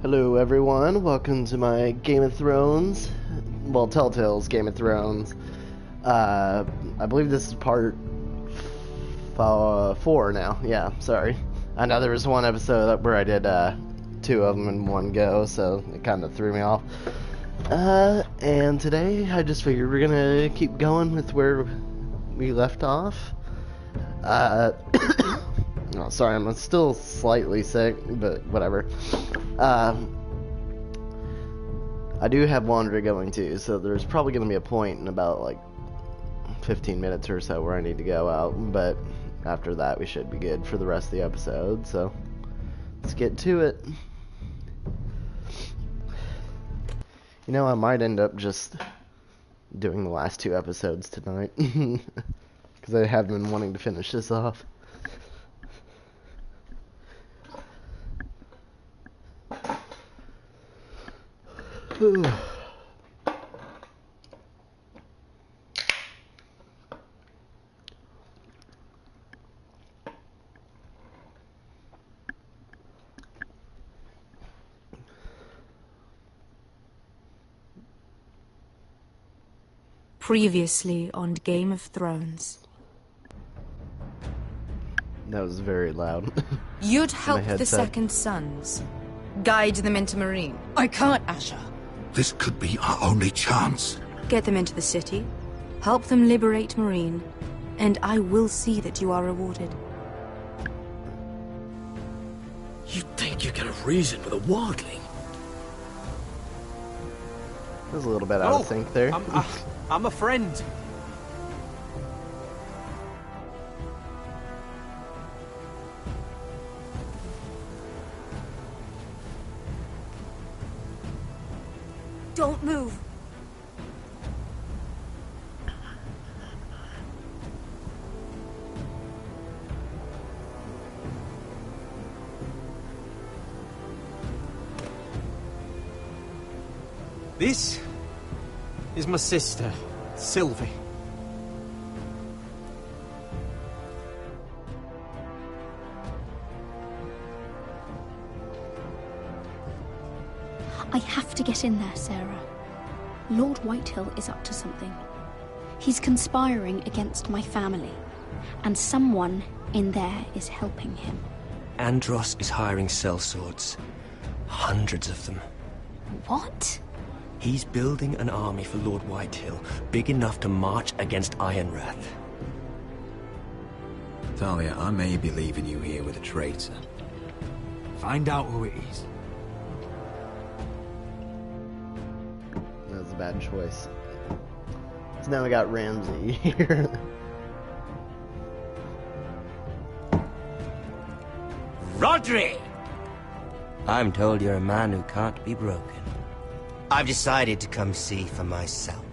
Hello everyone, welcome to my Game of Thrones, well, Telltale's Game of Thrones. I believe this is part 4 now, yeah, sorry. I know there was one episode where I did 2 of them in one go, so it kind of threw me off. And today I just figured we're gonna keep going with where we left off. Oh, sorry, I'm still slightly sick, but whatever. I do have laundry going too, so there's probably going to be a point in about like 15 minutes or so where I need to go out, but after that we should be good for the rest of the episode, so let's get to it. You know, I might end up just doing the last 2 episodes tonight, because I have been wanting to finish this off. Previously on Game of Thrones. That was very loud. You'd help the headset. Second Sons. Guide them into Marine. I can't, Asher. This could be our only chance. Get them into the city. Help them liberate Marine. And I will see that you are rewarded. You think you can reason with a wildling? That was a little bit out of sync there. I'm a friend. Don't move. This is my sister, Sylvie. I have to get in there, Sarah. Lord Whitehill is up to something. He's conspiring against my family, and someone in there is helping him. Andros is hiring sellswords. Hundreds of them. What? He's building an army for Lord Whitehill, big enough to march against Ironrath. Talia, I may be leaving you here with a traitor. Find out who it is. That was a bad choice. So now we got Ramsay here. Rodri! I'm told you're a man who can't be broken. I've decided to come see for myself.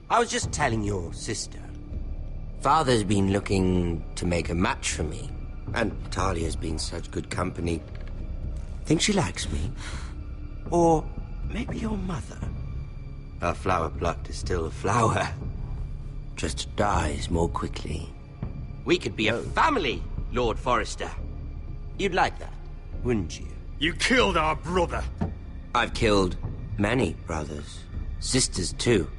I was just telling your sister. Father's been looking to make a match for me, and Talia's been such good company. Think she likes me? Or maybe your mother? A flower plucked is still a flower. Just dies more quickly. We could be a family, Lord Forrester. You'd like that, wouldn't you? You killed our brother. I've killed many brothers, sisters too.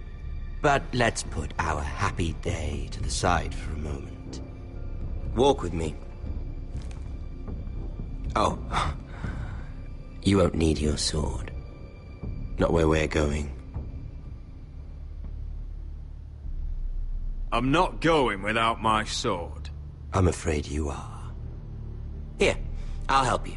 But let's put our happy day to the side for a moment. Walk with me. Oh, you won't need your sword. Not where we're going. I'm not going without my sword. I'm afraid you are. Here, I'll help you.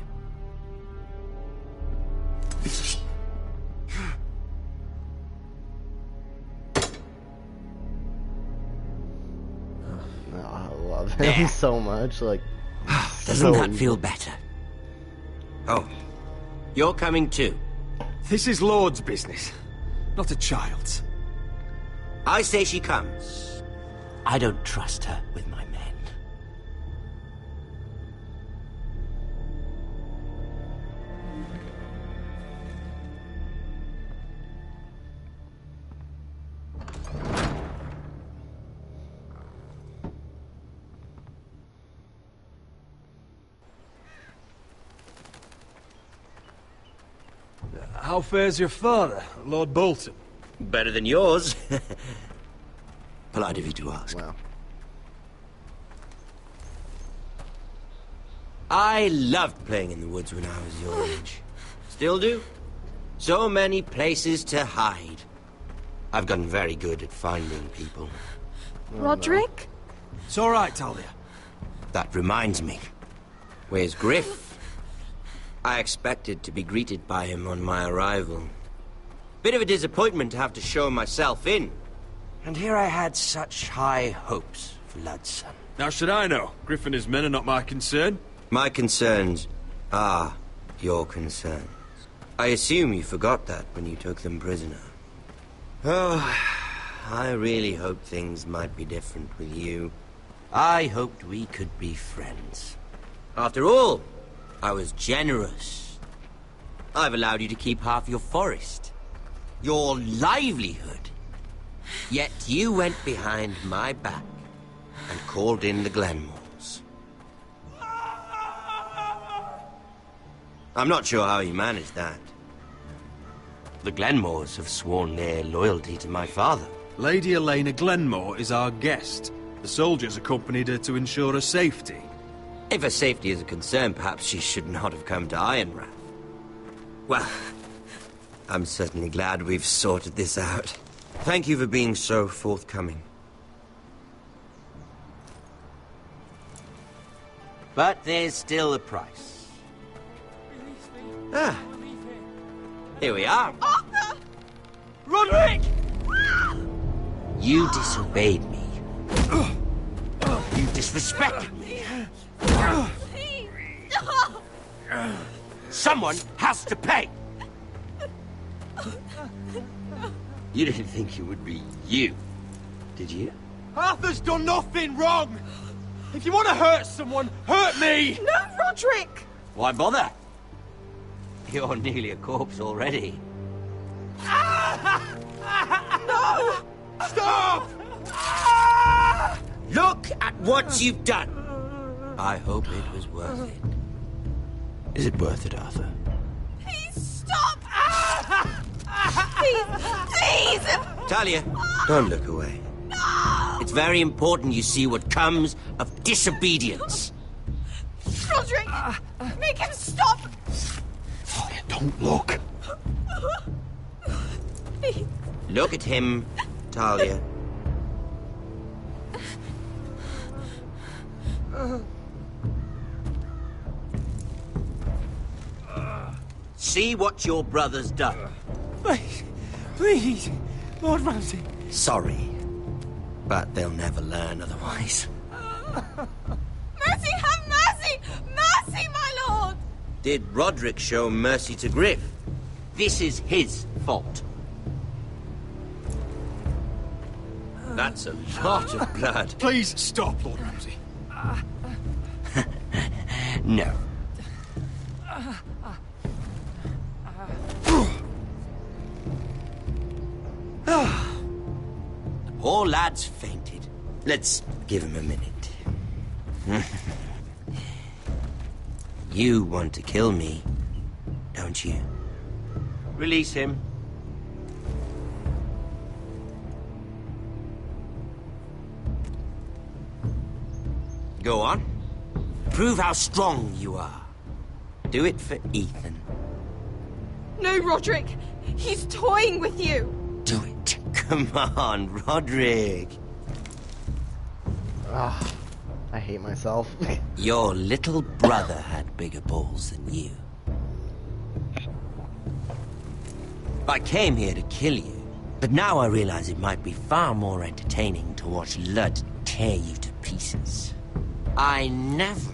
Oh, I love him so much, like... Doesn't that feel better? Oh, you're coming too. This is Lord's business, not a child's. I say she comes. I don't trust her with my men. How fares your father, Lord Bolton? Better than yours. Polite of you to ask. Wow. I loved playing in the woods when I was your age. Still do. So many places to hide. I've gotten very good at finding people. Roderick? It's all right, Talia. That reminds me. Where's Griff? I expected to be greeted by him on my arrival. Bit of a disappointment to have to show myself in. And here I had such high hopes for Ludson. Now should I know? Griff and his men are not my concern. My concerns are your concerns. I assume you forgot that when you took them prisoner. Oh, I really hoped things might be different with you. I hoped we could be friends. After all, I was generous. I've allowed you to keep half your forest. Your livelihood. Yet you went behind my back and called in the Glenmores. I'm not sure how you managed that. The Glenmores have sworn their loyalty to my father. Lady Elena Glenmore is our guest. The soldiers accompanied her to ensure her safety. If her safety is a concern, perhaps she should not have come to Ironrath. Well, I'm certainly glad we've sorted this out. Thank you for being so forthcoming. But there's still a price. Ah, here we are. Arthur! Roderick! You disobeyed me. You disrespected me. Please! Someone has to pay! You didn't think it would be you, did you? Arthur's done nothing wrong! If you want to hurt someone, hurt me! No, Roderick! Why bother? You're nearly a corpse already. No! Stop! Look at what you've done! I hope it was worth it. Is it worth it, Arthur? Please stop! Please! Please! Talia, don't look away. No! It's very important you see what comes of disobedience. Roderick! Make him stop! Talia, don't look. Please. Look at him, Talia. See what your brother's done. Please, please, Lord Ramsay. Sorry, but they'll never learn otherwise. Mercy, have mercy! Mercy, my lord! Did Roderick show mercy to Griff? This is his fault. That's a lot of blood. Please stop, Lord Ramsay. No. The poor lad's fainted. Let's give him a minute. You want to kill me, don't you? Release him. Go on. Prove how strong you are. Do it for Ethan. No, Roderick! He's toying with you! Do it. Come on, Roderick. Ah, I hate myself. Your little brother had bigger balls than you. I came here to kill you, but now I realize it might be far more entertaining to watch Lud tear you to pieces. I never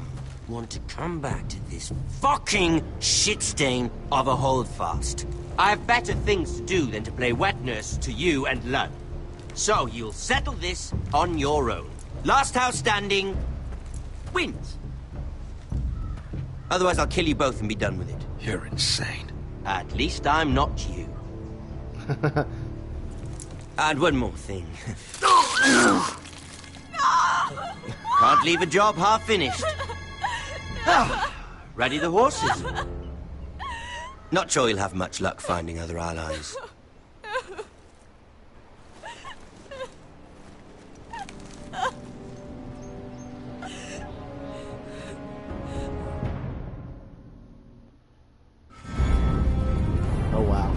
want to come back to this fucking shit stain of a holdfast. I have better things to do than to play wet nurse to you and Lud. So you'll settle this on your own. Last house standing wins. Otherwise I'll kill you both and be done with it. You're insane. At least I'm not you. And one more thing. Can't leave a job half finished. Ready the horses? Not sure you'll have much luck finding other allies. Oh wow.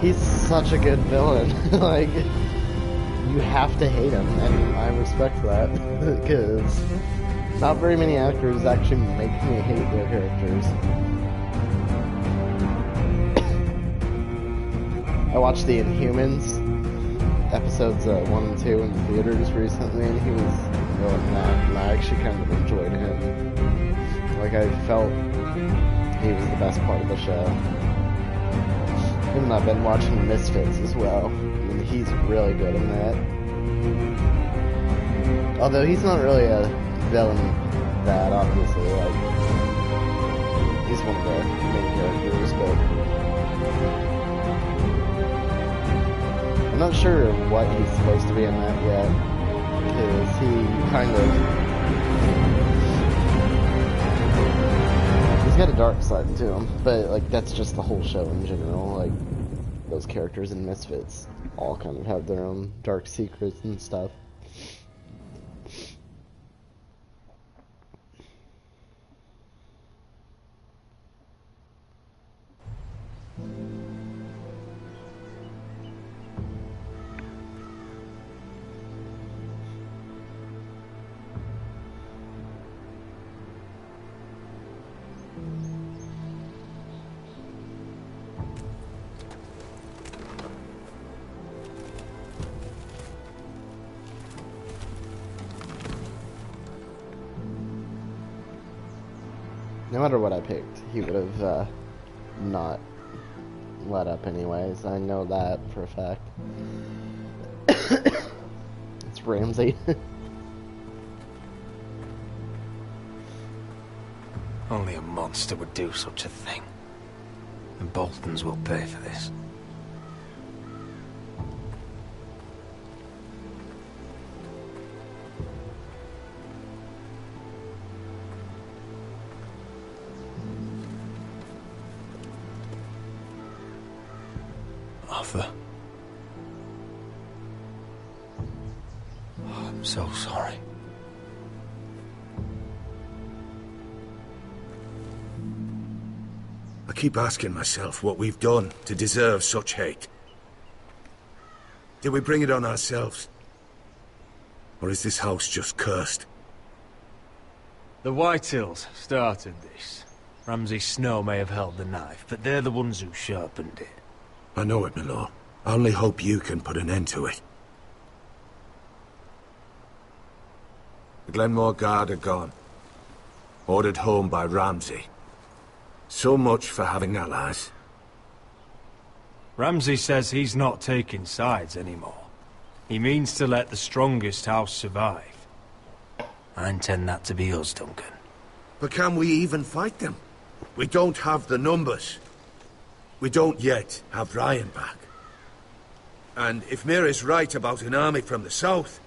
He's such a good villain. Like, you have to hate him, and I respect that, because not very many actors actually make me hate their characters. I watched the Inhumans episodes 1 and 2 in the theaters recently, and he was villain in that, and I actually kind of enjoyed him. Like, I felt he was the best part of the show. And I've been watching Misfits as well, and he's really good in that. Although he's not really a villain that, obviously, like, he's one of the main characters, but I'm not sure what he's supposed to be in that yet, because he kind of, he's got a dark side to him, but, like, that's just the whole show in general. Like, those characters in Misfits all kind of have their own dark secrets and stuff. No matter what I picked, he would have not let up anyways. I know that for a fact. It's Ramsey. Only a monster would do such a thing. The Boltons will pay for this. Arthur. Oh, I'm so sorry. I keep asking myself what we've done to deserve such hate. Did we bring it on ourselves? Or is this house just cursed? The Whitehills started this. Ramsay Snow may have held the knife, but they're the ones who sharpened it. I know it, my lord. I only hope you can put an end to it. The Glenmore Guard are gone. Ordered home by Ramsay. So much for having allies. Ramsay says he's not taking sides anymore. He means to let the strongest house survive. I intend that to be us, Duncan. But can we even fight them? We don't have the numbers. We don't yet have Ryan back. And if Mira's right about an army from the south...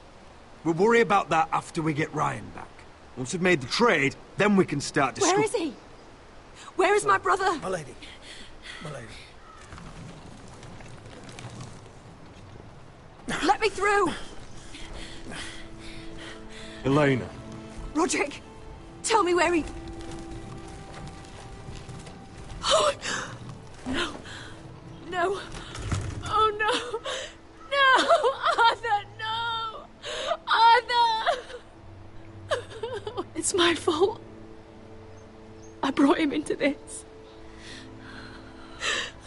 We'll worry about that after we get Ryan back. Once we've made the trade, then we can start discussing. Where is he? Where is my brother? My lady. My lady. Let me through! Elena. Roderick, tell me where he... Oh, no. No. Oh, no. No! Arthur, no! Arthur! It's my fault. I brought him into this.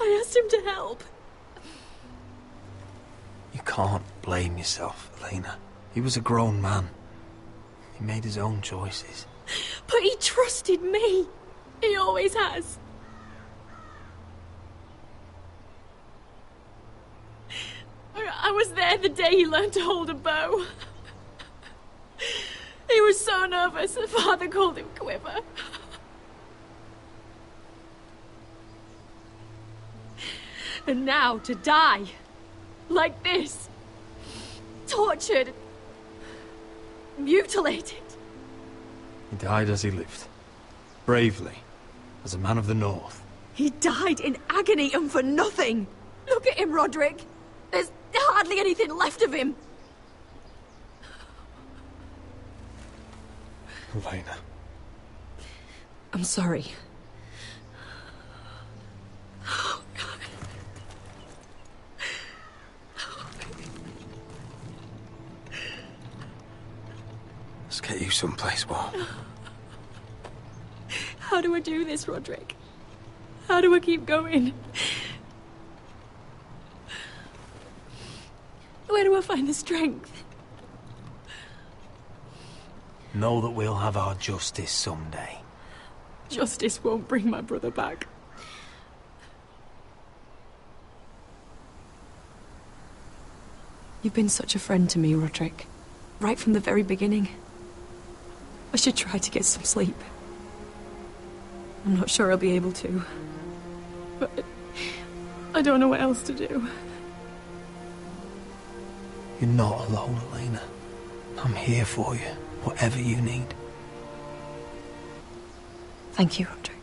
I asked him to help. You can't blame yourself, Elena. He was a grown man. He made his own choices. But he trusted me. He always has. I was there the day he learned to hold a bow. He was so nervous, the father called him Quiver. And now to die. Like this. Tortured. Mutilated. He died as he lived. Bravely. as a man of the North. He died in agony and for nothing. Look at him, Roderick. There's hardly anything left of him. Elena. I'm sorry. Let's get you someplace warm. How do I do this, Roderick? How do I keep going? Where do I find the strength? Know that we'll have our justice someday. Justice won't bring my brother back. You've been such a friend to me, Roderick. Right from the very beginning. I should try to get some sleep. I'm not sure I'll be able to. But I don't know what else to do. You're not alone, Elena. I'm here for you, whatever you need. Thank you, Roderick.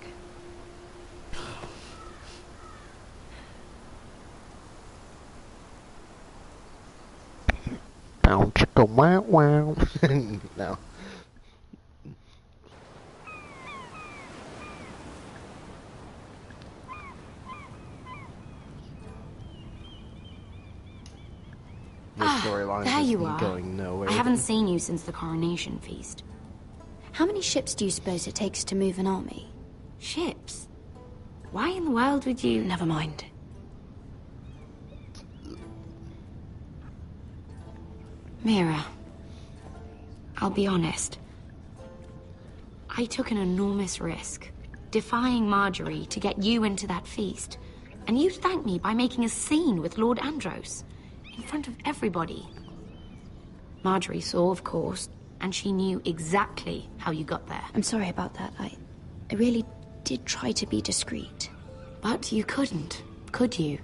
Wow, chicka, wow, wow. No. The storyline there has you been are. going nowhere. I haven't seen you since the coronation feast. How many ships do you suppose it takes to move an army? Ships? Why in the world would you... Never mind. Mira, I'll be honest. I took an enormous risk, defying Marjorie to get you into that feast. And you thanked me by making a scene with Lord Andros, in front of everybody. Marjorie saw, of course, and she knew exactly how you got there. I'm sorry about that. I really did try to be discreet. But you couldn't, could you?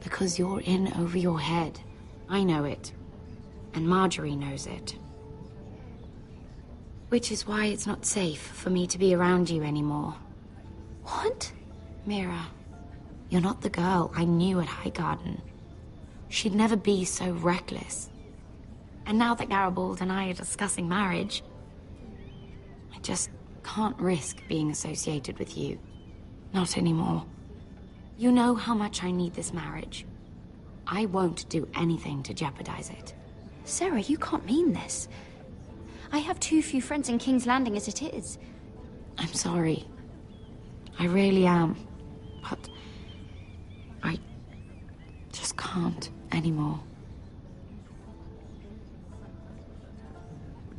Because you're in over your head. I know it. And Marjorie knows it. Which is why it's not safe for me to be around you anymore. What? Mira, you're not the girl I knew at Highgarden. She'd never be so reckless. And now that Garibald and I are discussing marriage, I just can't risk being associated with you. Not anymore. You know how much I need this marriage. I won't do anything to jeopardize it. Sarah, you can't mean this. I have too few friends in King's Landing as it is. I'm sorry. I really am. But I just can't anymore.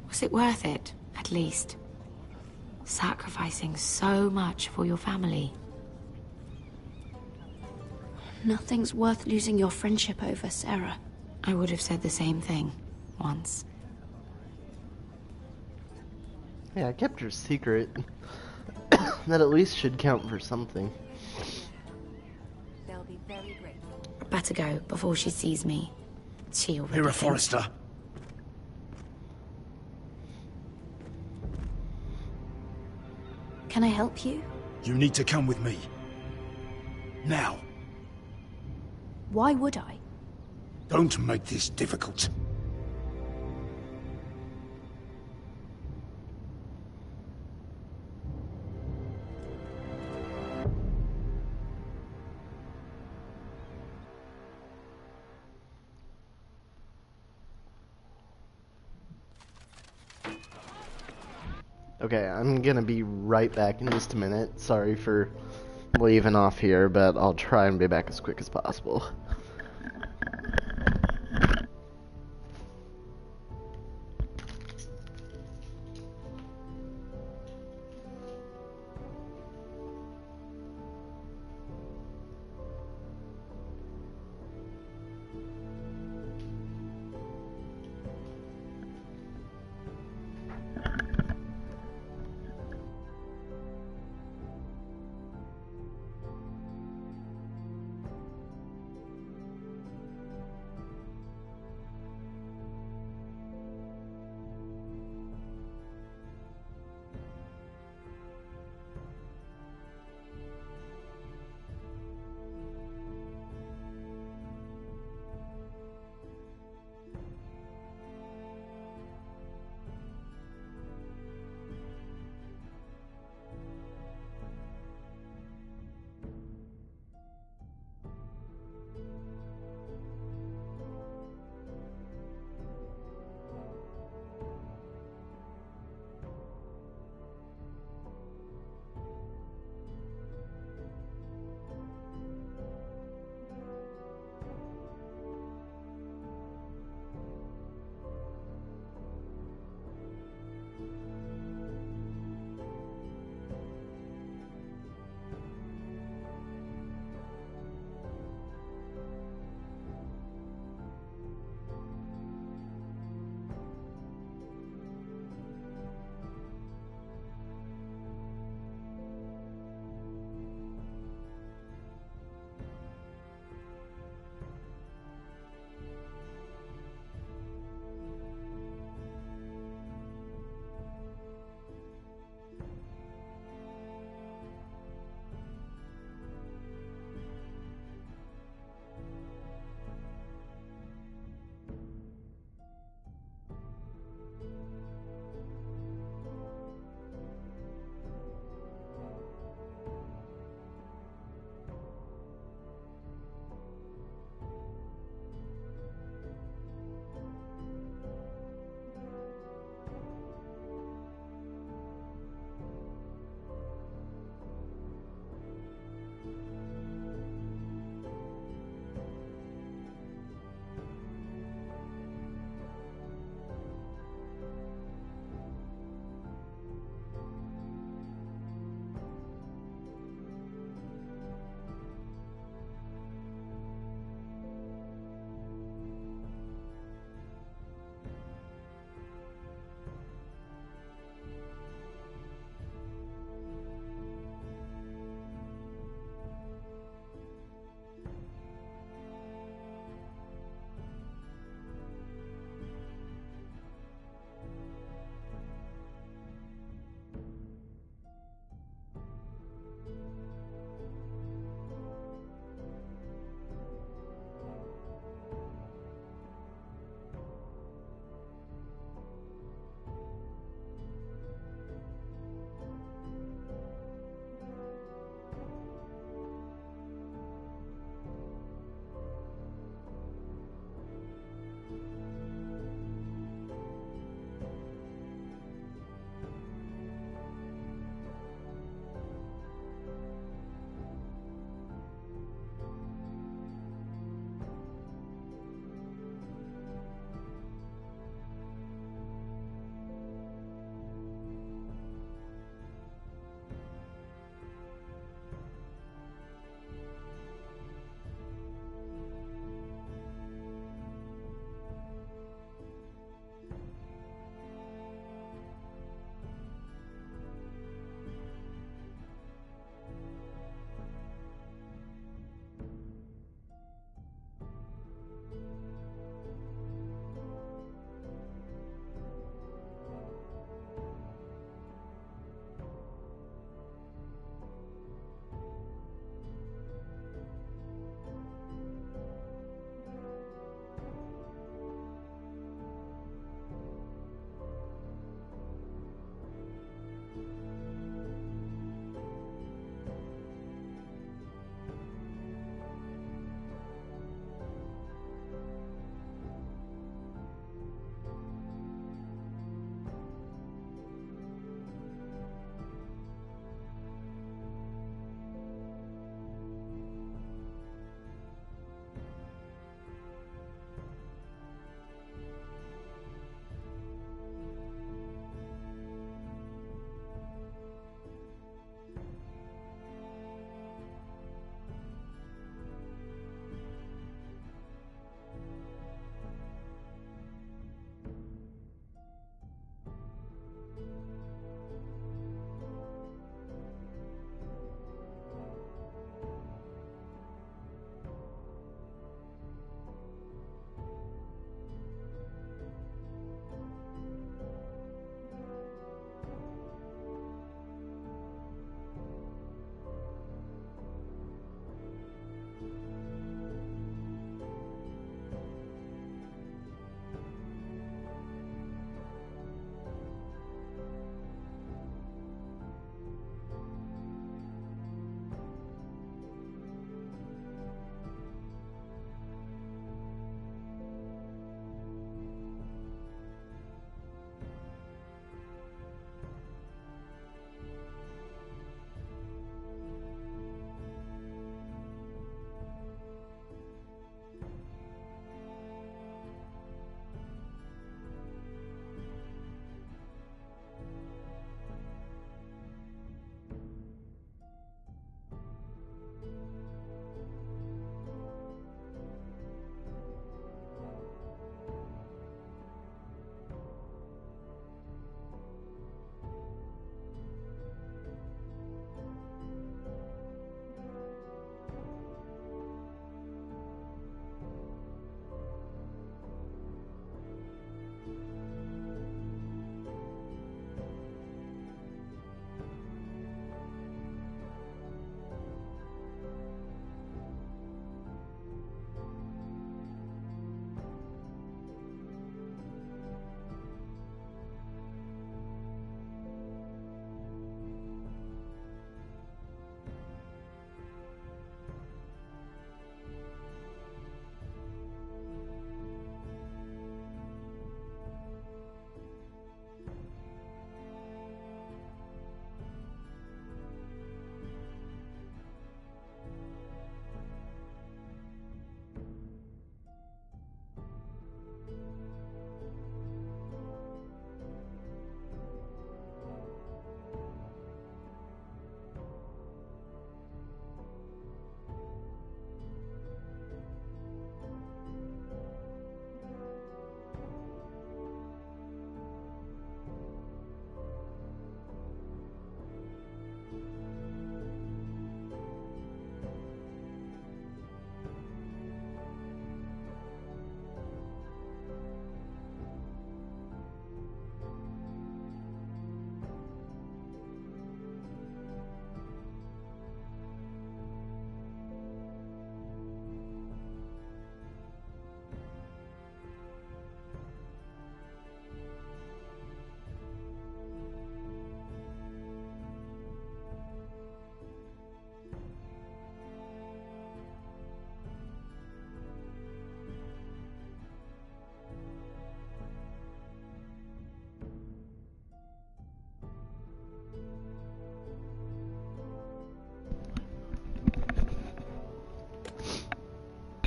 Was it worth it, at least? Sacrificing so much for your family. Nothing's worth losing your friendship over, Sarah. I would have said the same thing once. Yeah, I kept her secret. That at least should count for something. They'll be very grateful. I better go before she sees me. She already Mira thinks- Forrester. Can I help you? You need to come with me. Now. Why would I? Don't make this difficult. Okay, I'm gonna be right back in just a minute. Sorry for leaving off here, but I'll try and be back as quick as possible.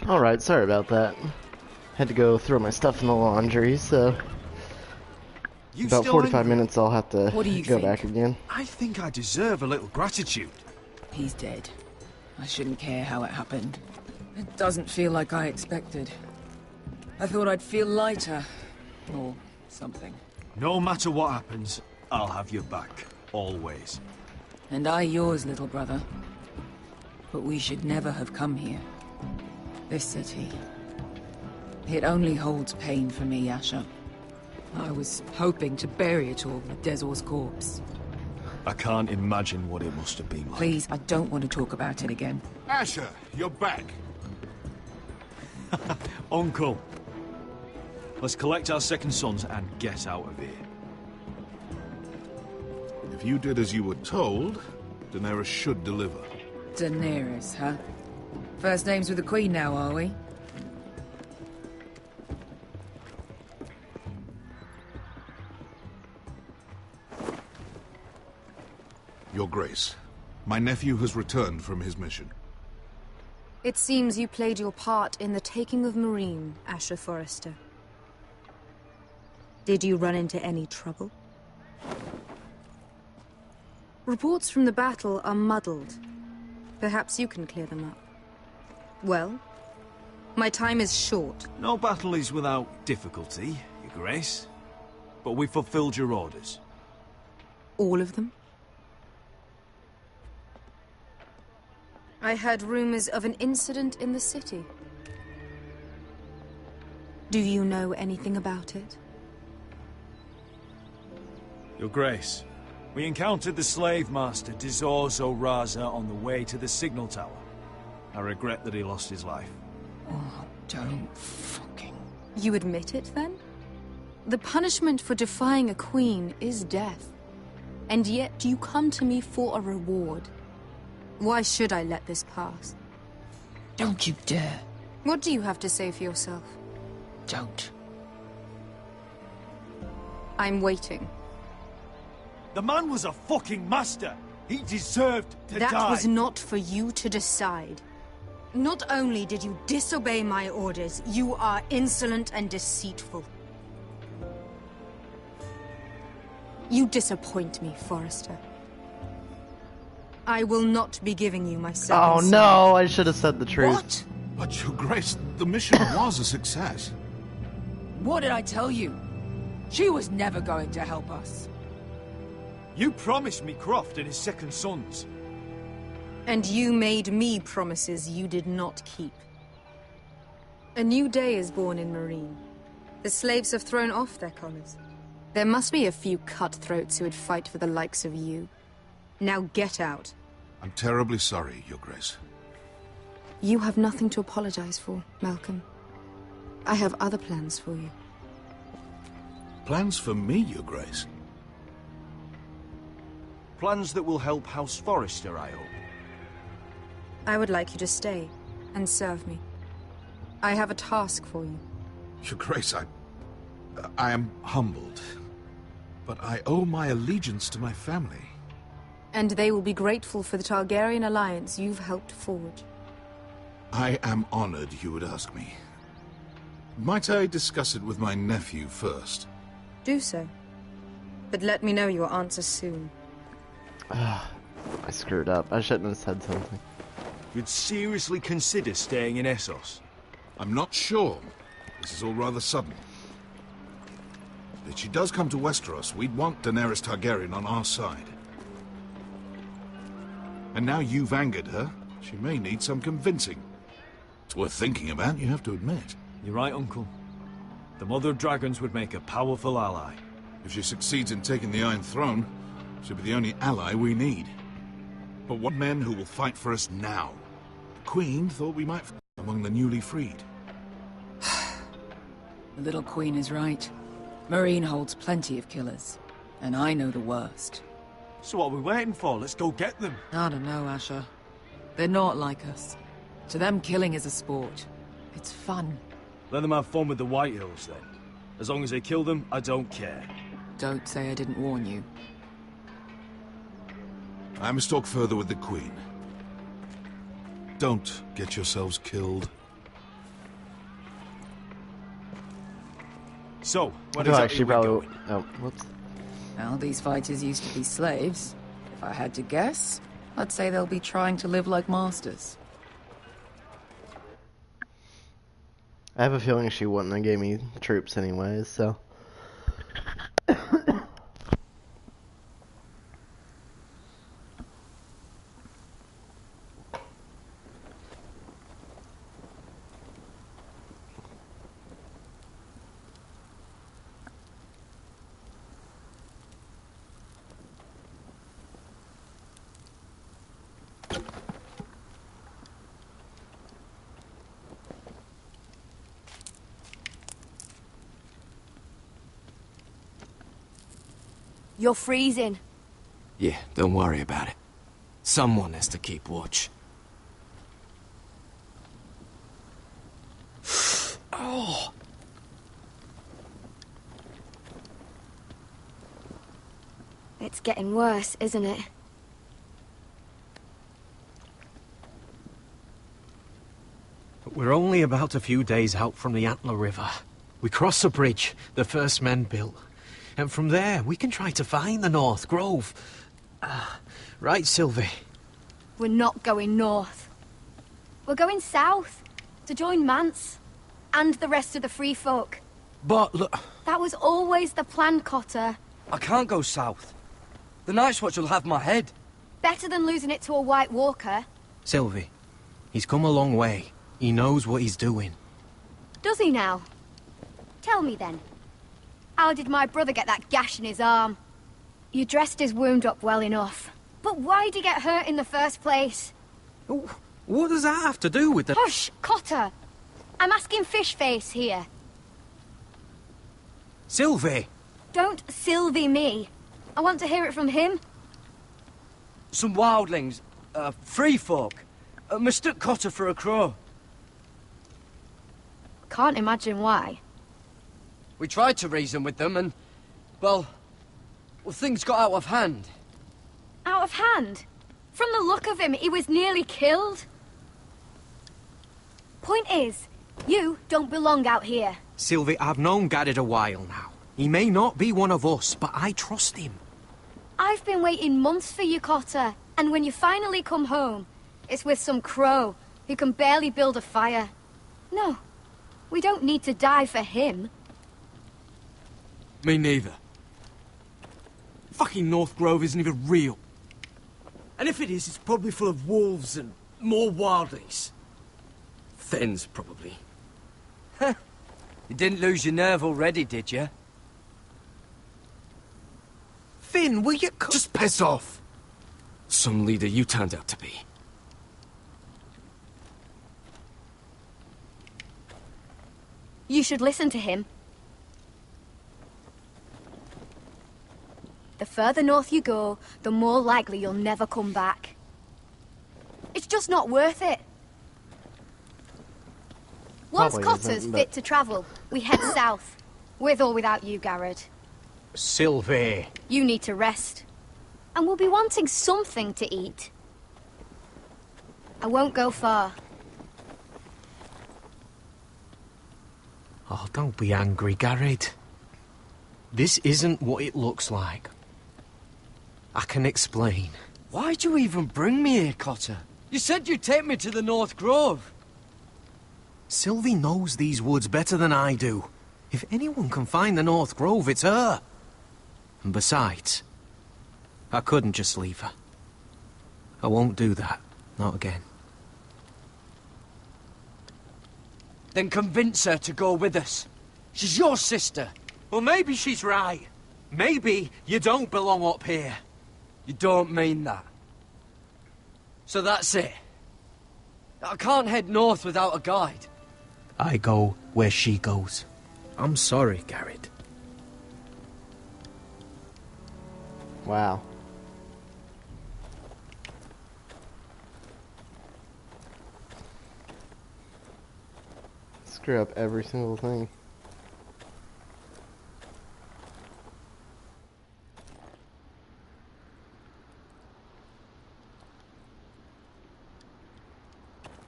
Alright, sorry about that. Had to go throw my stuff in the laundry, so... You about still 45 angry? minutes I'll have to What do you go think? back again. I think I deserve a little gratitude. He's dead. I shouldn't care how it happened. It doesn't feel like I expected. I thought I'd feel lighter. Or something. No matter what happens, I'll have your back. Always. And I yours, little brother. But we should never have come here. This city. It only holds pain for me, Asher. I was hoping to bury it all with Dezor's corpse. I can't imagine what it must have been like. Please, I don't want to talk about it again. Asher, you're back. Uncle. Let's collect our second sons and get out of here. If you did as you were told, Daenerys should deliver. Daenerys, huh? First names with the Queen now, are we? Your Grace, my nephew has returned from his mission. It seems you played your part in the taking of Marine, Asher Forrester. Did you run into any trouble? Reports from the battle are muddled. Perhaps you can clear them up. Well, my time is short. No battle is without difficulty, Your Grace. But we fulfilled your orders. All of them? I heard rumors of an incident in the city. Do you know anything about it? Your Grace, we encountered the slave master Dezor Zoraza on the way to the signal tower. I regret that he lost his life. Oh, don't fucking... You admit it, then? The punishment for defying a queen is death. And yet you come to me for a reward. Why should I let this pass? Don't you dare. What do you have to say for yourself? Don't. I'm waiting. The man was a fucking master! He deserved to die! That was not for you to decide. Not only did you disobey my orders, you are insolent and deceitful. You disappoint me, Forrester. I will not be giving you my second Oh son. no, I should have said the truth. What? But Your Grace, the mission was a success. What did I tell you? She was never going to help us. You promised me Croft and his second sons. And you made me promises you did not keep. A new day is born in Marine. The slaves have thrown off their collars. There must be a few cutthroats who would fight for the likes of you. Now get out. I'm terribly sorry, Your Grace. You have nothing to apologize for, Malcolm. I have other plans for you. Plans for me, Your Grace? Plans that will help House Forrester, I hope. I would like you to stay and serve me. I have a task for you. Your Grace, I am humbled. But I owe my allegiance to my family. And they will be grateful for the Targaryen alliance you've helped forge. I am honored you would ask me. Might I discuss it with my nephew first? Do so. But let me know your answer soon. I screwed up. I shouldn't have said something. You'd seriously consider staying in Essos? I'm not sure. This is all rather sudden. If she does come to Westeros, we'd want Daenerys Targaryen on our side. And now you've angered her, she may need some convincing. It's worth thinking about, you have to admit. You're right, Uncle. The Mother of Dragons would make a powerful ally. If she succeeds in taking the Iron Throne, she'll be the only ally we need. But what men who will fight for us now? The Queen thought we might among the newly freed. The little queen is right. Marine holds plenty of killers. And I know the worst. So what are we waiting for? Let's go get them. I don't know, Asher. They're not like us. To them, killing is a sport. It's fun. Let them have fun with the White Hills, then. As long as they kill them, I don't care. Don't say I didn't warn you. I must talk further with the Queen. Don't get yourselves killed. So, I what feel like exactly she are we probably. going? Oh, whoops. Well, these fighters used to be slaves. If I had to guess, I'd say they'll be trying to live like masters. I have a feeling she wouldn't have gave me troops anyways, so. You're freezing. Yeah, don't worry about it. Someone has to keep watch. Oh! It's getting worse, isn't it? We're only about a few days out from the Antler River. We cross a bridge the first men built. And from there, we can try to find the North Grove. Right, Sylvie? We're not going north. We're going south, to join Mance, and the rest of the Free Folk. But look... That was always the plan, Cotter. I can't go south. The Night's Watch will have my head. Better than losing it to a White Walker. Sylvie, he's come a long way. He knows what he's doing. Does he now? Tell me then. How did my brother get that gash in his arm? You dressed his wound up well enough. But why'd he get hurt in the first place? What does that have to do with the... Hush, Cotter! I'm asking Fishface here. Sylvie! Don't Sylvie me. I want to hear it from him. Some wildlings, free folk, mistook Cotter for a crow. Can't imagine why. We tried to reason with them and, well, things got out of hand. Out of hand? From the look of him, he was nearly killed. Point is, you don't belong out here. Sylvie, I've known Garrett a while now. He may not be one of us, but I trust him. I've been waiting months for you, Cotter. And when you finally come home, it's with some crow who can barely build a fire. No, we don't need to die for him. Me neither. Fucking North Grove isn't even real. And if it is, it's probably full of wolves and more wildlings. Thens, probably. You didn't lose your nerve already, did you? Finn, will you... Just piss off! Some leader you turned out to be. You should listen to him. The further north you go, the more likely you'll never come back. It's just not worth it. Once Probably Cotter's isn't, but- fit to travel, we head south. With or without you, Garrett. Sylvie. You need to rest. And we'll be wanting something to eat. I won't go far. Oh, don't be angry, Garrett. This isn't what it looks like. I can explain. Why'd you even bring me here, Cotter? You said you'd take me to the North Grove. Sylvie knows these woods better than I do. If anyone can find the North Grove, it's her. And besides, I couldn't just leave her. I won't do that. Not again. Then convince her to go with us. She's your sister. Well, maybe she's right. Maybe you don't belong up here. You don't mean that. So that's it. I can't head north without a guide. I go where she goes. I'm sorry, Garrett. Wow. Screw up every single thing.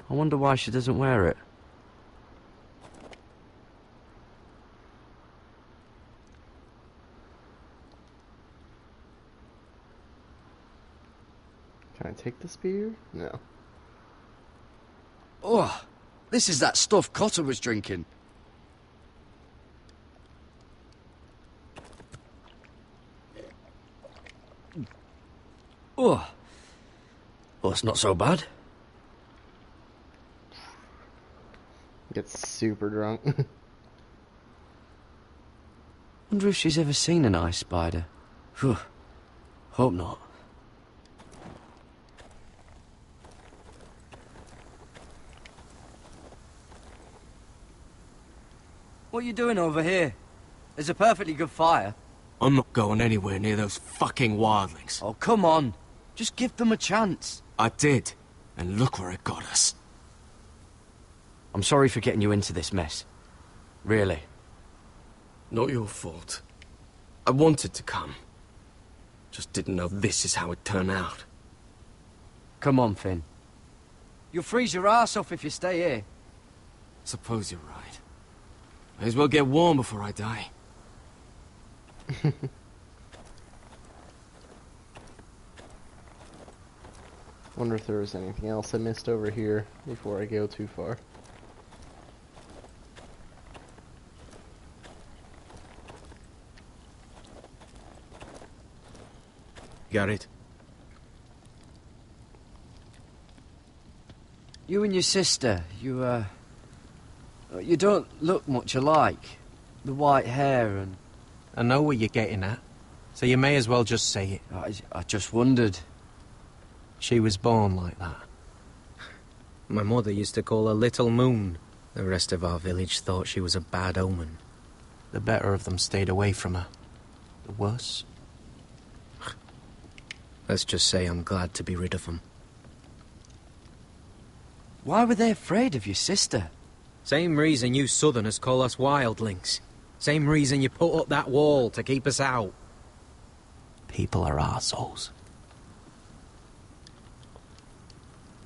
I wonder why she doesn't wear it. Can I take the spear? No. Oh, this is that stuff Cotter was drinking. Oh, well, it's not so bad. Gets super drunk. Wonder if she's ever seen an ice spider. Phew. Hope not. What are you doing over here? There's a perfectly good fire. I'm not going anywhere near those fucking wildlings. Oh, come on. Just give them a chance. I did, and look where it got us. I'm sorry for getting you into this mess. Really. Not your fault. I wanted to come. Just didn't know this is how it turned out. Come on, Finn. You'll freeze your ass off if you stay here. Suppose you're right. May as well get warm before I die. Wonder if there was anything else I missed over here before I go too far. Got it. You and your sister, you don't look much alike. The white hair and... I know what you're getting at, so you may as well just say it. I just wondered. She was born like that. My mother used to call her Little Moon. The rest of our village thought she was a bad omen. The better of them stayed away from her. The worse... Let's just say I'm glad to be rid of them. Why were they afraid of your sister? Same reason you Southerners call us wildlings. Same reason you put up that wall to keep us out. People are arseholes.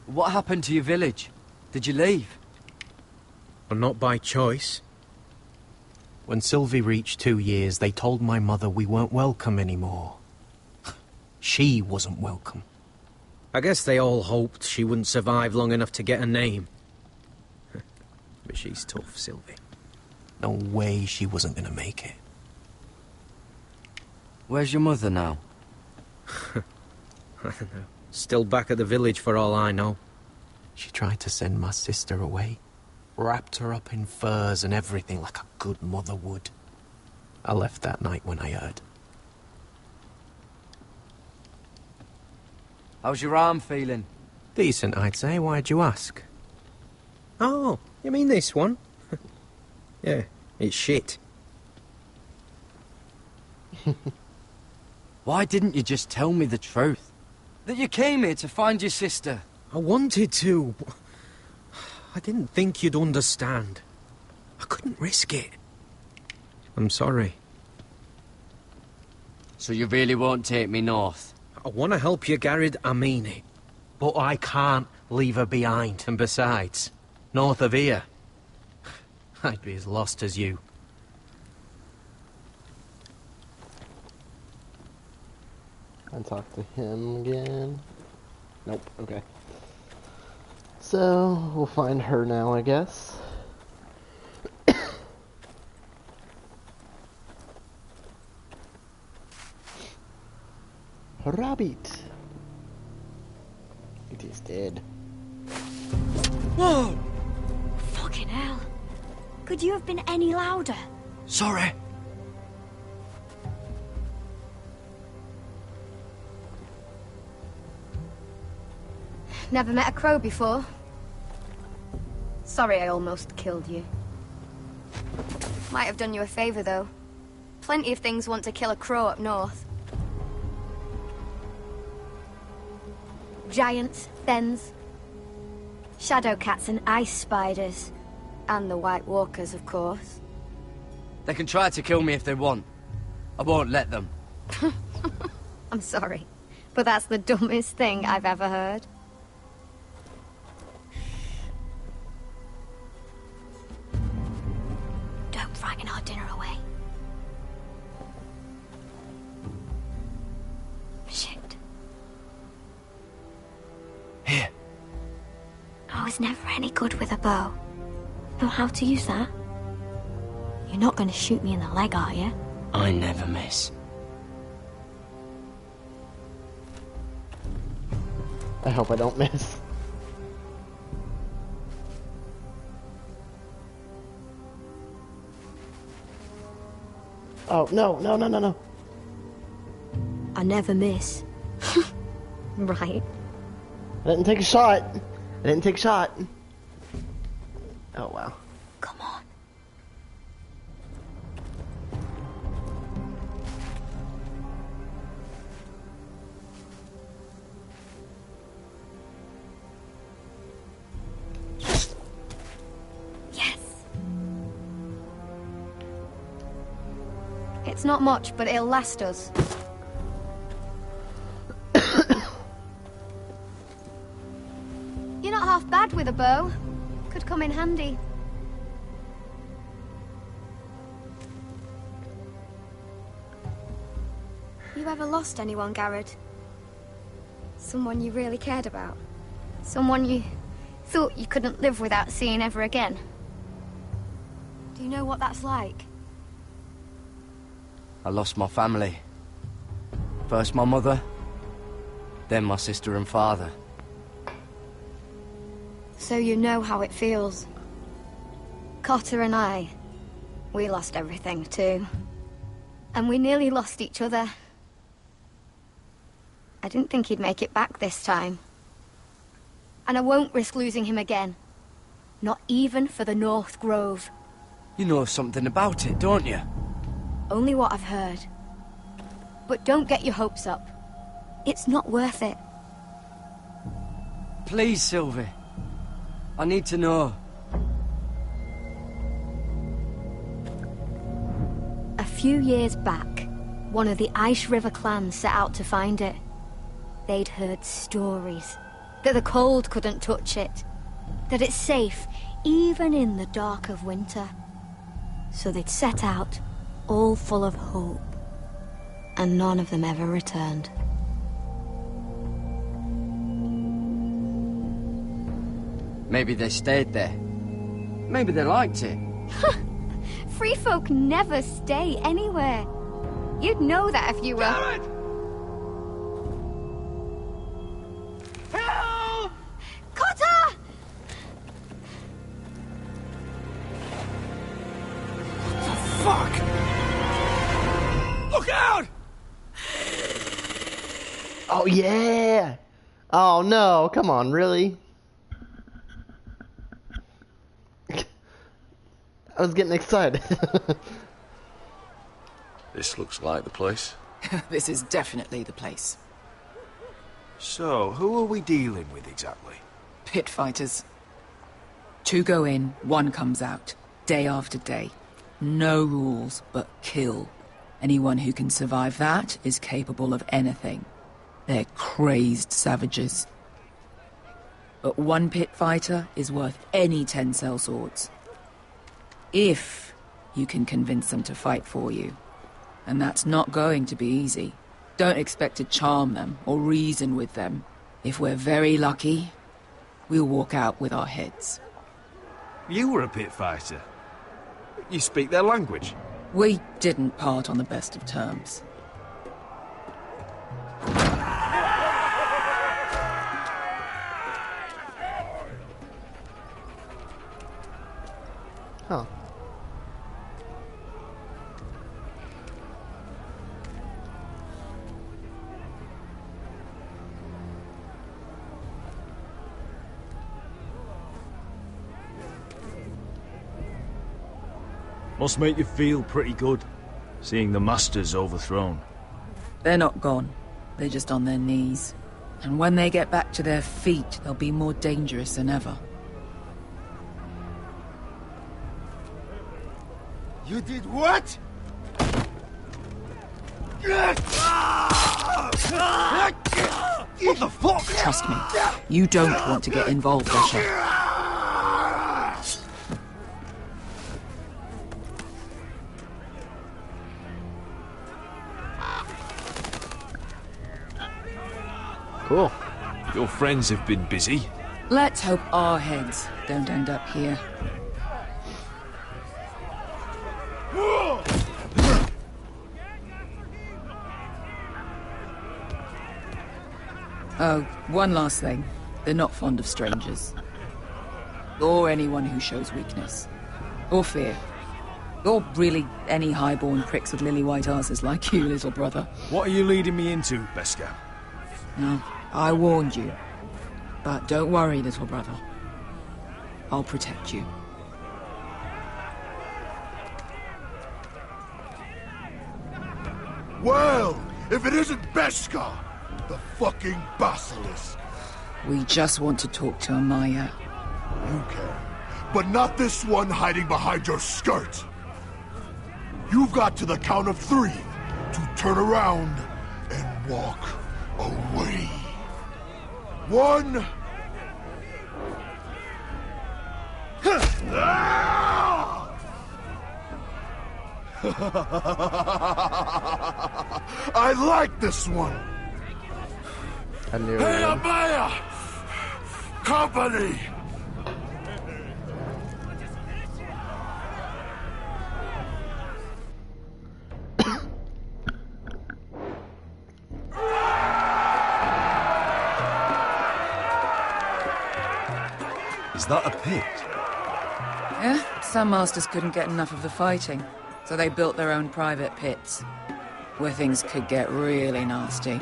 What happened to your village? Did you leave? Well, not by choice. When Sylvie reached 2 years, they told my mother we weren't welcome anymore. She wasn't welcome. I guess they all hoped she wouldn't survive long enough to get a name. But she's tough, Sylvie. No way she wasn't gonna make it. Where's your mother now? I don't know. Still back at the village for all I know. She tried to send my sister away. Wrapped her up in furs and everything like a good mother would. I left that night when I heard. How's your arm feeling? Decent, I'd say. Why'd you ask? Oh, you mean this one? Yeah, it's shit. Why didn't you just tell me the truth? That you came here to find your sister? I wanted to. I didn't think you'd understand. I couldn't risk it. I'm sorry. So you really won't take me north? I want to help you, Garrett, I mean it. But I can't leave her behind. And besides, north of here, I'd be as lost as you. I'll talk to him again. Nope, okay. So, we'll find her now, I guess. Rabbit. It is dead. Whoa! Fucking hell. Could you have been any louder? Sorry. Never met a crow before. Sorry I almost killed you. Might have done you a favor, though. Plenty of things want to kill a crow up north. Giants, thens, shadow cats and ice spiders. And the White Walkers, of course. They can try to kill me if they want. I won't let them. I'm sorry, but that's the dumbest thing I've ever heard. Don't frighten our dinner away. Shit. was never any good with a bow. Know how to use that? You're not going to shoot me in the leg, are you? I never miss. I hope I don't miss. Oh, no, no, no, no, no. I never miss. Right. I didn't take a shot. I didn't take a shot. Oh, wow. Come on. Yes. It's not much, but it'll last us. You're not half bad with a bow. Could come in handy. You ever lost anyone, Garrett? Someone you really cared about? Someone you thought you couldn't live without seeing ever again? Do you know what that's like? I lost my family. First my mother, then my sister and father. So you know how it feels. Cotter and I, we lost everything too. And we nearly lost each other. I didn't think he'd make it back this time. And I won't risk losing him again. Not even for the North Grove. You know something about it, don't you? Only what I've heard. But don't get your hopes up. It's not worth it. Please, Sylvie. I need to know. A few years back, one of the Ice River clans set out to find it. They'd heard stories that the cold couldn't touch it, that it's safe even in the dark of winter. So they'd set out, all full of hope, and none of them ever returned. Maybe they stayed there. Maybe they liked it. Free folk never stay anywhere. You'd know that if you were... Garrett! Help! Cotter! Fuck! Look out! Oh, yeah! Oh, no. Come on, really? I was getting excited. This looks like the place. This is definitely the place. So, who are we dealing with exactly? Pit fighters. 2 go in, 1 comes out. Day after day. No rules, but kill. Anyone who can survive that is capable of anything. They're crazed savages. But 1 pit fighter is worth any 10 sellswords. If you can convince them to fight for you. And that's not going to be easy. Don't expect to charm them or reason with them. If we're very lucky, we'll walk out with our heads. You were a pit fighter. You speak their language. We didn't part on the best of terms. Huh. Must make you feel pretty good, seeing the Masters overthrown. They're not gone. They're just on their knees. And when they get back to their feet, they'll be more dangerous than ever. You did what? What the fuck? Trust me, you don't want to get involved, Asher. Cool. Your friends have been busy. Let's hope our heads don't end up here. Oh, one last thing. They're not fond of strangers. Or anyone who shows weakness. Or fear. Or really any highborn pricks with lily-white asses like you, little brother. What are you leading me into, Beskar? No, I warned you. But don't worry, little brother. I'll protect you. Well, if it isn't Beskar, the fucking basilisk. We just want to talk to Amaya. You can, but not this one hiding behind your skirt. You've got to the count of 3 to turn around and walk away. 1. I like this one. I knew Hey, it. Amaya! Company! Is that a pit? Yeah, some masters couldn't get enough of the fighting, so they built their own private pits, where things could get really nasty.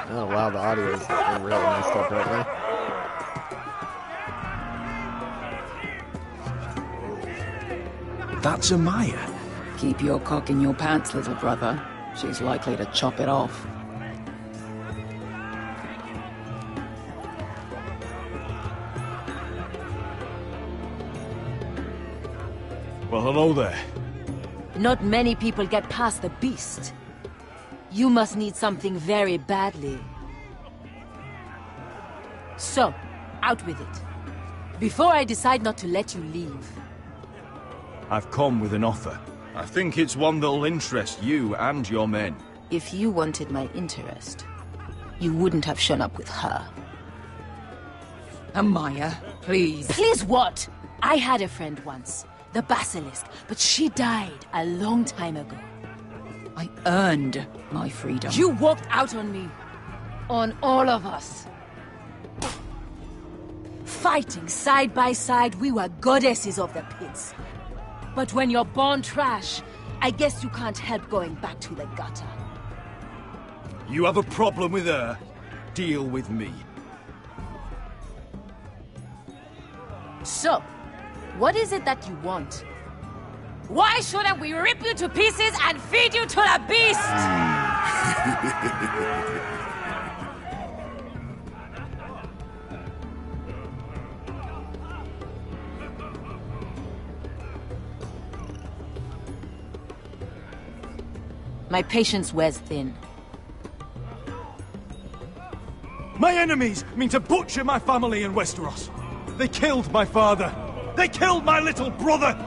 Oh wow, the audio is really messed up right now. That's Amaya. Keep your cock in your pants, little brother. She's likely to chop it off. Well, hello there. Not many people get past the beast. You must need something very badly. So, out with it. Before I decide not to let you leave. I've come with an offer. I think it's one that'll interest you and your men. If you wanted my interest, you wouldn't have shown up with her. Amaya, please. Please what? I had a friend once, the Basilisk, but she died a long time ago. I earned my freedom. You walked out on me. On all of us. Fighting side by side, we were goddesses of the pits. But when you're born trash, I guess you can't help going back to the gutter. You have a problem with her? Deal with me. So, what is it that you want? Why shouldn't we rip you to pieces and feed you to the beast? My patience wears thin. My enemies mean to butcher my family in Westeros. They killed my father. They killed my little brother.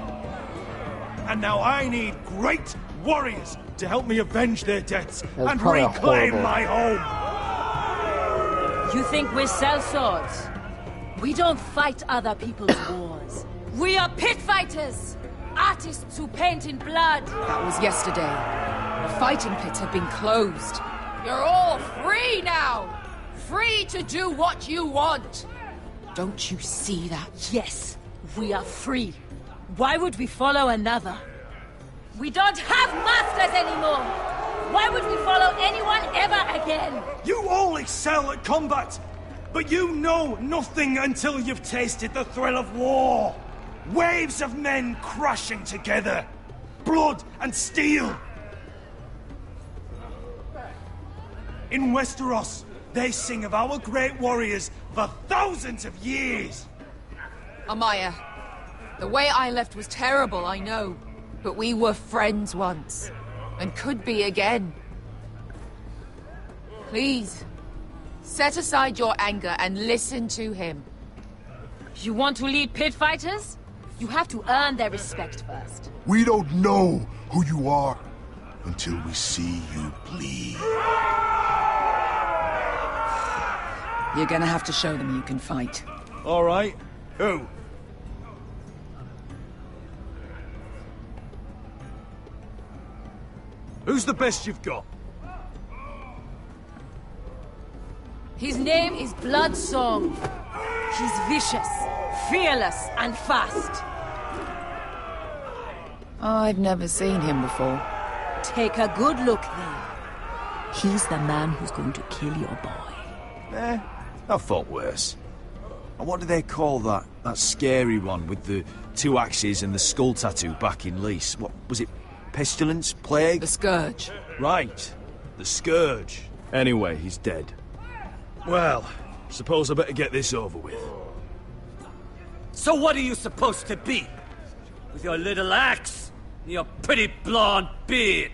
And now I need great warriors to help me avenge their deaths and reclaim my home. You think we sell swords? We don't fight other people's wars. We are pit fighters! Artists who paint in blood! That was yesterday. The fighting pits have been closed. You're all free now! Free to do what you want! Don't you see that? Yes, we are free. Why would we follow another? We don't have masters anymore! Why would we follow anyone ever again? You all excel at combat, but you know nothing until you've tasted the thrill of war. Waves of men crashing together. Blood and steel. In Westeros, they sing of our great warriors for thousands of years. Amaya, the way I left was terrible, I know. But we were friends once. And could be again. Please, set aside your anger and listen to him. You want to lead pit fighters? You have to earn their respect first. We don't know who you are until we see you bleed. You're gonna have to show them you can fight. All right. Who? Who's the best you've got? His name is Bloodsong. He's vicious, fearless, and fast. I've never seen him before. Take a good look then. He's the man who's going to kill your boy. I thought worse. And what do they call that scary one with the 2 axes and the skull tattoo back in Lys? What was it? Pestilence? Plague? The Scourge. Right. The Scourge. Anyway, he's dead. Well, suppose I better get this over with. So what are you supposed to be? With your little axe and your pretty blonde beard?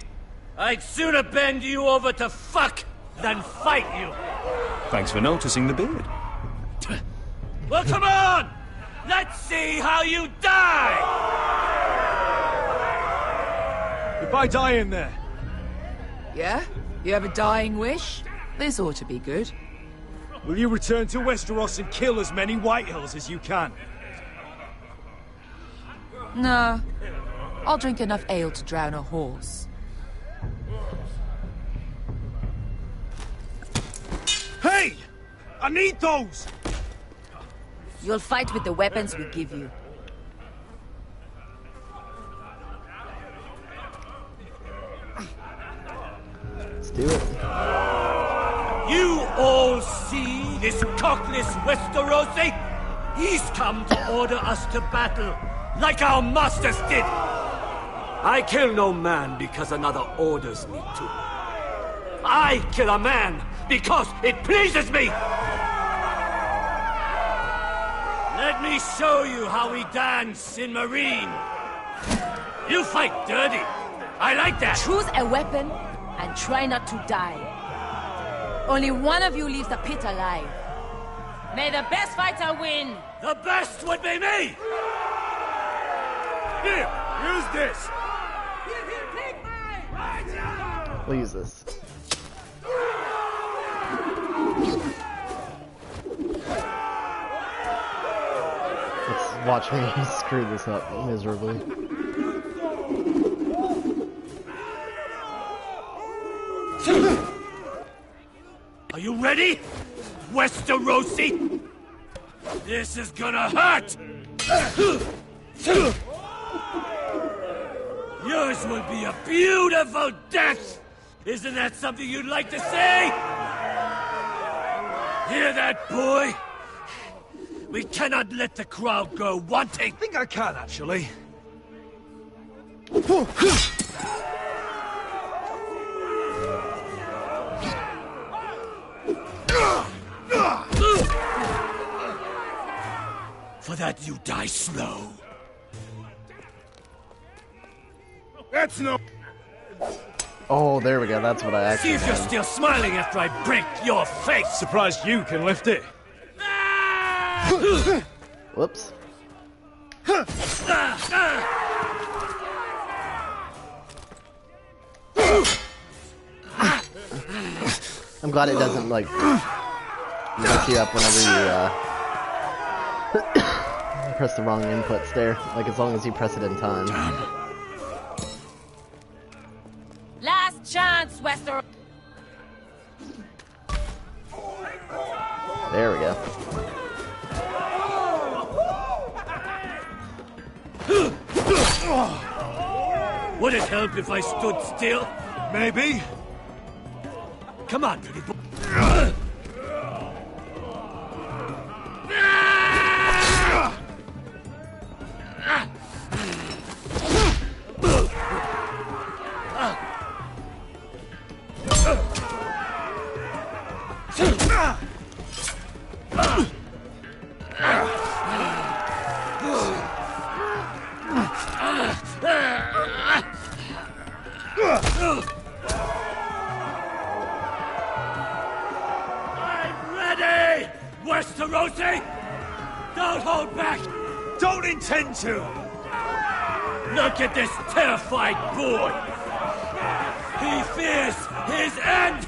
I'd sooner bend you over to fuck than fight you. Thanks for noticing the beard. Well, come on! Let's see how you die! If I die in there... Yeah? You have a dying wish? This ought to be good. Will you return to Westeros and kill as many Whitehills as you can? No. I'll drink enough ale to drown a horse. Hey! I need those! You'll fight with the weapons we give you. Let's do it. You all see this cockless Westerosi? He's come to order us to battle, like our masters did. I kill no man because another orders me to. I kill a man because it pleases me! Let me show you how we dance in Marine. You fight dirty. I like that. Choose a weapon and try not to die. Only one of you leaves the pit alive. May the best fighter win. The best would be me! Here, use this. We'll use this. Let's watch me screw this up miserably. Are you ready, Westerosi? This is gonna hurt! Yours will be a beautiful death! Isn't that something you'd like to say? Hear that, boy? We cannot let the crowd go wanting. I think I can, actually. For that, you die slow. That's no... Oh, there we go. That's what I actually See if you're had. still smiling after I break your face. Surprised you can lift it. Whoops. I'm glad it doesn't, like, mess you up whenever you, press the wrong inputs there. Like, as long as you press it in time. Last chance, Westeros. There we go. Would it help if I stood still? Maybe. Come on, pretty boy. see? Don't hold back! Don't intend to! Look at this terrified boy! He fears his end!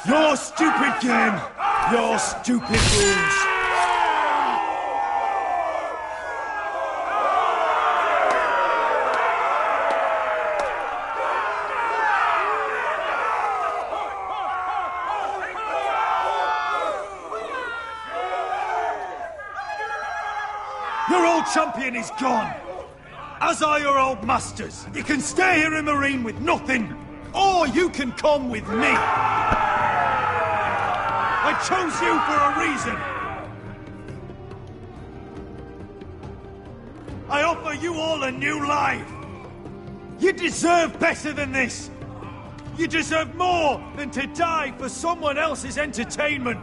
Your stupid game! Your stupid rules! Your old champion is gone! As are your old masters! You can stay here in Marine with nothing, or you can come with me! I chose you for a reason! I offer you all a new life! You deserve better than this! You deserve more than to die for someone else's entertainment!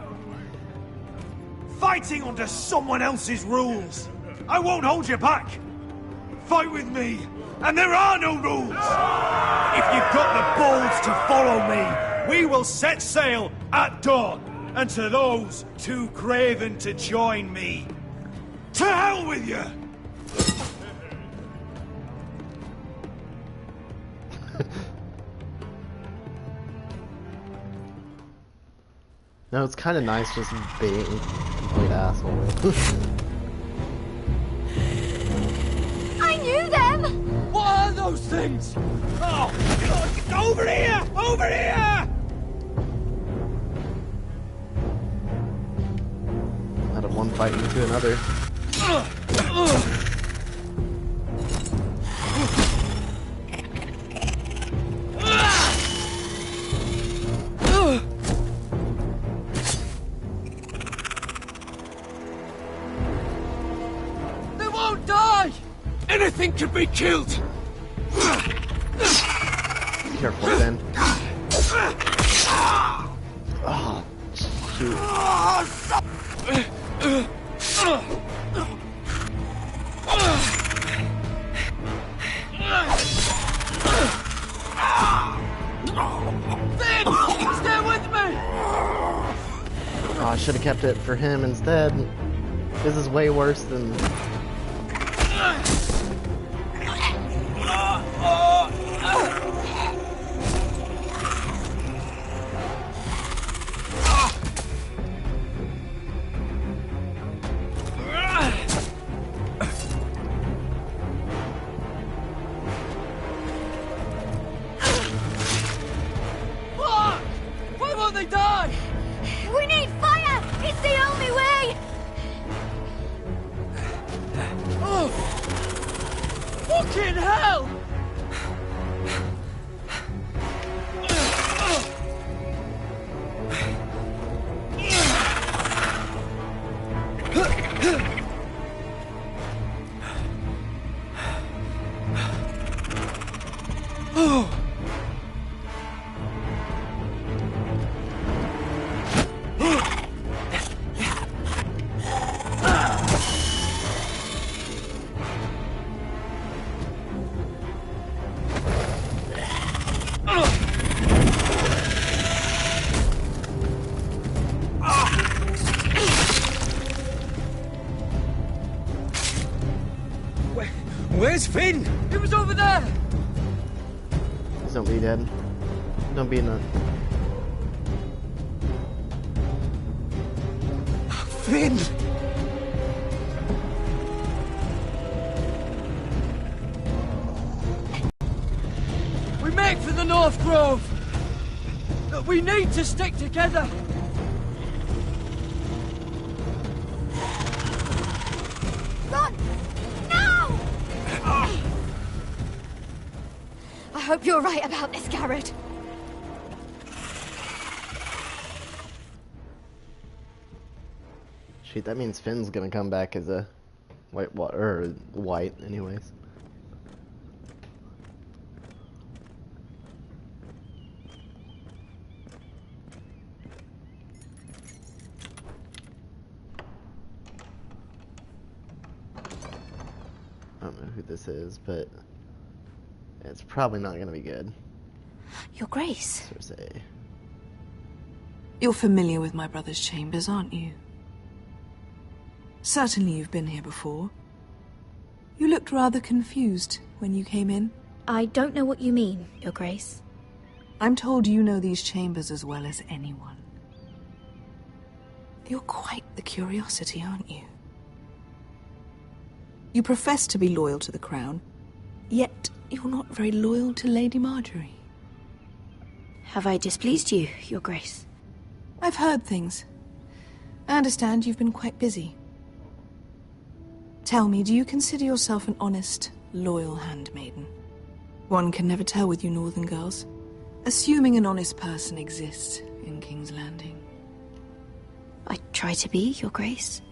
Fighting under someone else's rules! I won't hold you back! Fight with me, and there are no rules! If you've got the balls to follow me, we will set sail at dawn! And to those too craven to join me, to hell with you! No, it's kind of nice just being a complete asshole. I knew them! What are those things? Oh, God, over here! Over here! Out of one fight into another. They won't die! Anything can be killed! Careful, Ben. Oh, shoot. Stay with me! Oh, I should have kept it for him instead. This is way worse than... Why won't they die? We need fire! It's the only way! Oh! Fucking hell! Oh! Where's Finn? He was over there! don't be dead. Don't be none. Finn! We make for the North Grove! We need to stick together! Run! No! I hope you're right about this, Garrett. Shoot, that means Finn's gonna come back as a white, anyways. I don't know who this is, but it's probably not gonna be good. Your Grace. Cersei. You're familiar with my brother's chambers, aren't you? Certainly you've been here before. You looked rather confused when you came in. I don't know what you mean, Your Grace. I'm told you know these chambers as well as anyone. You're quite the curiosity, aren't you? You profess to be loyal to the crown, yet you're not very loyal to Lady Marjorie. Have I displeased you, Your Grace? I've heard things. I understand you've been quite busy. Tell me, do you consider yourself an honest, loyal handmaiden? One can never tell with you northern girls. Assuming an honest person exists in King's Landing. I try to be, Your Grace.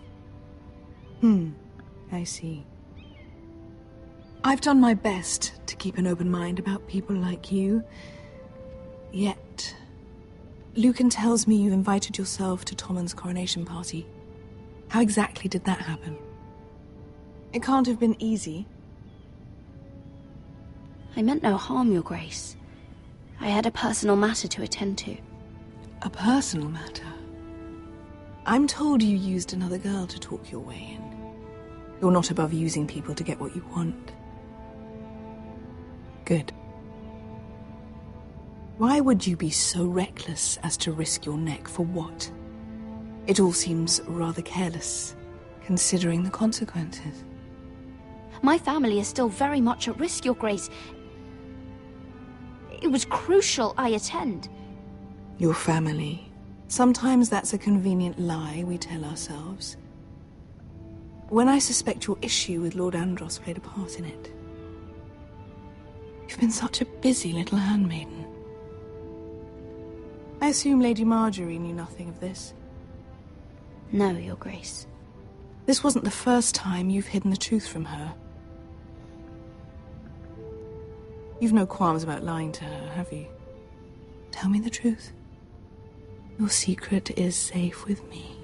I see. I've done my best to keep an open mind about people like you. Yet, Lucan tells me you invited yourself to Tommen's coronation party. How exactly did that happen? It can't have been easy. I meant no harm, Your Grace. I had a personal matter to attend to. A personal matter? I'm told you used another girl to talk your way in. You're not above using people to get what you want. Good. Why would you be so reckless as to risk your neck for what? It all seems rather careless, considering the consequences. My family is still very much at risk, Your Grace. It was crucial I attend. Your family. Sometimes that's a convenient lie we tell ourselves. When I suspect your issue with Lord Andros played a part in it. You've been such a busy little handmaiden. I assume Lady Marjorie knew nothing of this. No, Your Grace. This wasn't the first time you've hidden the truth from her. You've no qualms about lying to her, have you? Tell me the truth. Your secret is safe with me.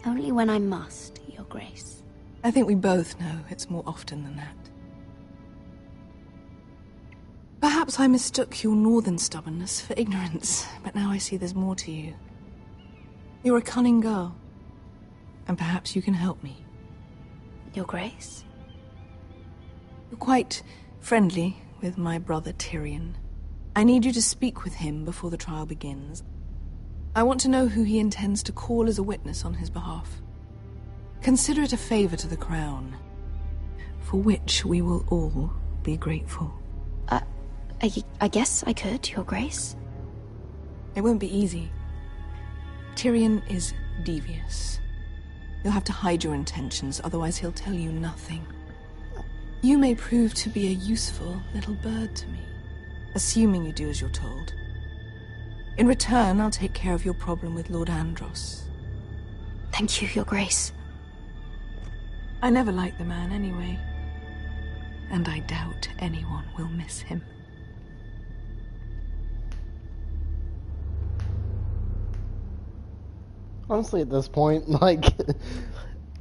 Only when I must, Your Grace. I think we both know it's more often than that. Perhaps I mistook your northern stubbornness for ignorance, but now I see there's more to you. You're a cunning girl, and perhaps you can help me. Your Grace? You're quite friendly with my brother Tyrion. I need you to speak with him before the trial begins. I want to know who he intends to call as a witness on his behalf. Consider it a favor to the crown, for which we will all be grateful. I guess I could, Your Grace. It won't be easy. Tyrion is devious. You'll have to hide your intentions, otherwise he'll tell you nothing. You may prove to be a useful little bird to me, assuming you do as you're told. In return, I'll take care of your problem with Lord Andros. Thank you, Your Grace. I never liked the man anyway, and I doubt anyone will miss him. Honestly, at this point, like,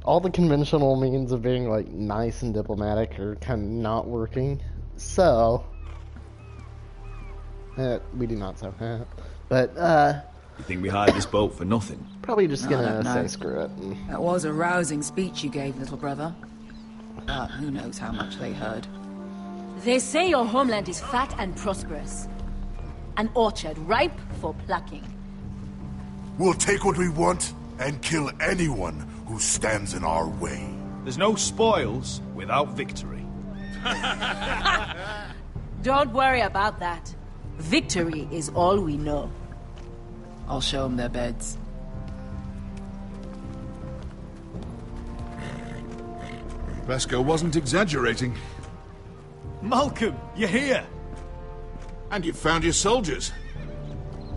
all the conventional means of being, like, nice and diplomatic are kind of not working. So, we do not so. But, You think we hired this boat for nothing? Probably just No, gonna no. say screw it. That was a rousing speech you gave, little brother. But who knows how much they heard. They say your homeland is fat and prosperous. An orchard ripe for plucking. We'll take what we want and kill anyone who stands in our way. There's no spoils without victory. Don't worry about that. Victory is all we know. I'll show them their beds. Vesco wasn't exaggerating. Malcolm, you're here! And you've found your soldiers.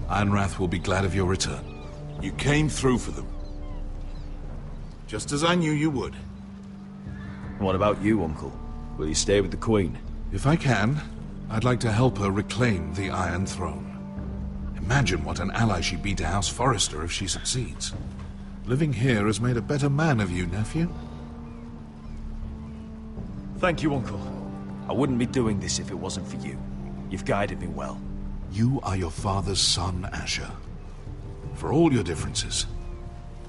Ironrath will be glad of your return. You came through for them. Just as I knew you would. What about you, Uncle? Will you stay with the Queen? If I can, I'd like to help her reclaim the Iron Throne. Imagine what an ally she'd be to House Forrester if she succeeds. Living here has made a better man of you, nephew. Thank you, Uncle. I wouldn't be doing this if it wasn't for you. You've guided me well. You are your father's son, Asher. For all your differences,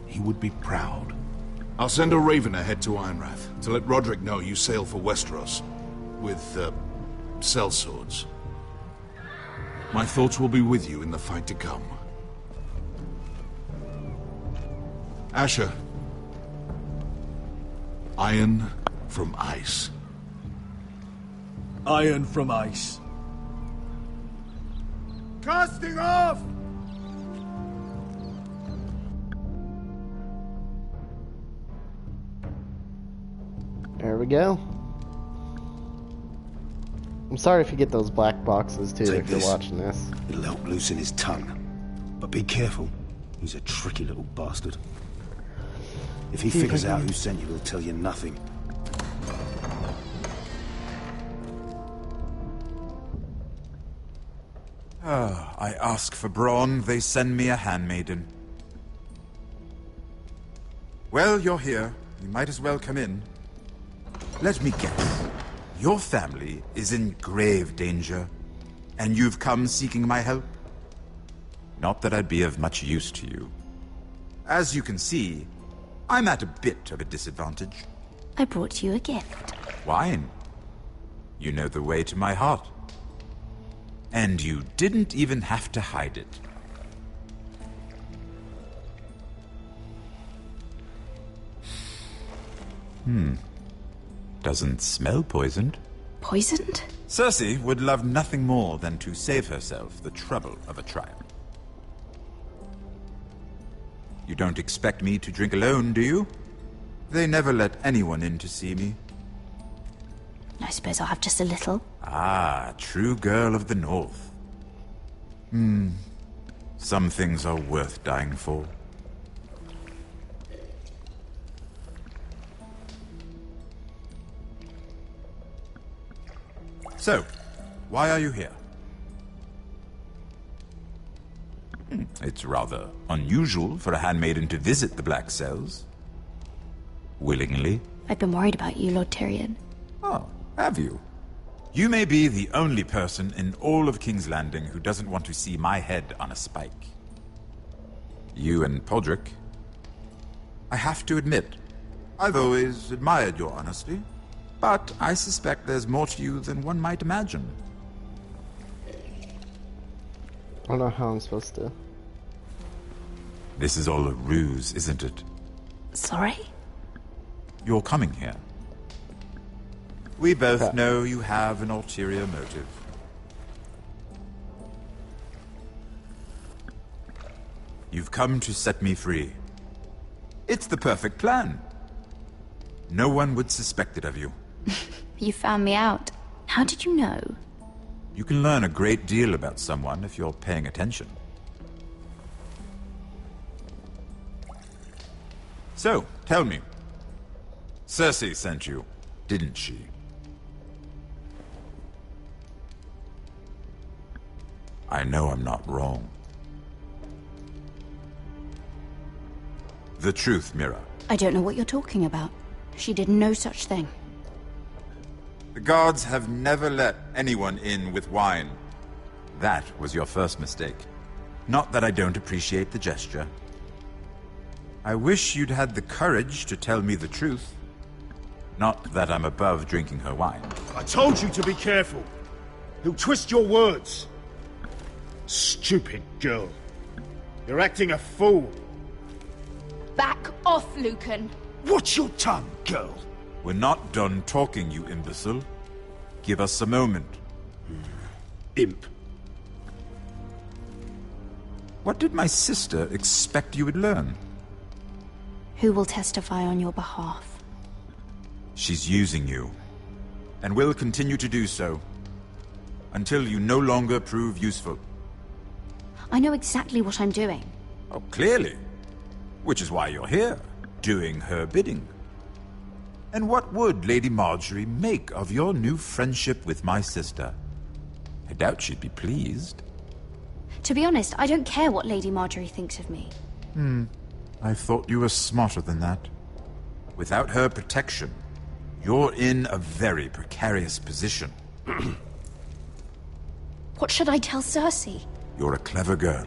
he would be proud. I'll send a raven ahead to Ironrath to let Roderick know you sail for Westeros with, sellswords. My thoughts will be with you in the fight to come. Asher. Iron from ice. Iron from ice. Casting off! There we go. I'm sorry if you get those black boxes too Take if you're this. watching this. It'll help loosen his tongue. But be careful. He's a tricky little bastard. If he See if I figures out can- who sent you, he'll tell you nothing. I ask for brawn, they send me a handmaiden. Well, you're here. You might as well come in. Let me guess. Your family is in grave danger, and you've come seeking my help? Not that I'd be of much use to you. As you can see, I'm at a bit of a disadvantage. I brought you a gift. Wine. You know the way to my heart. And you didn't even have to hide it. Doesn't smell poisoned. Poisoned? Cersei would love nothing more than to save herself the trouble of a trial. You don't expect me to drink alone, do you? They never let anyone in to see me. I suppose I'll have just a little. Ah, true girl of the North. Some things are worth dying for. So, why are you here? It's rather unusual for a handmaiden to visit the Black Cells. Willingly? I've been worried about you, Lord Tyrion. Oh, have you? You may be the only person in all of King's Landing who doesn't want to see my head on a spike. You and Podrick. I have to admit, I've always admired your honesty, but I suspect there's more to you than one might imagine. I don't know how I'm supposed to. This is all a ruse, isn't it? Sorry? You're coming here. We both know you have an ulterior motive. You've come to set me free. It's the perfect plan. No one would suspect it of you. You found me out. How did you know? You can learn a great deal about someone if you're paying attention. So, tell me. Cersei sent you, didn't she? I know I'm not wrong. The truth, Mira. I don't know what you're talking about. She did no such thing. The guards have never let anyone in with wine. That was your first mistake. Not that I don't appreciate the gesture. I wish you'd had the courage to tell me the truth. Not that I'm above drinking her wine. I told you to be careful. He'll twist your words. Stupid girl. You're acting a fool. Back off, Lucan. Watch your tongue, girl. We're not done talking, you imbecile. Give us a moment. Imp. What did my sister expect you would learn? Who will testify on your behalf? She's using you, and will continue to do so, until you no longer prove useful. I know exactly what I'm doing. Oh, clearly. Which is why you're here, doing her bidding. And what would Lady Marjorie make of your new friendship with my sister? I doubt she'd be pleased. To be honest, I don't care what Lady Marjorie thinks of me. I thought you were smarter than that. Without her protection, you're in a very precarious position. What should I tell Cersei? You're a clever girl.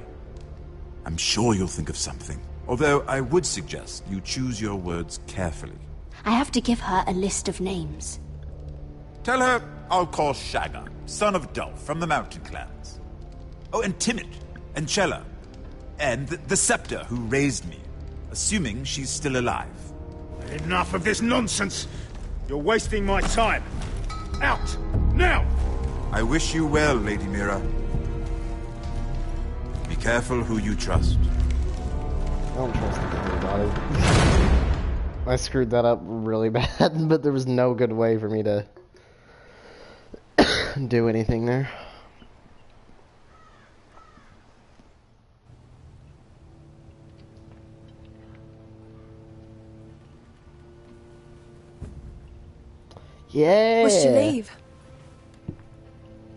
I'm sure you'll think of something. Although I would suggest you choose your words carefully. I have to give her a list of names. Tell her I'll call Shagga, son of Dolph, from the Mountain Clans. Oh, and Timid, and Chella, and the Scepter who raised me, assuming she's still alive. Enough of this nonsense! You're wasting my time! Out! Now! I wish you well, Lady Mira. Be careful who you trust. I don't trust anybody. I screwed that up really bad, but there was no good way for me to do anything there. Yeah. What'd you leave?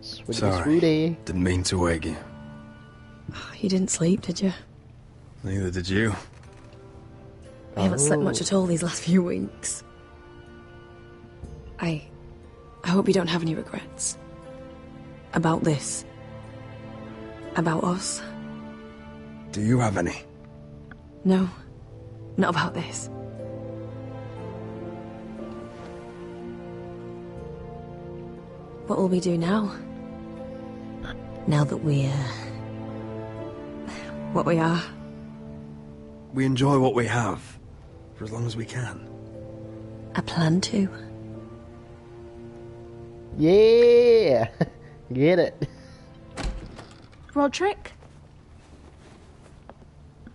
Sorry, didn't mean to wake you. You didn't sleep, did you? Neither did you. I haven't slept much at all these last few weeks. I hope you don't have any regrets. About this. About us. Do you have any? No, not about this. What will we do now? Now that we're... what we are. We enjoy what we have, for as long as we can. I plan to. Yeah! Get it. Roderick?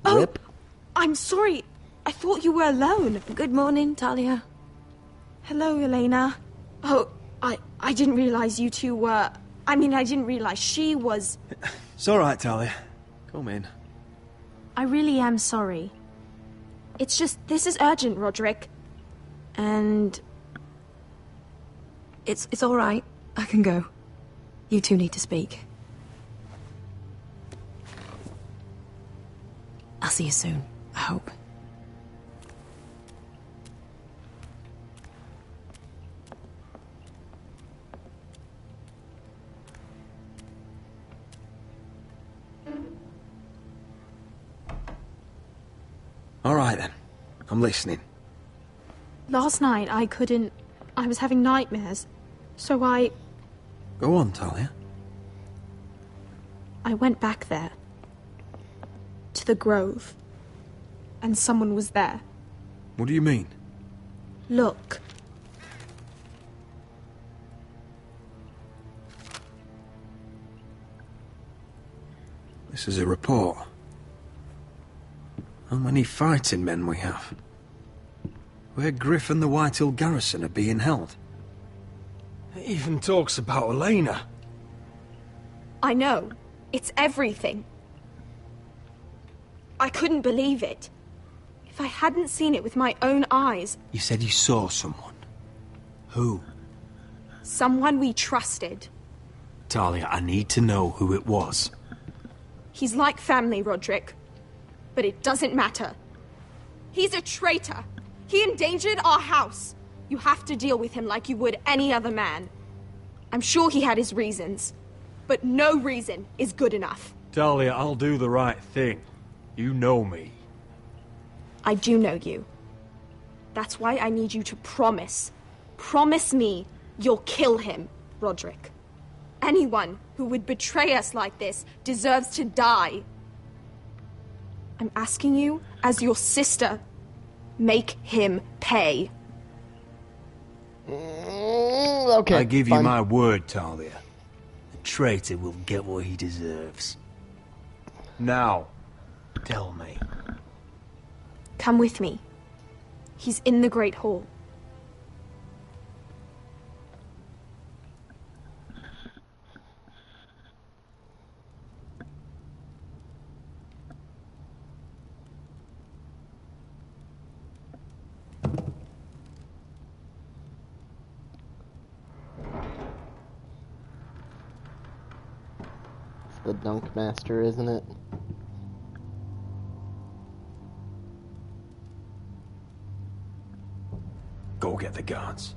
Rip. Oh! I'm sorry. I thought you were alone. Good morning, Talia. Hello, Elena. Oh, I didn't realize you two were... I mean, I didn't realize she was... It's all right, Talia. Come in. I really am sorry. It's just, this is urgent, Roderick. And... It's all right. I can go. You two need to speak. I'll see you soon, I hope. All right, then. I'm listening. last night I couldn't... I was having nightmares. So I Go on, Talia. went back there. To the grove. And someone was there. What do you mean? Look. This is a report. How many fighting men we have? Where Griff and the Whitehill garrison are being held. It even talks about Elena. I know. It's everything. I couldn't believe it. If I hadn't seen it with my own eyes, You said you saw someone. Who? someone we trusted. Talia, I need to know who it was. He's like family, Roderick. But it doesn't matter. He's a traitor. He endangered our house. You have to deal with him like you would any other man. I'm sure he had his reasons. But no reason is good enough. Talia, I'll do the right thing. You know me. I do know you. That's why I need you to promise Promise me you'll kill him, Roderick. Anyone who would betray us like this deserves to die. I'm asking you, as your sister, make him pay. Okay, I give fine. you my word, Talia. The traitor will get what he deserves. Now, tell me. Come with me. He's in the Great Hall. The Dunk Master, isn't it? Go get the guards.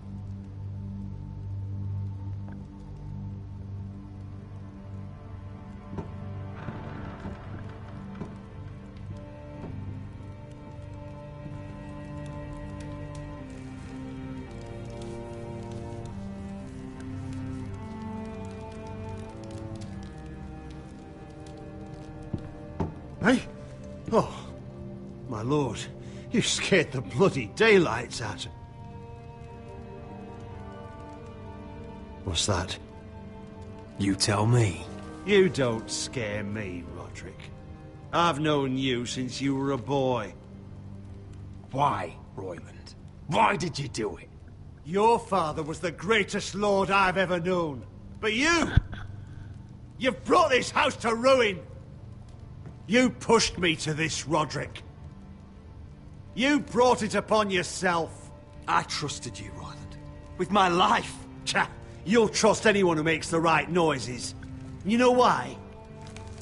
Hey? Oh, my lord, you scared the bloody daylights out of... What's that? You tell me. You don't scare me, Roderick. I've known you since you were a boy. Why, Royland? Why did you do it? Your father was the greatest lord I've ever known. But you... You've brought this house to ruin! You pushed me to this, Roderick. You brought it upon yourself. I trusted you, Royland. With my life. Cha, you'll trust anyone who makes the right noises. You know why?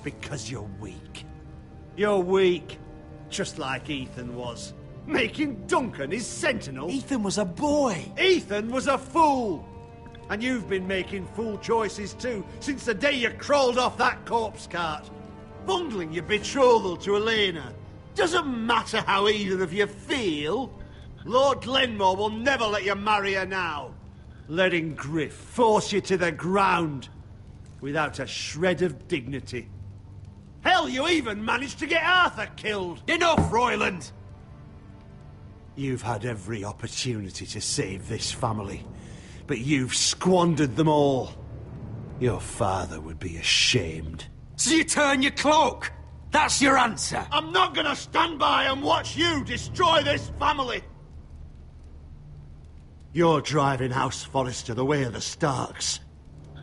Because you're weak. You're weak. Just like Ethan was. Making Duncan his sentinel. Ethan was a boy. Ethan was a fool. And you've been making fool choices too, since the day you crawled off that corpse cart. Bungling your betrothal to Elena. Doesn't matter how either of you feel. Lord Glenmore will never let you marry her now. Letting Griff force you to the ground without a shred of dignity. Hell, you even managed to get Arthur killed. Enough, Royland! You've had every opportunity to save this family, but you've squandered them all. Your father would be ashamed. So you turn your cloak? That's your answer? I'm not gonna stand by and watch you destroy this family! You're driving House Forrester the way of the Starks.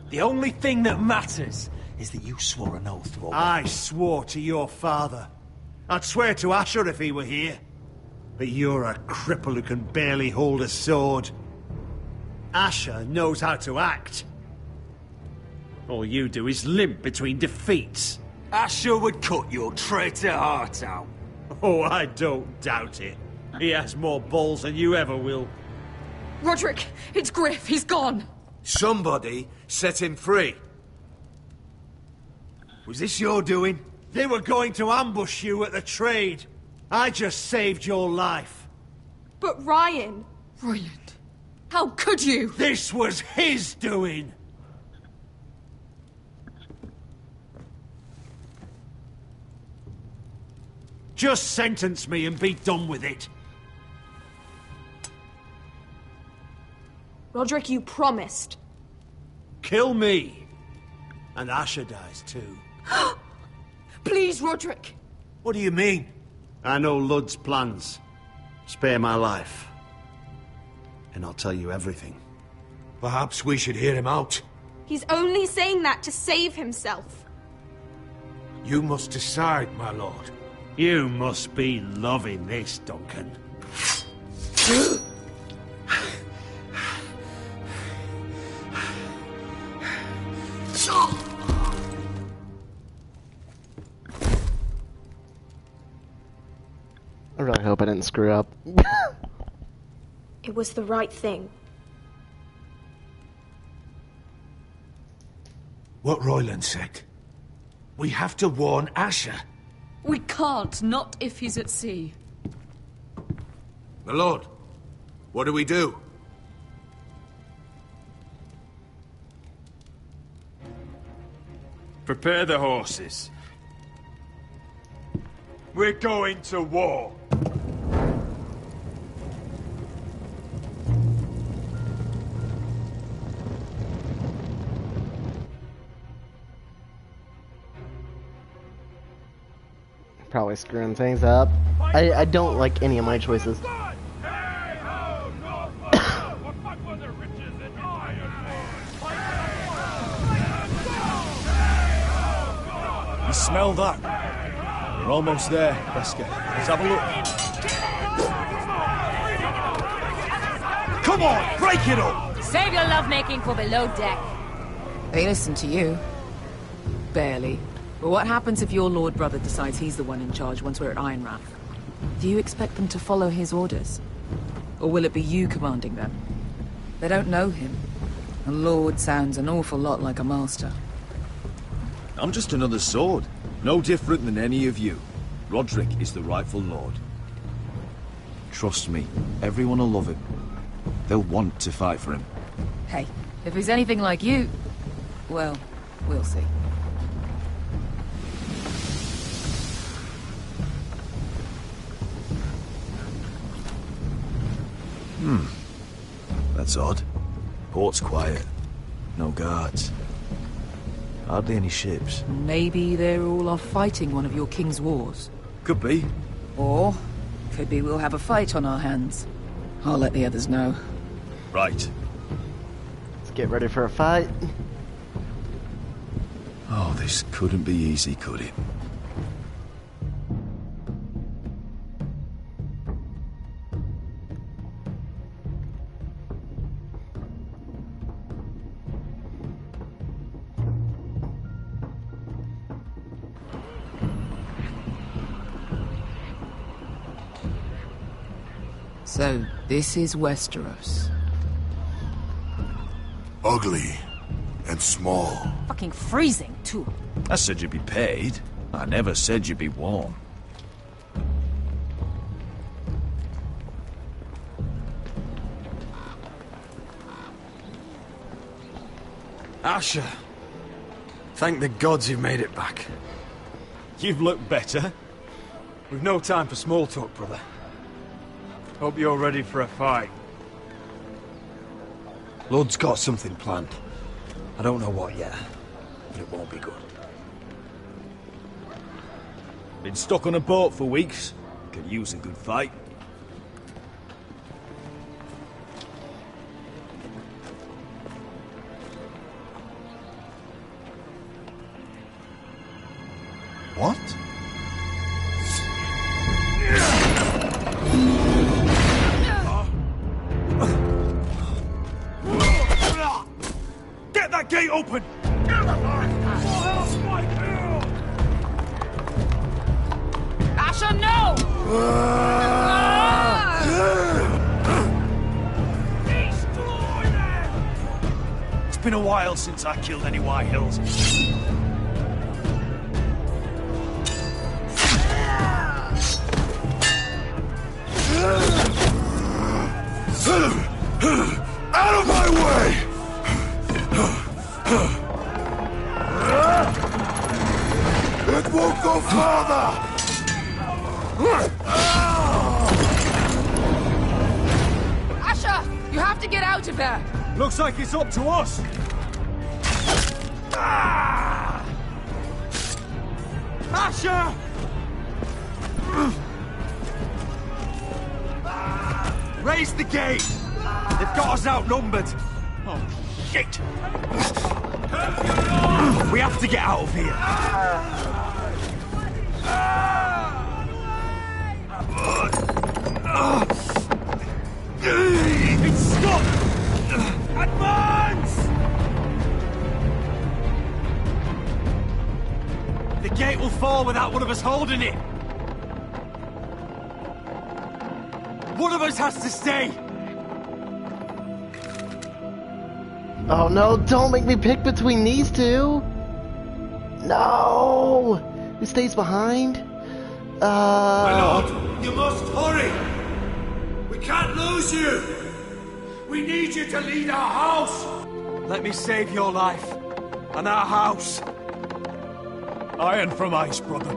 The only thing that matters is that you swore an oath to obey. I swore to your father. I'd swear to Asher if he were here. But you're a cripple who can barely hold a sword. Asher knows how to act. All you do is limp between defeats. Asher would cut your traitor heart out. Oh, I don't doubt it. He has more balls than you ever will. Roderick, it's Griff. He's gone. Somebody set him free. Was this your doing? They were going to ambush you at the trade. I just saved your life. But Ryan... Royland, how could you? This was his doing. Just sentence me and be done with it. Roderick, you promised. Kill me. And Asher dies too. Please, Roderick. What do you mean? I know Ludd's plans. Spare my life. And I'll tell you everything. Perhaps we should hear him out. He's only saying that to save himself. You must decide, my lord. You must be loving this, Duncan. I really hope I didn't screw up. It was the right thing. What Royland said. We have to warn Asher. We can't, not if he's at sea. My lord, what do we do? Prepare the horses. We're going to war. Probably screwing things up. I don't like any of my choices. You smell that? We're almost there, Wesker. Let's have a look. Come on, break it up! Save your lovemaking for below deck. They listen to you. Barely. But what happens if your Lord Brother decides he's the one in charge once we're at Ironrath? Do you expect them to follow his orders? Or will it be you commanding them? They don't know him. A Lord sounds an awful lot like a master. I'm just another sword. No different than any of you. Roderick is the rightful Lord. Trust me, everyone will love him. They'll want to fight for him. Hey, if he's anything like you, well, we'll see. That's odd. Port's quiet. No guards. Hardly any ships. Maybe they're all off fighting one of your king's wars. Could be. Or, could be we'll have a fight on our hands. I'll let the others know. Right. Let's get ready for a fight. Oh, this couldn't be easy, could it? So, this is Westeros. Ugly and small. Fucking freezing, too. I said you'd be paid. I never said you'd be warm. Asher. Thank the gods you've made it back. You've looked better. We've no time for small talk, brother. Hope you're ready for a fight. Lord's got something planned. I don't know what yet, but it won't be good. Been stuck on a boat for weeks. Could use a good fight. What? Get that gate open! Asher, no! It's been a while since I killed any White Hills. Out of my way! It won't go farther! Asher, you have to get out of there! Looks like it's up to us! Asher! Raise the gate! They've got us outnumbered! Oh, shit! We have to get out of here! It's stuck! Advance! The gate will fall without one of us holding it! One of us has to stay! Oh no, don't make me pick between these two! No! Who stays behind? My lord, you must hurry! We can't lose you! We need you to lead our house! Let me save your life, and our house. Iron from ice, brother.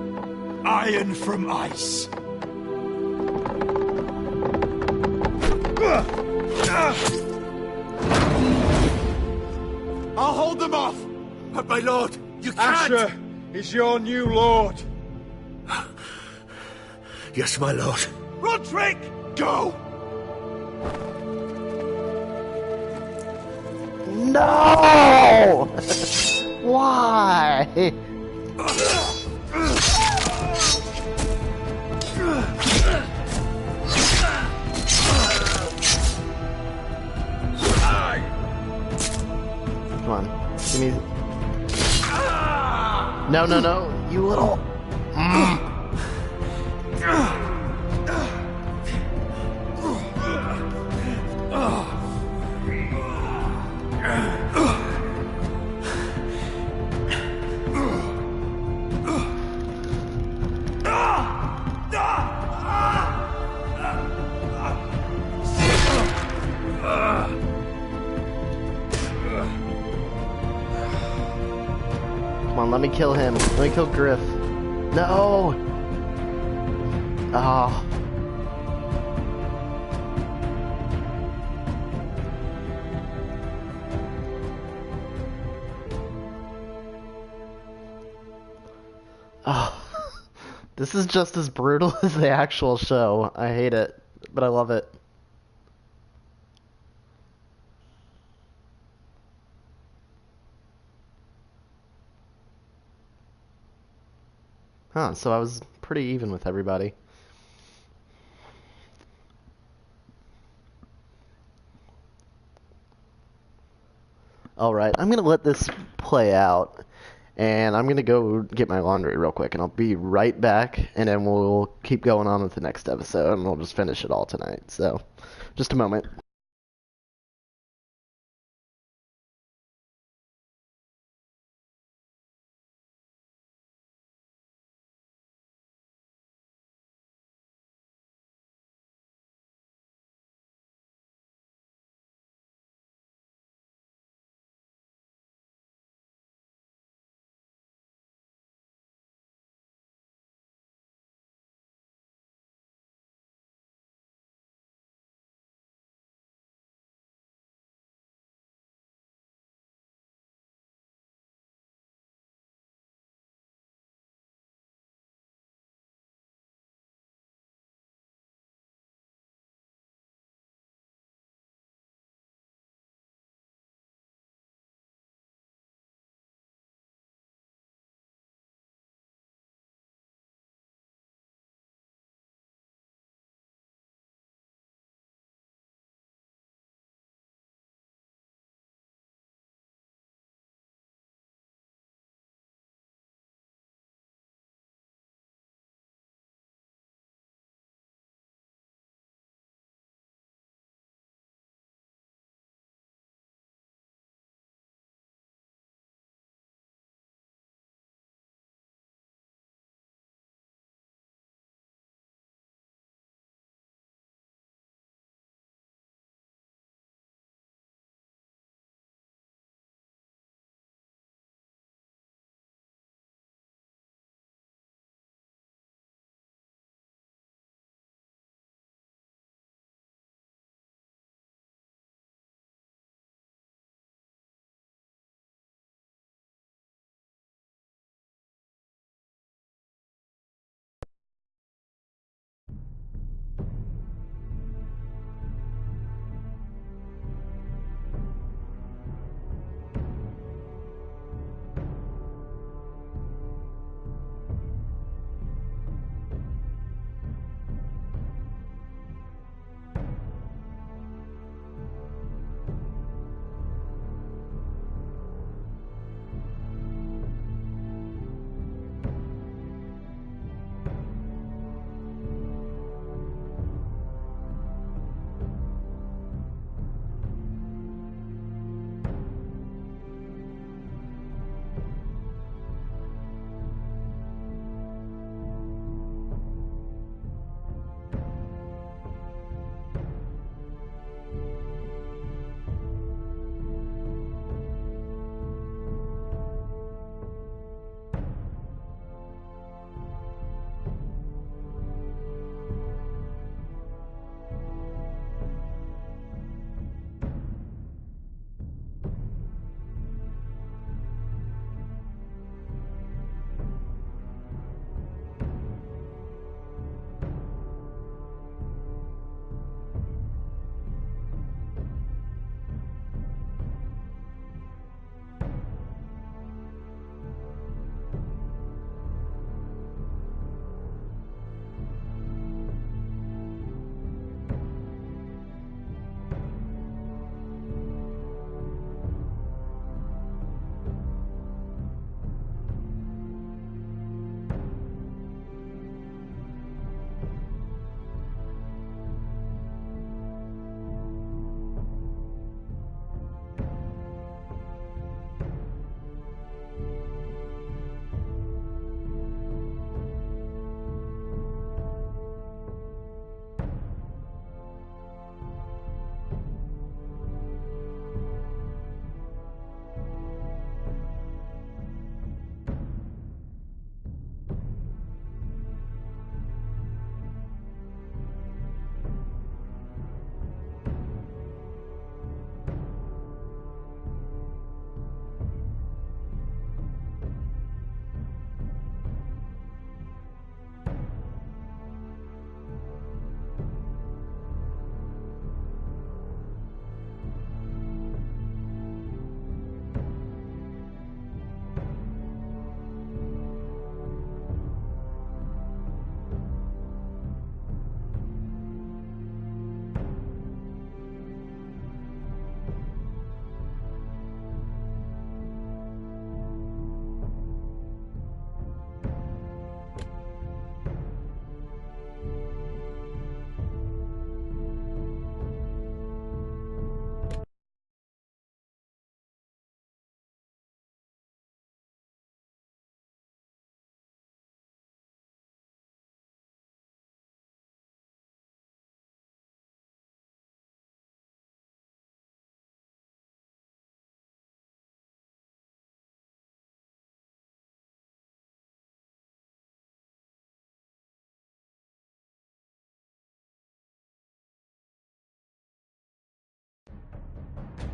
Iron from ice. I'll hold them off! But my lord, you can't! Asher is your new lord. Yes, my lord. Roderick! Go! No! Why? Come on. Give me... No, no, no. You little... Come on, let me kill him. Let me kill Griff. No! Oh. Oh. This is just as brutal as the actual show. I hate it, but I love it. Huh, so I was pretty even with everybody. Alright, I'm gonna let this play out, and I'm gonna go get my laundry real quick, and I'll be right back, and then we'll keep going on with the next episode, and we'll just finish it all tonight. So, just a moment.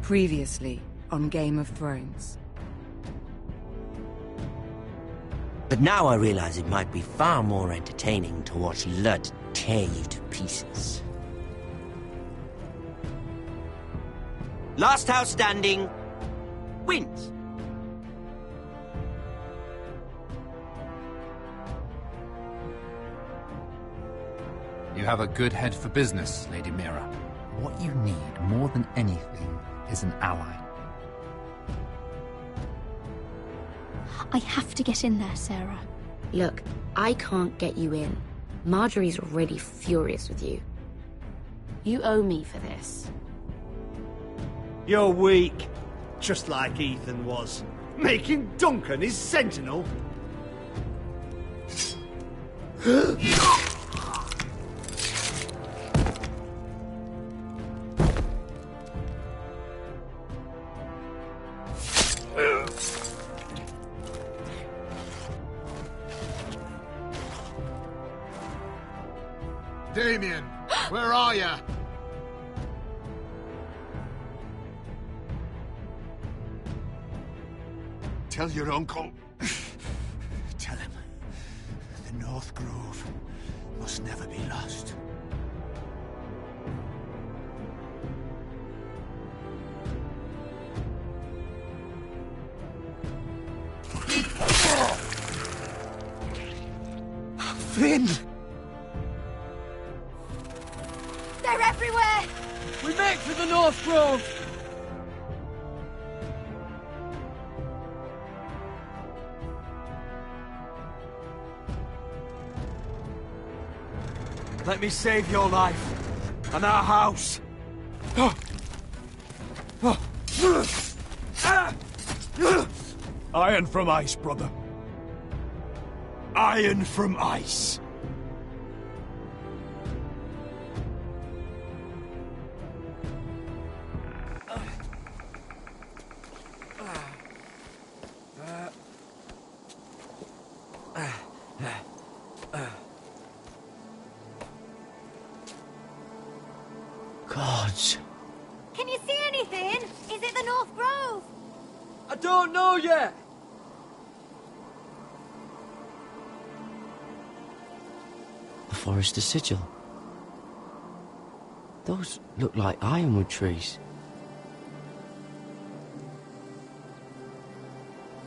Previously on Game of Thrones. But now I realize it might be far more entertaining to watch Lud tear you to pieces. Last house standing wins. You have a good head for business, Lady Mira. What you need more than anything is an ally. I have to get in there, Sarah. Look, I can't get you in. Marjorie's already furious with you. You owe me for this. You're weak. Just like Ethan was. Making Duncan his sentinel. Damien, where are you? Tell your uncle. Tell him. The North Grove must never be lost. Finn! They're everywhere! We make for the North Grove! Let me save your life and our house. Iron from ice, brother. Iron from ice. Gods. Can you see anything? Is it the North Grove? I don't know yet. The Forester Sigil. Those look like ironwood trees.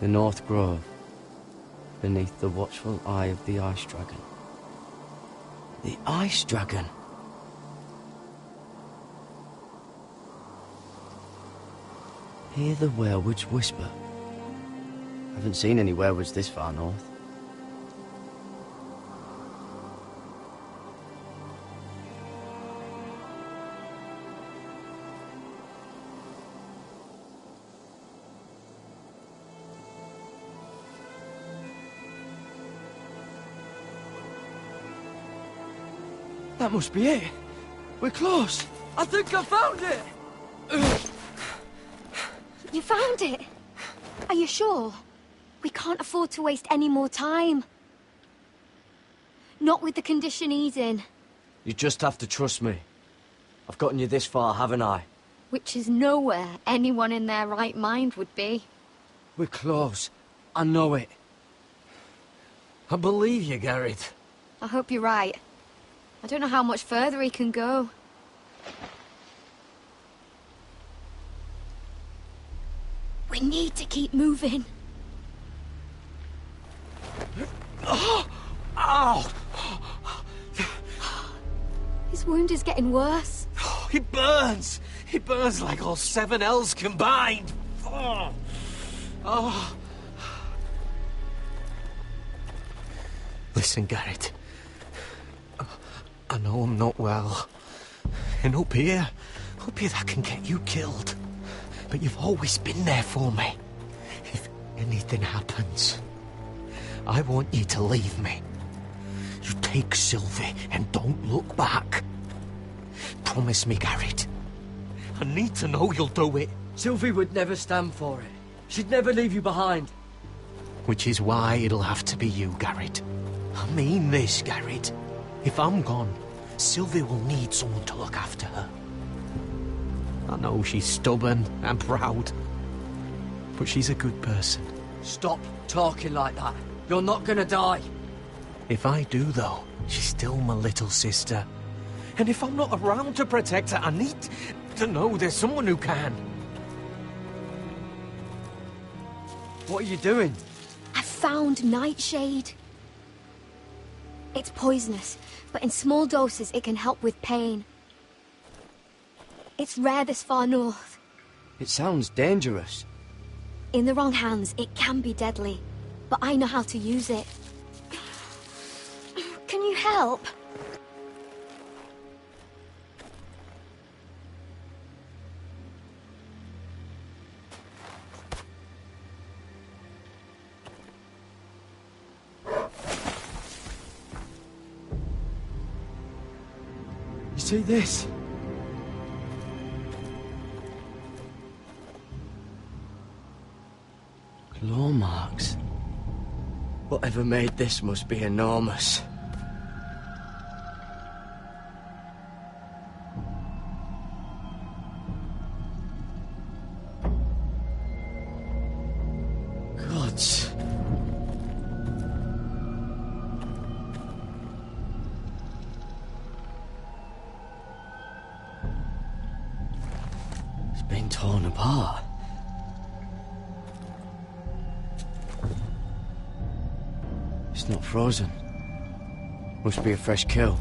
The North Grove, beneath the watchful eye of the Ice Dragon. The Ice Dragon! Hear the werewoods whisper. Haven't seen any werewoods this far north. That must be it. We're close. I think I found it. You found it? Are you sure? We can't afford to waste any more time. Not with the condition he's in. You just have to trust me. I've gotten you this far, haven't I? Which is nowhere anyone in their right mind would be. We're close. I know it. I believe you, Garrett. I hope you're right. I don't know how much further he can go. We need to keep moving. Ow! His wound is getting worse. He burns! He burns like all 7 L's combined! Oh. Listen, Garrett. I know I'm not well. And up here that can get you killed. But you've always been there for me. If anything happens, I want you to leave me. You take Sylvie and don't look back. Promise me, Garrett. I need to know you'll do it. Sylvie would never stand for it. She'd never leave you behind. Which is why it'll have to be you, Garrett. I mean this, Garrett. If I'm gone, Sylvie will need someone to look after her. I know she's stubborn and proud, but she's a good person. Stop talking like that. You're not gonna die. If I do, though, she's still my little sister. And if I'm not around to protect her, I need to know there's someone who can. What are you doing? I found Nightshade. It's poisonous, but in small doses it can help with pain. It's rare this far north. It sounds dangerous. In the wrong hands, it can be deadly, but I know how to use it. Can you help? You see this? Claw marks. Whatever made this must be enormous. Gods. It's been torn apart. It's not frozen. Must be a fresh kill.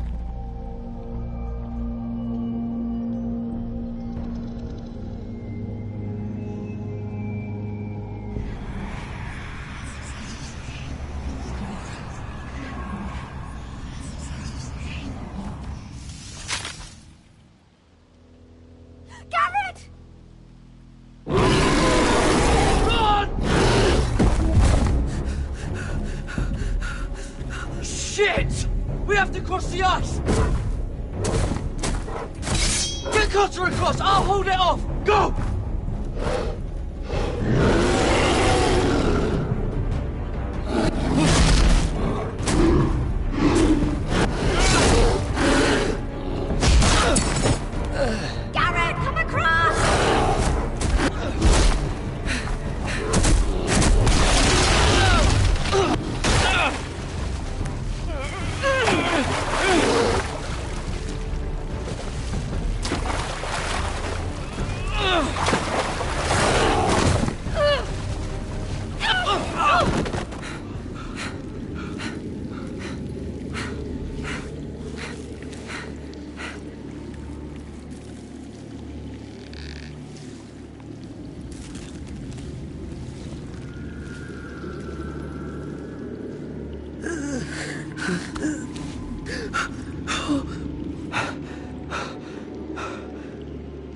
Garrett! Shit! We have to cross the ice! Get Cotter across! I'll hold it off! Go! Garrett, come across!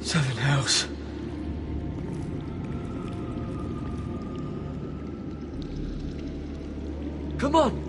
Seven hells. Come on!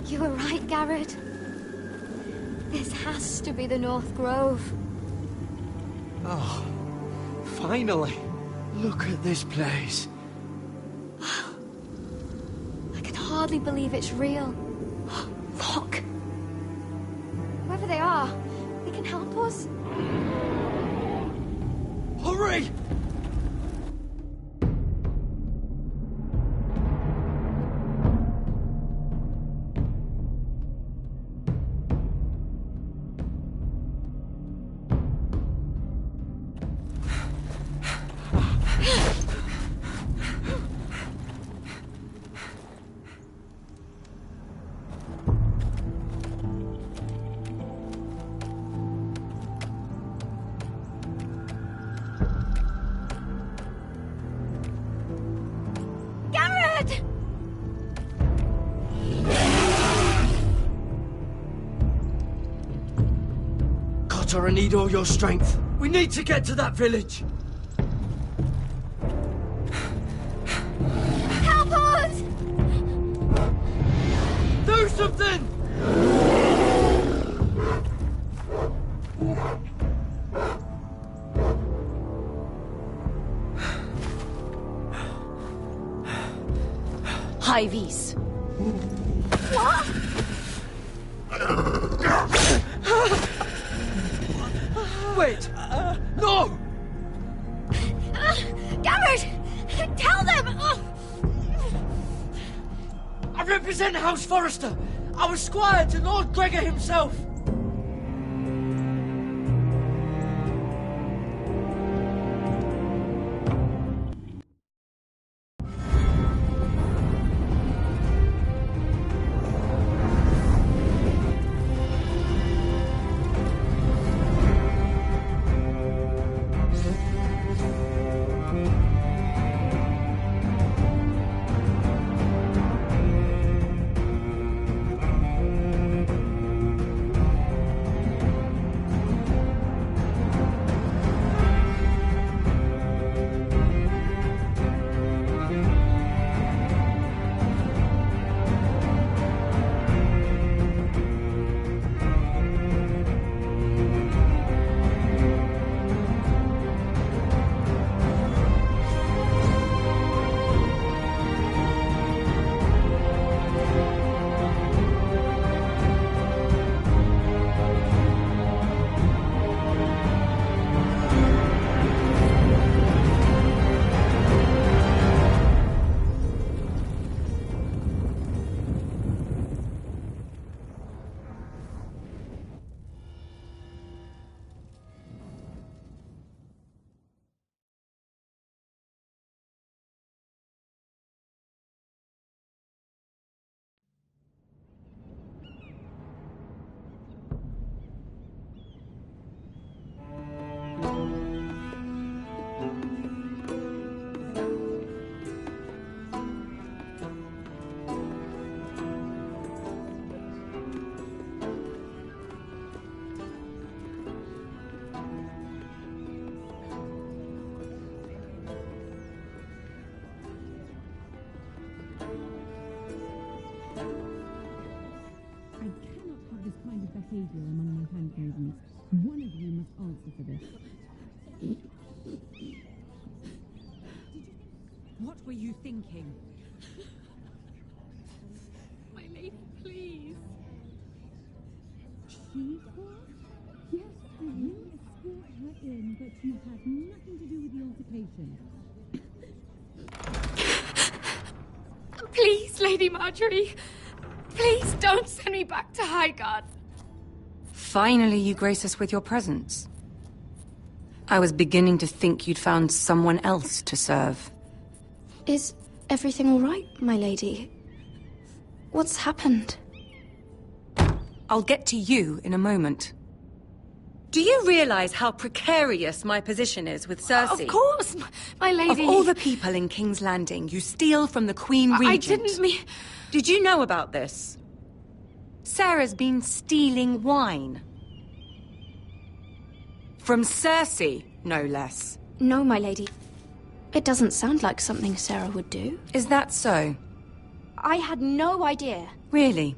You were right, Garrett. This has to be the North Grove. Oh, finally! Look at this place. I can hardly believe it's real. Look! Whoever they are, they can help us. Hurry! Garrett! Cotter, I need all your strength. We need to get to that village. Help us! something! High vis. What? Wait! No! Garrett! Tell them! I represent House Forrester. I was squire to Lord Gregor himself. behavior among my handmaidens. One of you must answer for this. What were you thinking? My lady, please. She was? Yes, you escort her in, but you had nothing to do with the altercation. Please, Lady Marjorie. Please don't send me back to Highgarden. Finally, you grace us with your presence. I was beginning to think you'd found someone else to serve. Is everything all right, my lady? What's happened? I'll get to you in a moment. Do you realize how precarious my position is with Cersei? Of course, my lady. Of all the people in King's Landing, you steal from the Queen Regent. I didn't mean... Did you know about this? Sarah's been stealing wine. From Cersei, no less. No, my lady. It doesn't sound like something Sarah would do. Is that so? I had no idea. Really?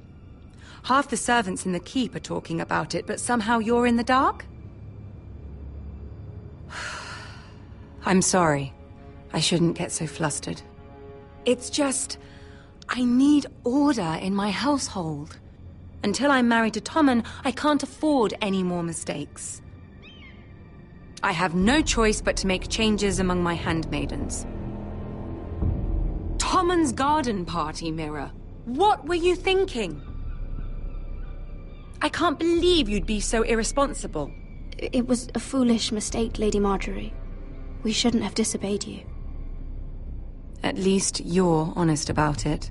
Half the servants in the keep are talking about it, but somehow you're in the dark? I'm sorry. I shouldn't get so flustered. It's just... I need order in my household. Until I'm married to Tommen, I can't afford any more mistakes. I have no choice but to make changes among my handmaidens. Tommen's garden party, Mira. What were you thinking? I can't believe you'd be so irresponsible. It was a foolish mistake, Lady Marjorie. We shouldn't have disobeyed you. At least you're honest about it.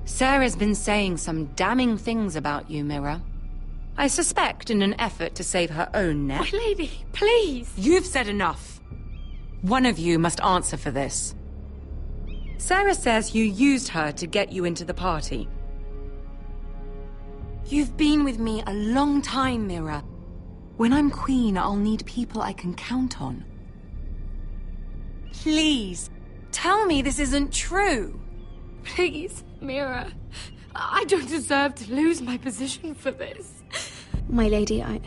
Sarah's been saying some damning things about you, Mira. I suspect in an effort to save her own neck. My lady, please. You've said enough. One of you must answer for this. Sarah says you used her to get you into the party. You've been with me a long time, Mira. When I'm queen, I'll need people I can count on. Please, tell me this isn't true. Please, Mira. I don't deserve to lose my position for this. My lady, I'm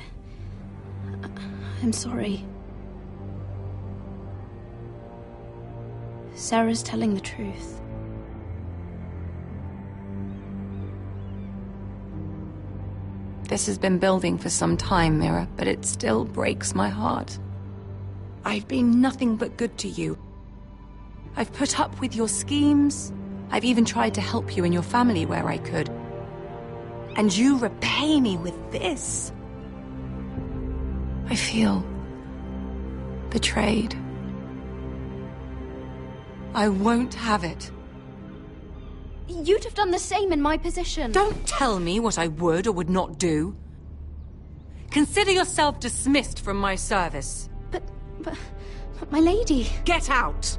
sorry. Sarah's telling the truth. This has been building for some time, Mira, but it still breaks my heart. I've been nothing but good to you. I've put up with your schemes. I've even tried to help you and your family where I could. And you repay me with this. I feel betrayed. I won't have it. You'd have done the same in my position. Don't tell me what I would or would not do. Consider yourself dismissed from my service. But my lady... Get out!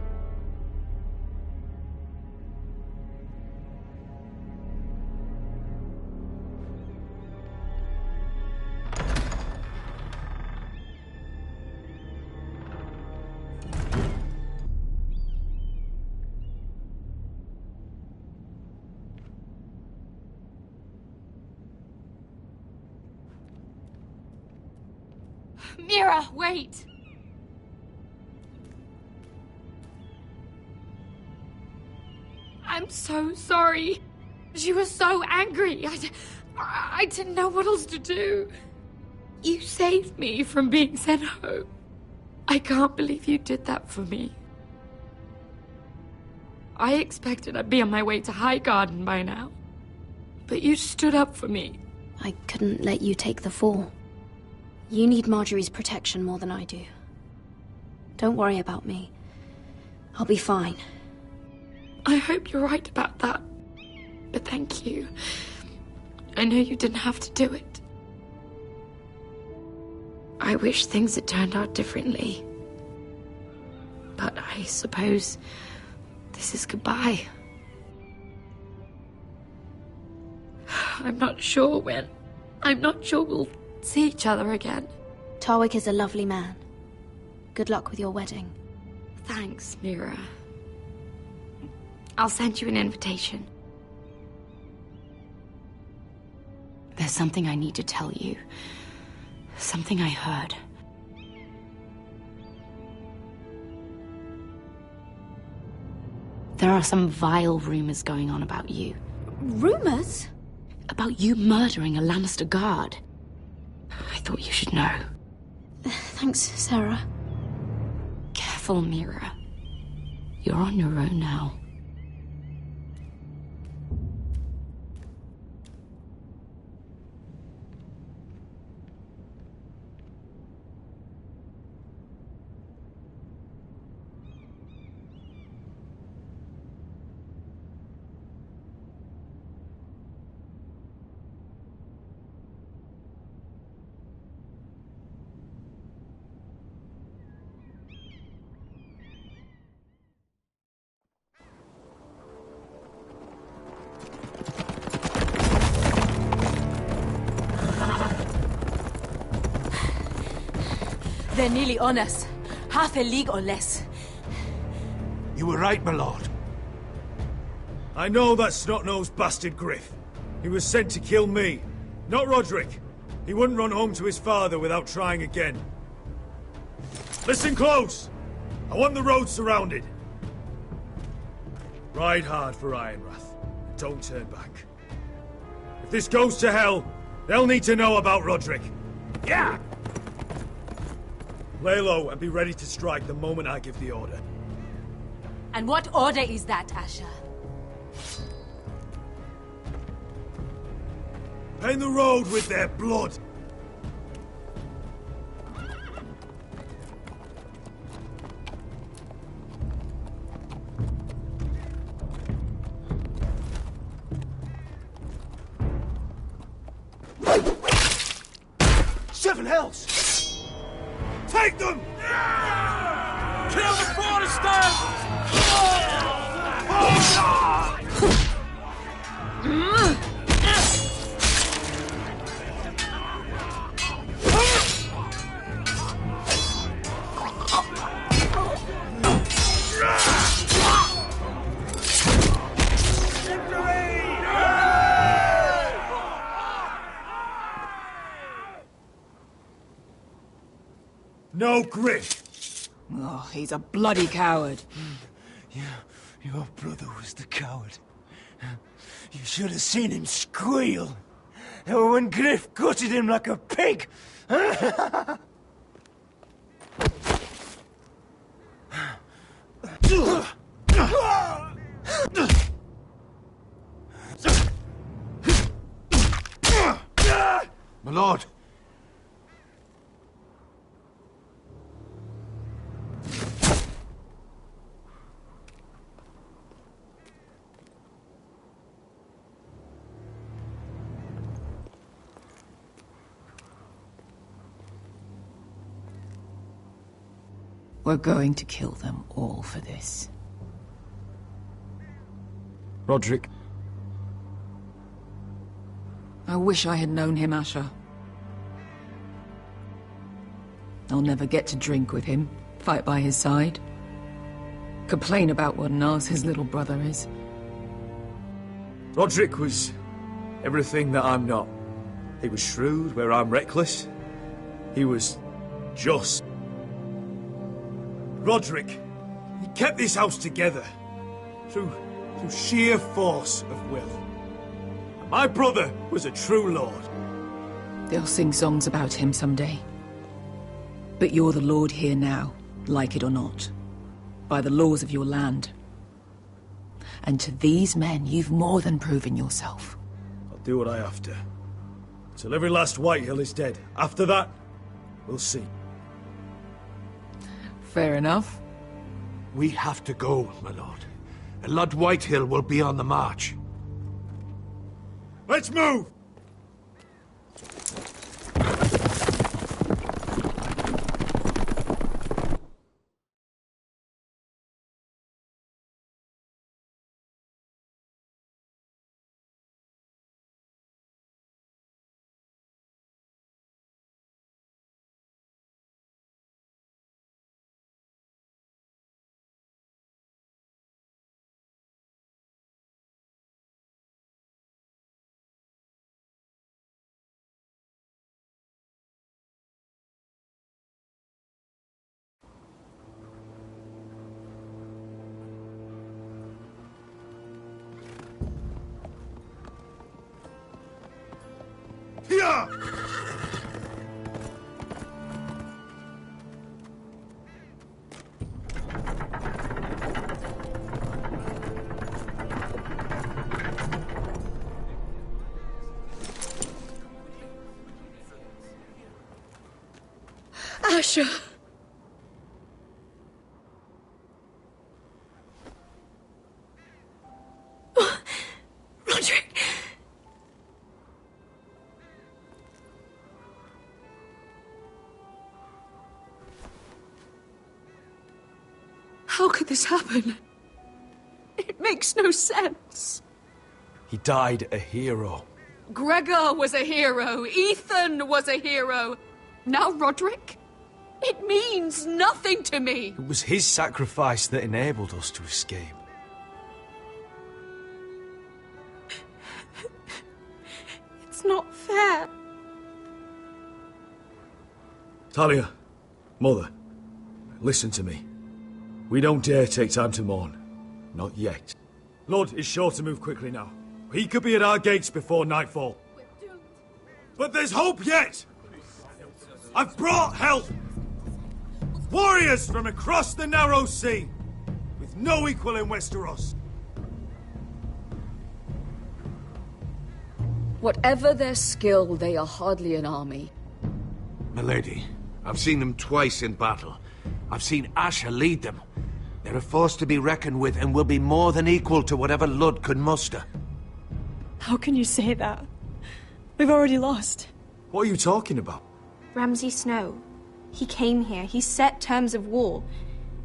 Mira, wait! I'm so sorry. She was so angry. I didn't know what else to do. You saved me from being sent home. I can't believe you did that for me. I expected I'd be on my way to Highgarden by now. But you stood up for me. I couldn't let you take the fall. You need Marjorie's protection more than I do. Don't worry about me. I'll be fine. I hope you're right about that. But thank you. I know you didn't have to do it. I wish things had turned out differently. But I suppose this is goodbye. I'm not sure when. I'm not sure we'll see each other again. Tarwick is a lovely man. Good luck with your wedding. Thanks, Mira. I'll send you an invitation. There's something I need to tell you. Something I heard. There are some vile rumors going on about you. Rumors? About you murdering a Lannister guard. I thought you should know. Thanks, Sarah. Careful, Mira. You're on your own now. They're nearly on us. Half a league or less. You were right, my lord. I know that snot-nosed bastard Griff. He was sent to kill me, not Roderick. He wouldn't run home to his father without trying again. Listen close! I want the road surrounded. Ride hard for Ironrath, and don't turn back. If this goes to hell, they'll need to know about Roderick. Yeah! Lay low and be ready to strike the moment I give the order. And what order is that, Asher? Paint the road with their blood. Seven hells! Take them! Kill the Protestants! No grit. Oh, he's a bloody coward. Your brother was the coward. You should have seen him squeal. When Griff gutted him like a pig. My lord. We're going to kill them all for this. Roderick. I wish I had known him, Asher. I'll never get to drink with him, fight by his side, complain about what an arse his little brother is. Roderick was everything that I'm not. He was shrewd where I'm reckless. He was just. Roderick, he kept this house together through sheer force of will. My brother was a true lord. They'll sing songs about him someday. But you're the lord here now, like it or not, by the laws of your land. And to these men, you've more than proven yourself. I'll do what I have to. Till every last Whitehill is dead. After that, we'll see. Fair enough. We have to go, my lord. Lord Whitehill will be on the march. Let's move! Here! Asher! Roderick! How could this happen? It makes no sense. He died a hero. Gregor was a hero. Ethan was a hero. Now Roderick? It means nothing to me. It was his sacrifice that enabled us to escape. It's not fair. Talia, Mother, listen to me. We don't dare take time to mourn. Not yet. Lord is sure to move quickly now. He could be at our gates before nightfall. But there's hope yet! I've brought help! Warriors from across the narrow sea, with no equal in Westeros. Whatever their skill, they are hardly an army. Milady, I've seen them twice in battle. I've seen Asher lead them. They're a force to be reckoned with and will be more than equal to whatever Lud could muster. How can you say that? We've already lost. What are you talking about? Ramsay Snow. He came here. He set terms of war.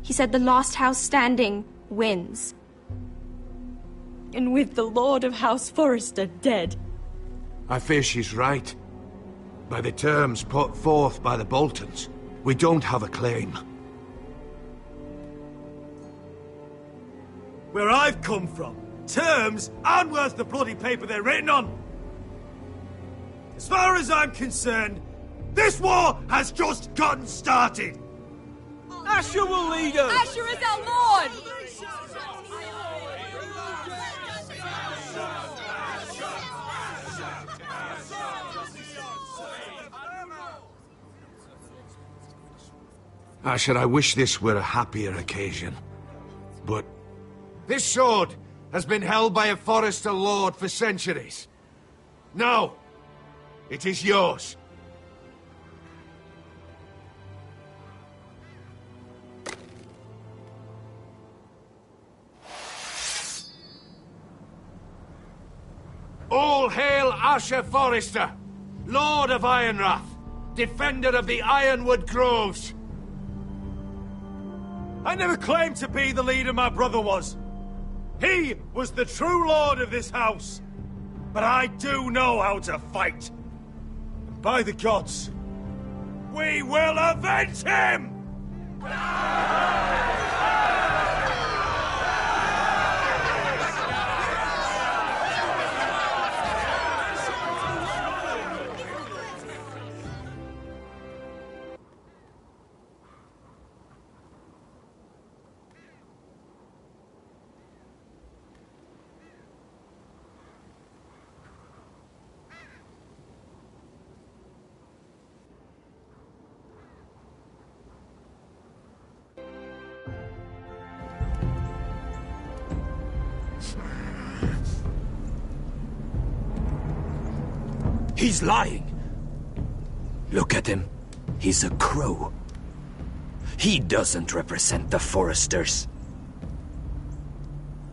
He said the last house standing wins. And with the Lord of House Forrester dead. I fear she's right. By the terms put forth by the Boltons, we don't have a claim. Where I've come from, terms aren't worth the bloody paper they're written on. As far as I'm concerned, This war has just gotten started! Asher will lead us! Asher is our lord! Asher, I wish this were a happier occasion. But this sword has been held by a Forester lord for centuries. Now, it is yours. All hail Asher Forester, Lord of Ironrath, defender of the Ironwood Groves. I never claimed to be the leader my brother was. He was the true lord of this house. But I do know how to fight. And by the gods, we will avenge him! He's lying. Look at him. He's a crow. He doesn't represent the Foresters.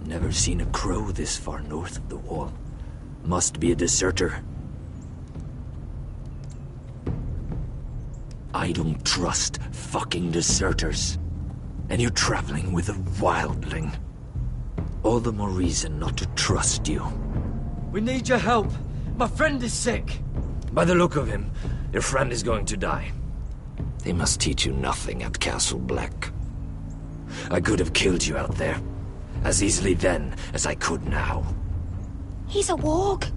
Never seen a crow this far north of the wall. Must be a deserter. I don't trust fucking deserters. And you're traveling with a wildling. All the more reason not to trust you. We need your help. My friend is sick. By the look of him, your friend is going to die. They must teach you nothing at Castle Black. I could have killed you out there, as easily then as I could now. He's a warg.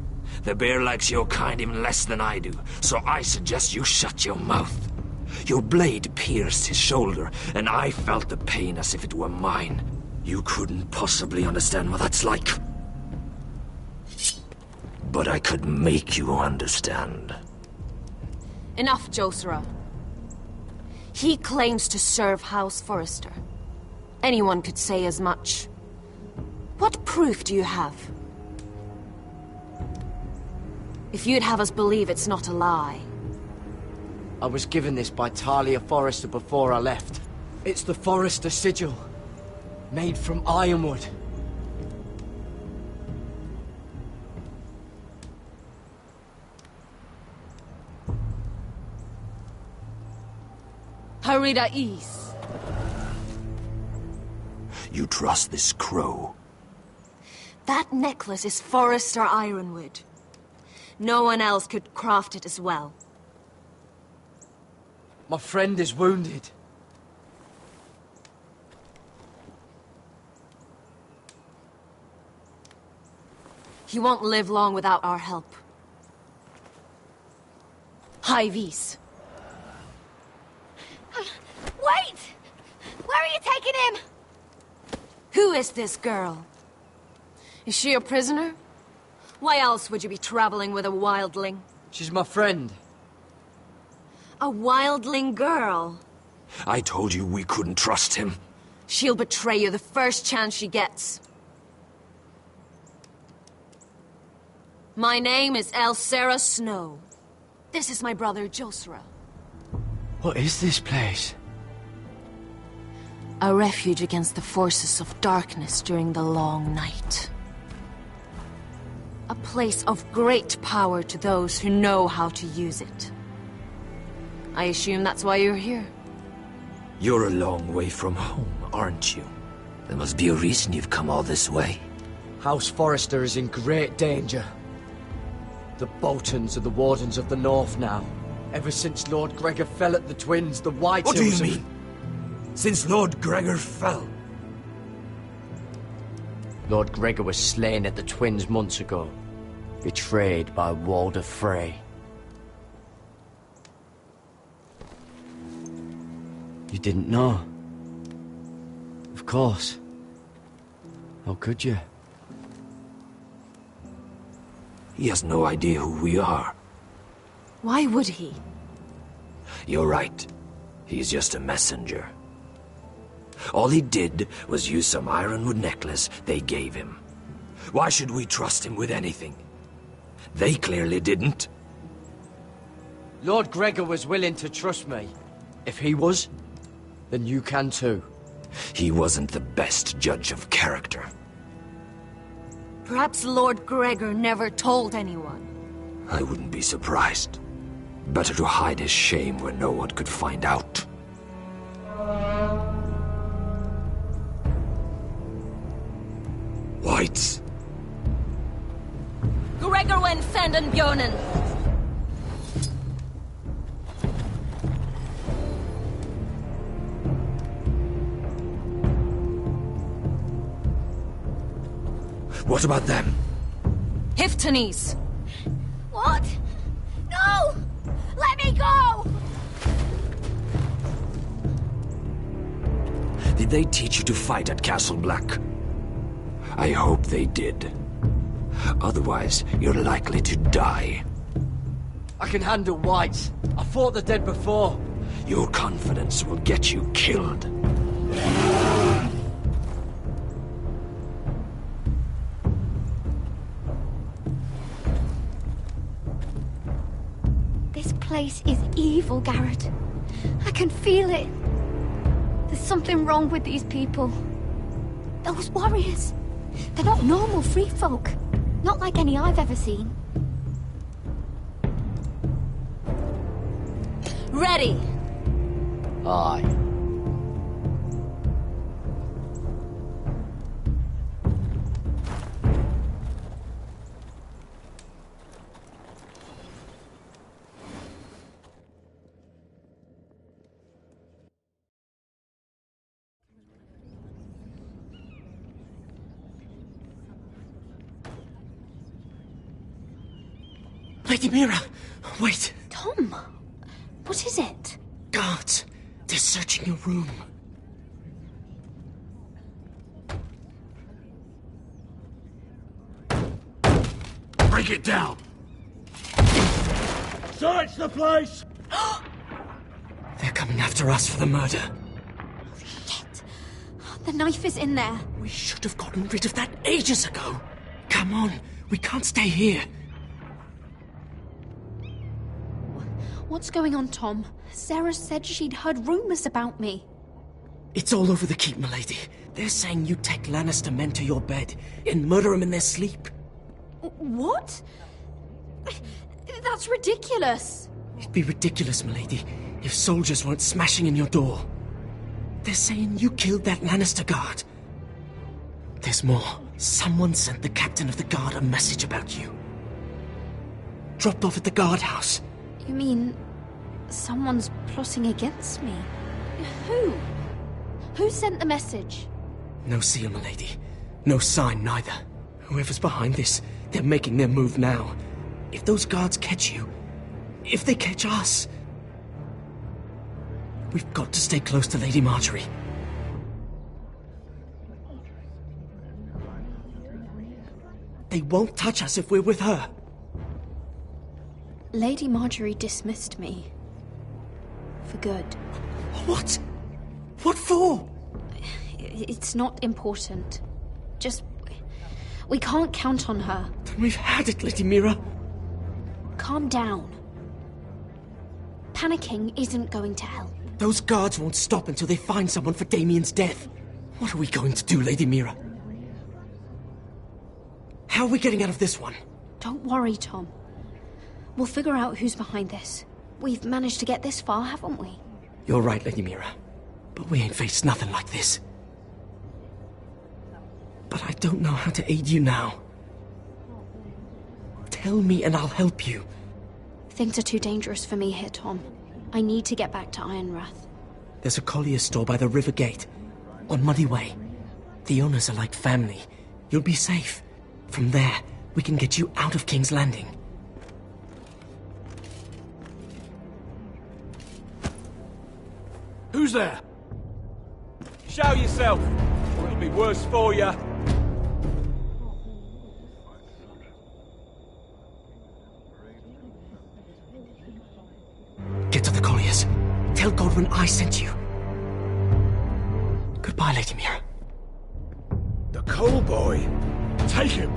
The bear likes your kind even less than I do, so I suggest you shut your mouth. Your blade pierced his shoulder, and I felt the pain as if it were mine. You couldn't possibly understand what that's like. But I could make you understand. Enough, Josera. He claims to serve House Forester. Anyone could say as much. What proof do you have? If you'd have us believe it's not a lie. I was given this by Talia Forester before I left. It's the Forester sigil, made from ironwood. Harida East. You trust this crow? That necklace is Forester ironwood. No one else could craft it as well. My friend is wounded. He won't live long without our help. High Vis. Wait! Where are you taking him? Who is this girl? Is she a prisoner? Why else would you be traveling with a wildling? She's my friend. A wildling girl? I told you we couldn't trust him. She'll betray you the first chance she gets. My name is Elsera Snow. This is my brother Josera. What is this place? A refuge against the forces of darkness during the long night. A place of great power to those who know how to use it. I assume that's why you're here. You're a long way from home, aren't you? There must be a reason you've come all this way. House Forester is in great danger. The Boltons are the Wardens of the North now. Ever since Lord Gregor fell at the Twins, the White What do you Hills mean? Since Lord Gregor fell? Lord Gregor was slain at the Twins months ago. Betrayed by Walder Frey. You didn't know? Of course. How could you? He has no idea who we are. Why would he? You're right. He's just a messenger. All he did was use some ironwood necklace they gave him. Why should we trust him with anything? They clearly didn't. Lord Gregor was willing to trust me. If he was, then you can too. He wasn't the best judge of character. Perhaps Lord Gregor never told anyone. I wouldn't be surprised. Better to hide his shame where no one could find out. Whites. Gregor went senden Björnen. What about them? Hiftanes. What? No! Let me go! Did they teach you to fight at Castle Black? I hope they did. Otherwise, you're likely to die. I can handle whites. I fought the dead before. Your confidence will get you killed. This place is evil, Garrett. I can feel it. There's something wrong with these people. Those warriors. They're not normal free folk. Not like any I've ever seen. Ready. Aye. Lady Mira, wait. Tom, what is it? Guards, they're searching your room. Break it down! Search the place! They're coming after us for the murder. Shit. The knife is in there. We should have gotten rid of that ages ago. Come on, we can't stay here. What's going on, Tom? Sarah said she'd heard rumors about me. It's all over the keep, milady. They're saying you take Lannister men to your bed and murder them in their sleep. What? That's ridiculous. It'd be ridiculous, milady, if soldiers weren't smashing in your door. They're saying you killed that Lannister guard. There's more. Someone sent the captain of the guard a message about you. Dropped off at the guardhouse. You mean someone's plotting against me? Who? Who sent the message? No seal, milady. No sign, neither. Whoever's behind this, they're making their move now. If those guards catch you, if they catch us, we've got to stay close to Lady Marjorie. They won't touch us if we're with her. Lady Marjorie dismissed me. For good. What? What for? It's not important. Just... we can't count on her. Then we've had it, Lady Mira. Calm down. Panicking isn't going to help. Those guards won't stop until they find someone for Damien's death. What are we going to do, Lady Mira? How are we getting out of this one? Don't worry, Tom. We'll figure out who's behind this. We've managed to get this far, haven't we? You're right, Lady Mira. But we ain't faced nothing like this. But I don't know how to aid you now. Tell me and I'll help you. Things are too dangerous for me here, Tom. I need to get back to Ironrath. There's a collier store by the river gate. On Muddy Way. The owners are like family. You'll be safe. From there, we can get you out of King's Landing. Who's there? Show yourself, or it'll be worse for you. Get to the colliers. Tell Godwin I sent you. Goodbye, Lady Mira. The coal boy. Take him.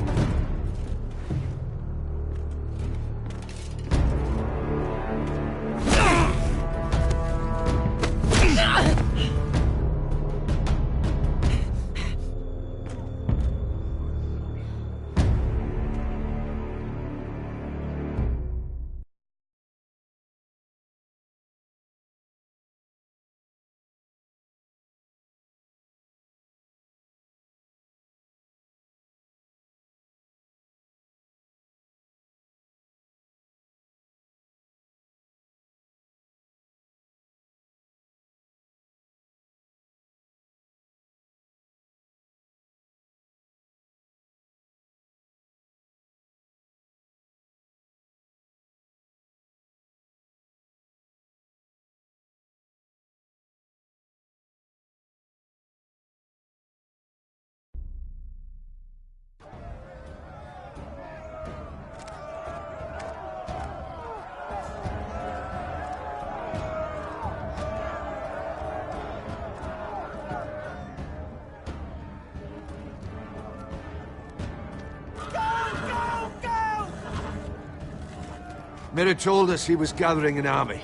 Mira told us he was gathering an army.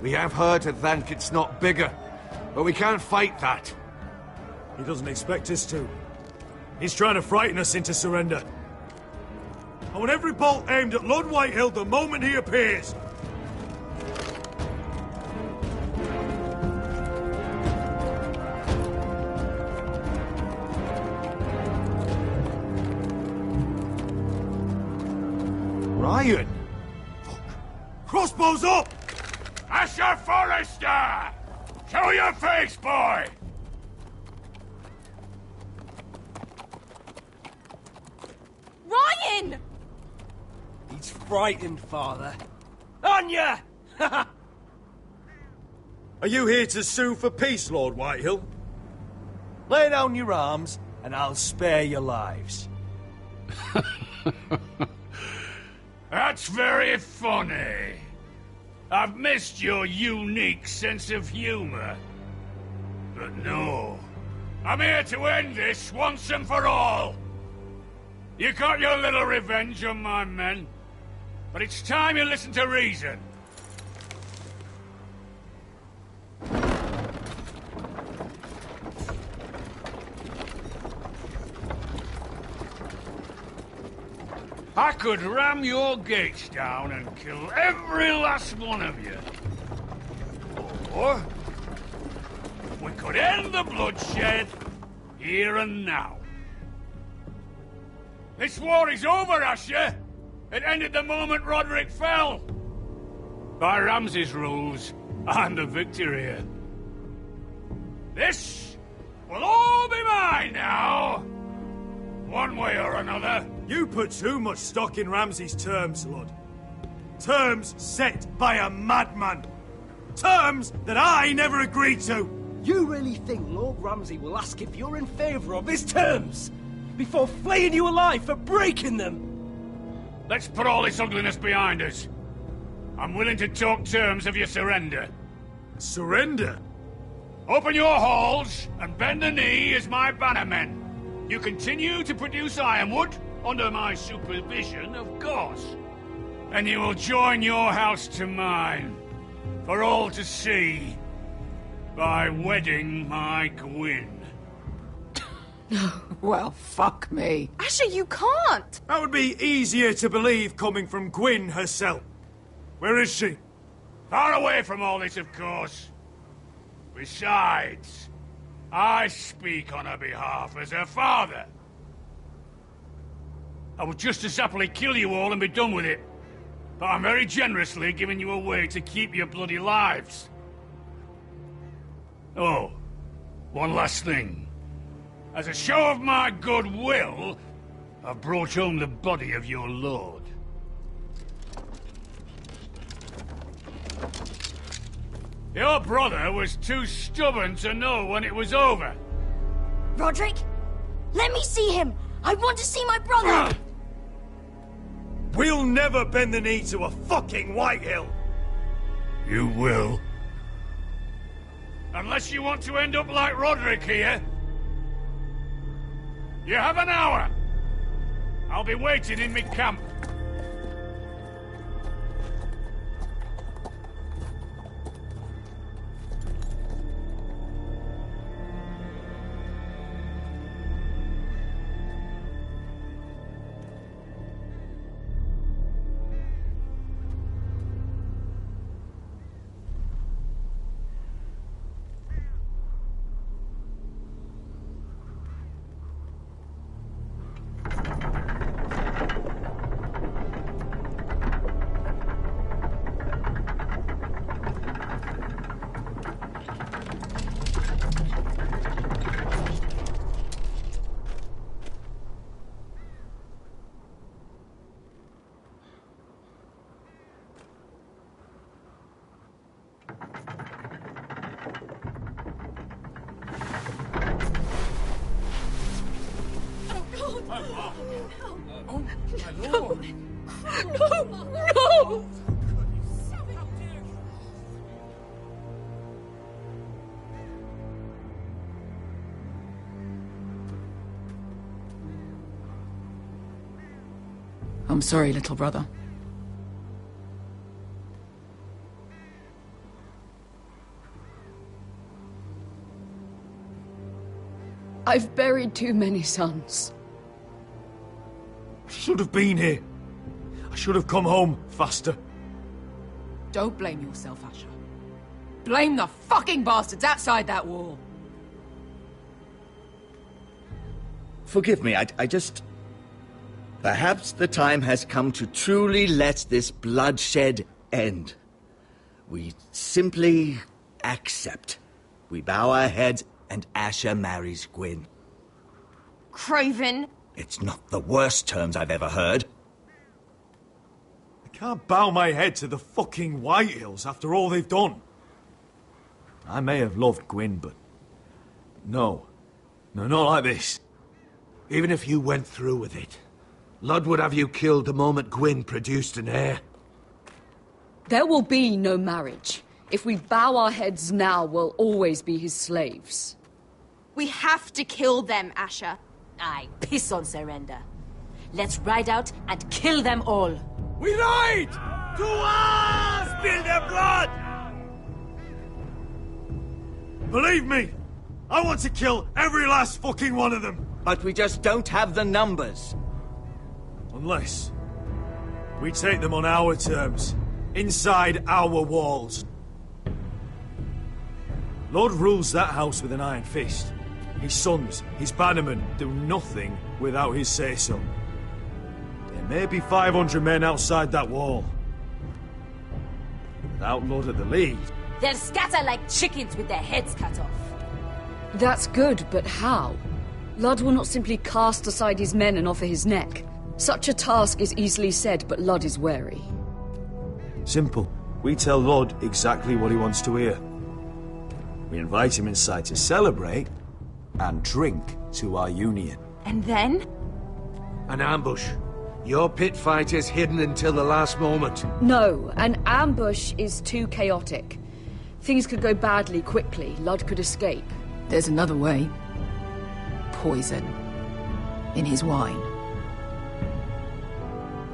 We have her to thank it's not bigger, but we can't fight that. He doesn't expect us to. He's trying to frighten us into surrender. I want every bolt aimed at Lord Whitehill the moment he appears. Ryan! Crossbows up! Asher Forrester! Show your face, boy! Ryan! He's frightened, Father. On ya! Are you here to sue for peace, Lord Whitehill? Lay down your arms, and I'll spare your lives. That's very funny. I've missed your unique sense of humor. But no, I'm here to end this once and for all. You got your little revenge on my men, but it's time you listen to reason. I could ram your gates down and kill every last one of you. Or we could end the bloodshed here and now. This war is over, Asher. It ended the moment Roderick fell. By Ramsay's rules, I'm the victor here. This will all be mine now. One way or another. You put too much stock in Ramsay's terms, Lord. Terms set by a madman. Terms that I never agreed to. You really think Lord Ramsay will ask if you're in favor of his terms before flaying you alive for breaking them? Let's put all this ugliness behind us. I'm willing to talk terms of your surrender. Surrender? Open your halls and bend the knee as my bannermen. You continue to produce ironwood, under my supervision, of course. And you will join your house to mine, for all to see, by wedding my Gwyn. Well, fuck me. Asher, you can't! That would be easier to believe coming from Gwyn herself. Where is she? Far away from all this, of course. Besides, I speak on her behalf as her father. I would just as happily kill you all and be done with it. But I'm very generously giving you a way to keep your bloody lives. Oh, one last thing. As a show of my goodwill, I've brought home the body of your lord. Your brother was too stubborn to know when it was over. Roderick, let me see him. I want to see my brother. We'll never bend the knee to a fucking Whitehill. You will. Unless you want to end up like Roderick here. You have an hour. I'll be waiting in mid camp. No! I'm sorry, little brother. I've buried too many sons. I should have been here. I should have come home faster. Don't blame yourself, Asher. Blame the fucking bastards outside that wall. Forgive me, I just... Perhaps the time has come to truly let this bloodshed end. We simply accept. We bow our heads and Asher marries Gwyn. Craven! It's not the worst terms I've ever heard. I can't bow my head to the fucking Whitehills after all they've done. I may have loved Gwyn, but... No, not like this. Even if you went through with it, Lud would have you killed the moment Gwyn produced an heir. There will be no marriage. If we bow our heads now, we'll always be his slaves. We have to kill them, Asher. I piss on surrender. Let's ride out and kill them all. We ride! To us! Spill their blood! Believe me, I want to kill every last fucking one of them. But we just don't have the numbers. Unless we take them on our terms, inside our walls. Lord rules that house with an iron fist. His sons, his bannermen, do nothing without his say-so. There may be 500 men outside that wall. Without Lord at the lead... They'll scatter like chickens with their heads cut off. That's good, but how? Lud will not simply cast aside his men and offer his neck. Such a task is easily said, but Lud is wary. Simple. We tell Lord exactly what he wants to hear. We invite him inside to celebrate and drink to our union. And then? An ambush. Your pit fighters hidden until the last moment. No, an ambush is too chaotic. Things could go badly quickly. Lud could escape. There's another way. Poison. In his wine.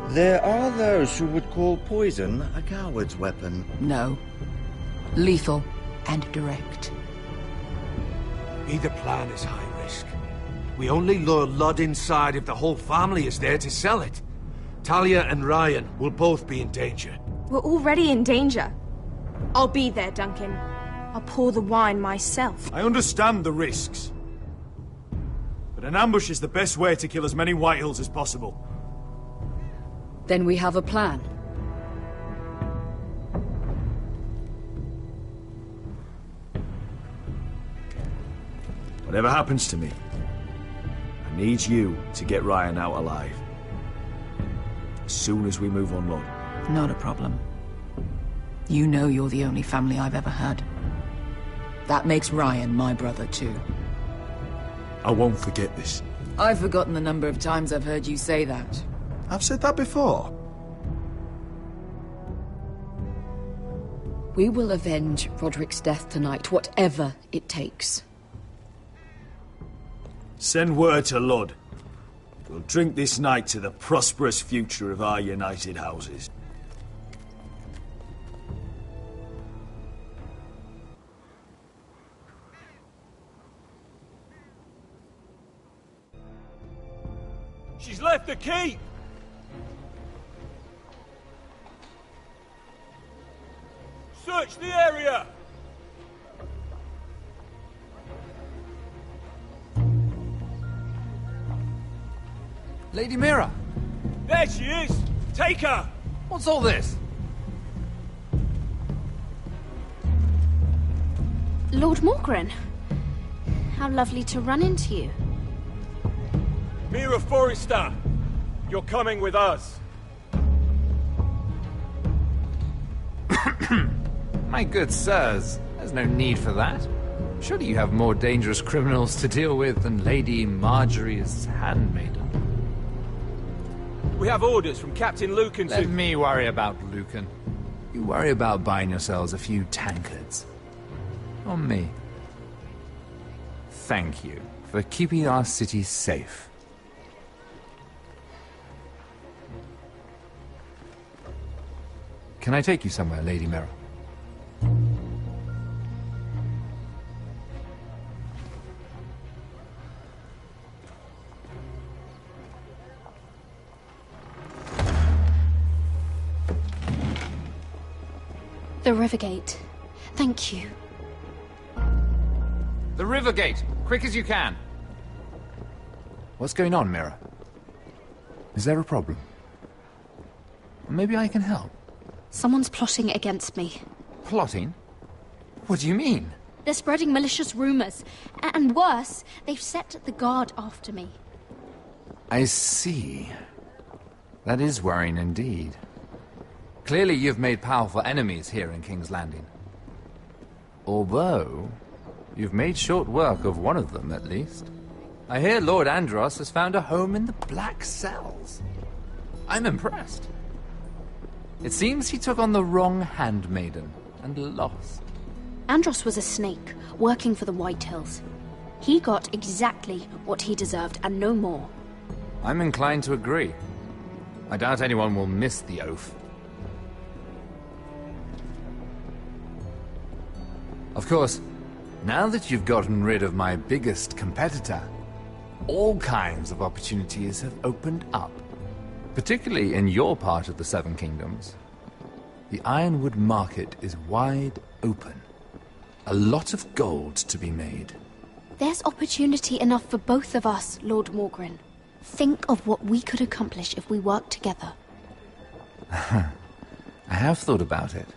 There are those who would call poison a coward's weapon. No. Lethal and direct. Either plan is high risk. We only lure Lud inside if the whole family is there to sell it. Talia and Ryan will both be in danger. We're already in danger. I'll be there, Duncan. I'll pour the wine myself. I understand the risks. But an ambush is the best way to kill as many Whitehills as possible. Then we have a plan. Whatever happens to me, I need you to get Ryan out alive. As soon as we move on, Lord. Not a problem. You know you're the only family I've ever had. That makes Ryan my brother too. I won't forget this. I've forgotten the number of times I've heard you say that. I've said that before. We will avenge Roderick's death tonight, whatever it takes. Send word to Lud. We'll drink this night to the prosperous future of our united houses. She's left the keep! Search the area! Lady Mira! There she is! Take her! What's all this? Lord Morgren. How lovely to run into you. Mira Forrester! You're coming with us! My good sirs, there's no need for that. Surely you have more dangerous criminals to deal with than Lady Marjorie's handmaiden. We have orders from Captain Lucan to... Let me worry about Lucan. You worry about buying yourselves a few tankards. On me. Thank you for keeping our city safe. Can I take you somewhere, Lady Mira? The Rivergate. Thank you. The Rivergate! Quick as you can! What's going on, Mira? Is there a problem? Maybe I can help. Someone's plotting against me. Plotting? What do you mean? They're spreading malicious rumors. And worse, they've set the guard after me. I see. That is worrying indeed. Clearly you've made powerful enemies here in King's Landing. Although, you've made short work of one of them, at least. I hear Lord Andros has found a home in the Black Cells. I'm impressed. It seems he took on the wrong handmaiden and lost. Andros was a snake, working for the White Hills. He got exactly what he deserved, and no more. I'm inclined to agree. I doubt anyone will miss the oath. Of course, now that you've gotten rid of my biggest competitor, all kinds of opportunities have opened up. Particularly in your part of the Seven Kingdoms. The Ironwood market is wide open. A lot of gold to be made. There's opportunity enough for both of us, Lord Morgren. Think of what we could accomplish if we worked together. I have thought about it.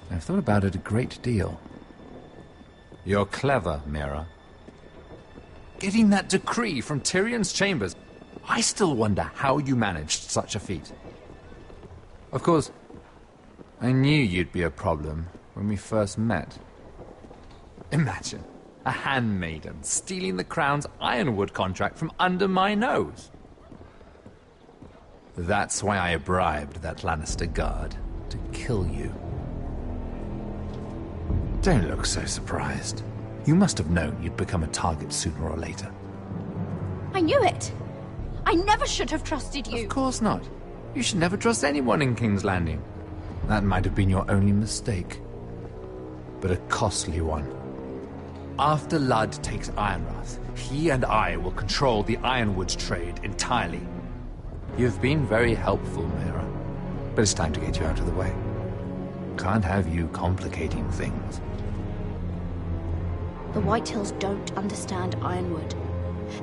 I've thought about it a great deal. You're clever, Mira. Getting that decree from Tyrion's chambers, I still wonder how you managed such a feat. Of course, I knew you'd be a problem when we first met. Imagine a handmaiden stealing the Crown's Ironwood contract from under my nose. That's why I bribed that Lannister guard to kill you. Don't look so surprised. You must have known you'd become a target sooner or later. I knew it! I never should have trusted you! Of course not. You should never trust anyone in King's Landing. That might have been your only mistake. But a costly one. After Ludd takes Ironrath, he and I will control the Ironwood trade entirely. You've been very helpful, Mira. But it's time to get you out of the way. Can't have you complicating things. The White Hills don't understand Ironwood.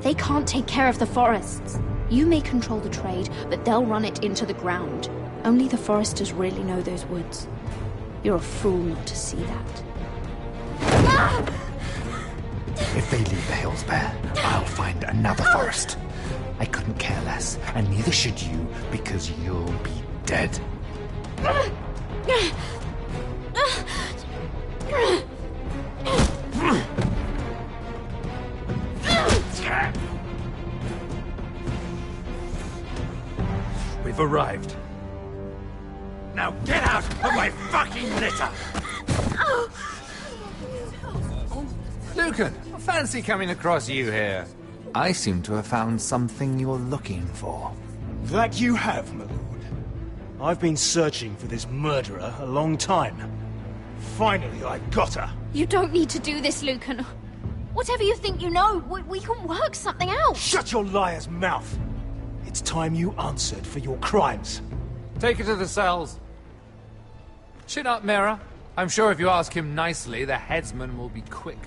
They can't take care of the forests. You may control the trade, but they'll run it into the ground. Only the foresters really know those woods. You're a fool not to see that. If they leave the hills bare, I'll find another forest. I couldn't care less, and neither should you, because you'll be dead. arrived. Now get out of my fucking litter! Lucan, fancy coming across you here. I seem to have found something you're looking for. That you have, my lord. I've been searching for this murderer a long time. Finally, I got her. You don't need to do this, Lucan. Whatever you think you know, we can work something out. Shut your liar's mouth! It's time you answered for your crimes. Take her to the cells. Chin up, Mira. I'm sure if you ask him nicely, the headsman will be quick.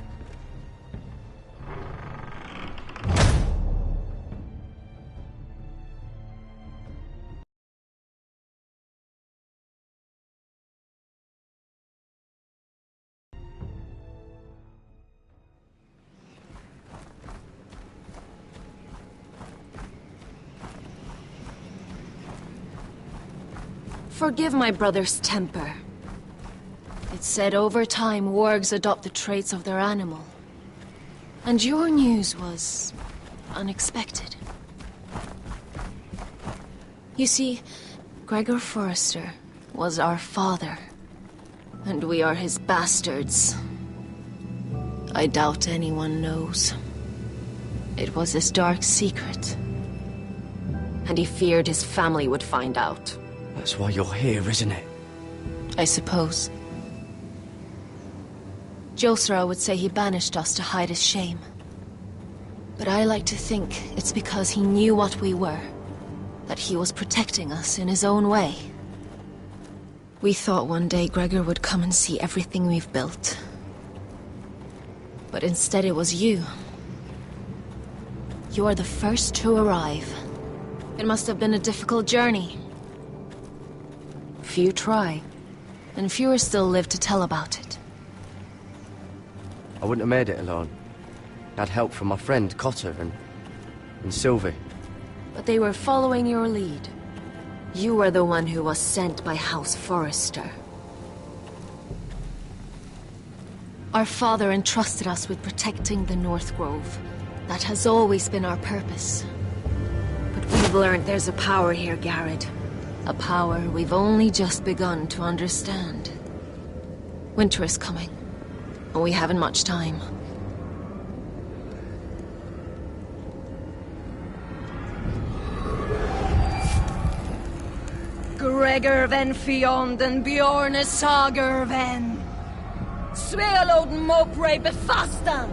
Forgive my brother's temper. It's said over time wargs adopt the traits of their animal. And your news was unexpected. You see, Gregor Forrester was our father, and we are his bastards. I doubt anyone knows. It was his dark secret, and he feared his family would find out. That's why you're here, isn't it? I suppose. Josra would say he banished us to hide his shame. But I like to think it's because he knew what we were, that he was protecting us in his own way. We thought one day Gregor would come and see everything we've built. But instead it was you. You are the first to arrive. It must have been a difficult journey. Few try, and fewer still live to tell about it. I wouldn't have made it alone. I had help from my friend Cotter and Sylvie. But they were following your lead. You were the one who was sent by House Forrester. Our father entrusted us with protecting the North Grove. That has always been our purpose. But we've learned there's a power here, Garrett. A power we've only just begun to understand. Winter is coming, and we haven't much time. Gregor ven Fjond and Bjorn Sager ven. Svealoden mopre befastan.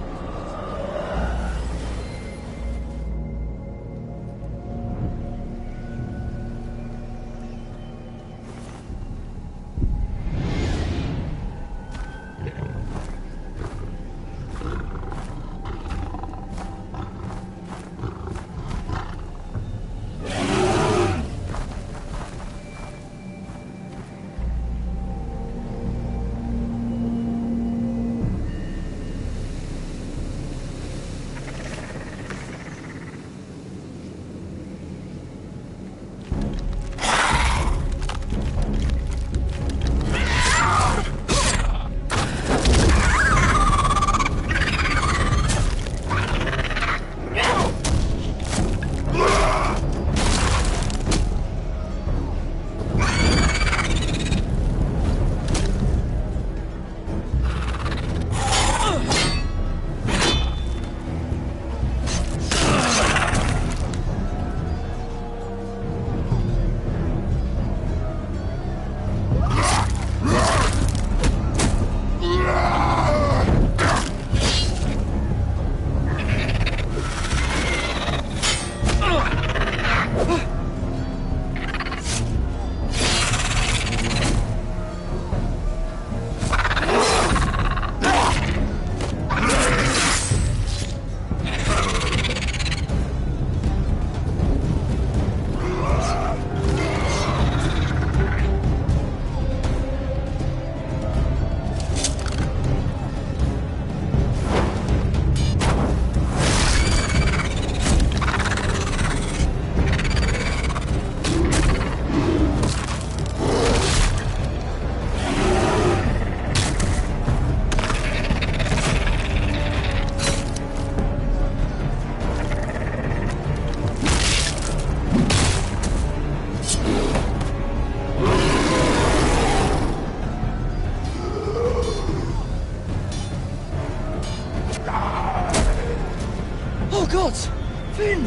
gods! Finn!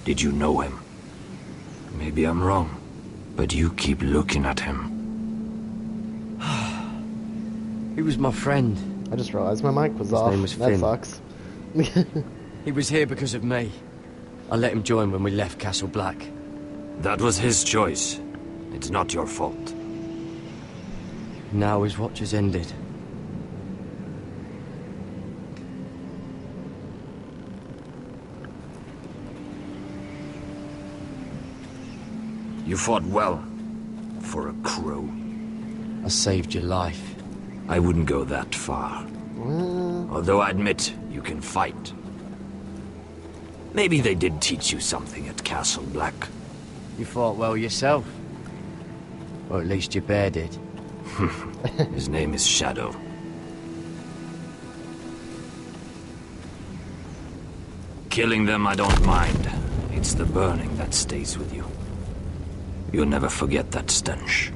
Did you know him? Maybe I'm wrong, but you keep looking at him. He was my friend. I just realized my mic was His off. name was That Finn. sucks. He was here because of me. I let him join when we left Castle Black. That was his choice. It's not your fault. Now his watch has ended. You fought well. For a crow. I saved your life. I wouldn't go that far. Although I admit, you can fight. Maybe they did teach you something at Castle Black. You fought well yourself. Or at least your bear did. His name is Shadow. Killing them I don't mind. It's the burning that stays with you. You'll never forget that stench.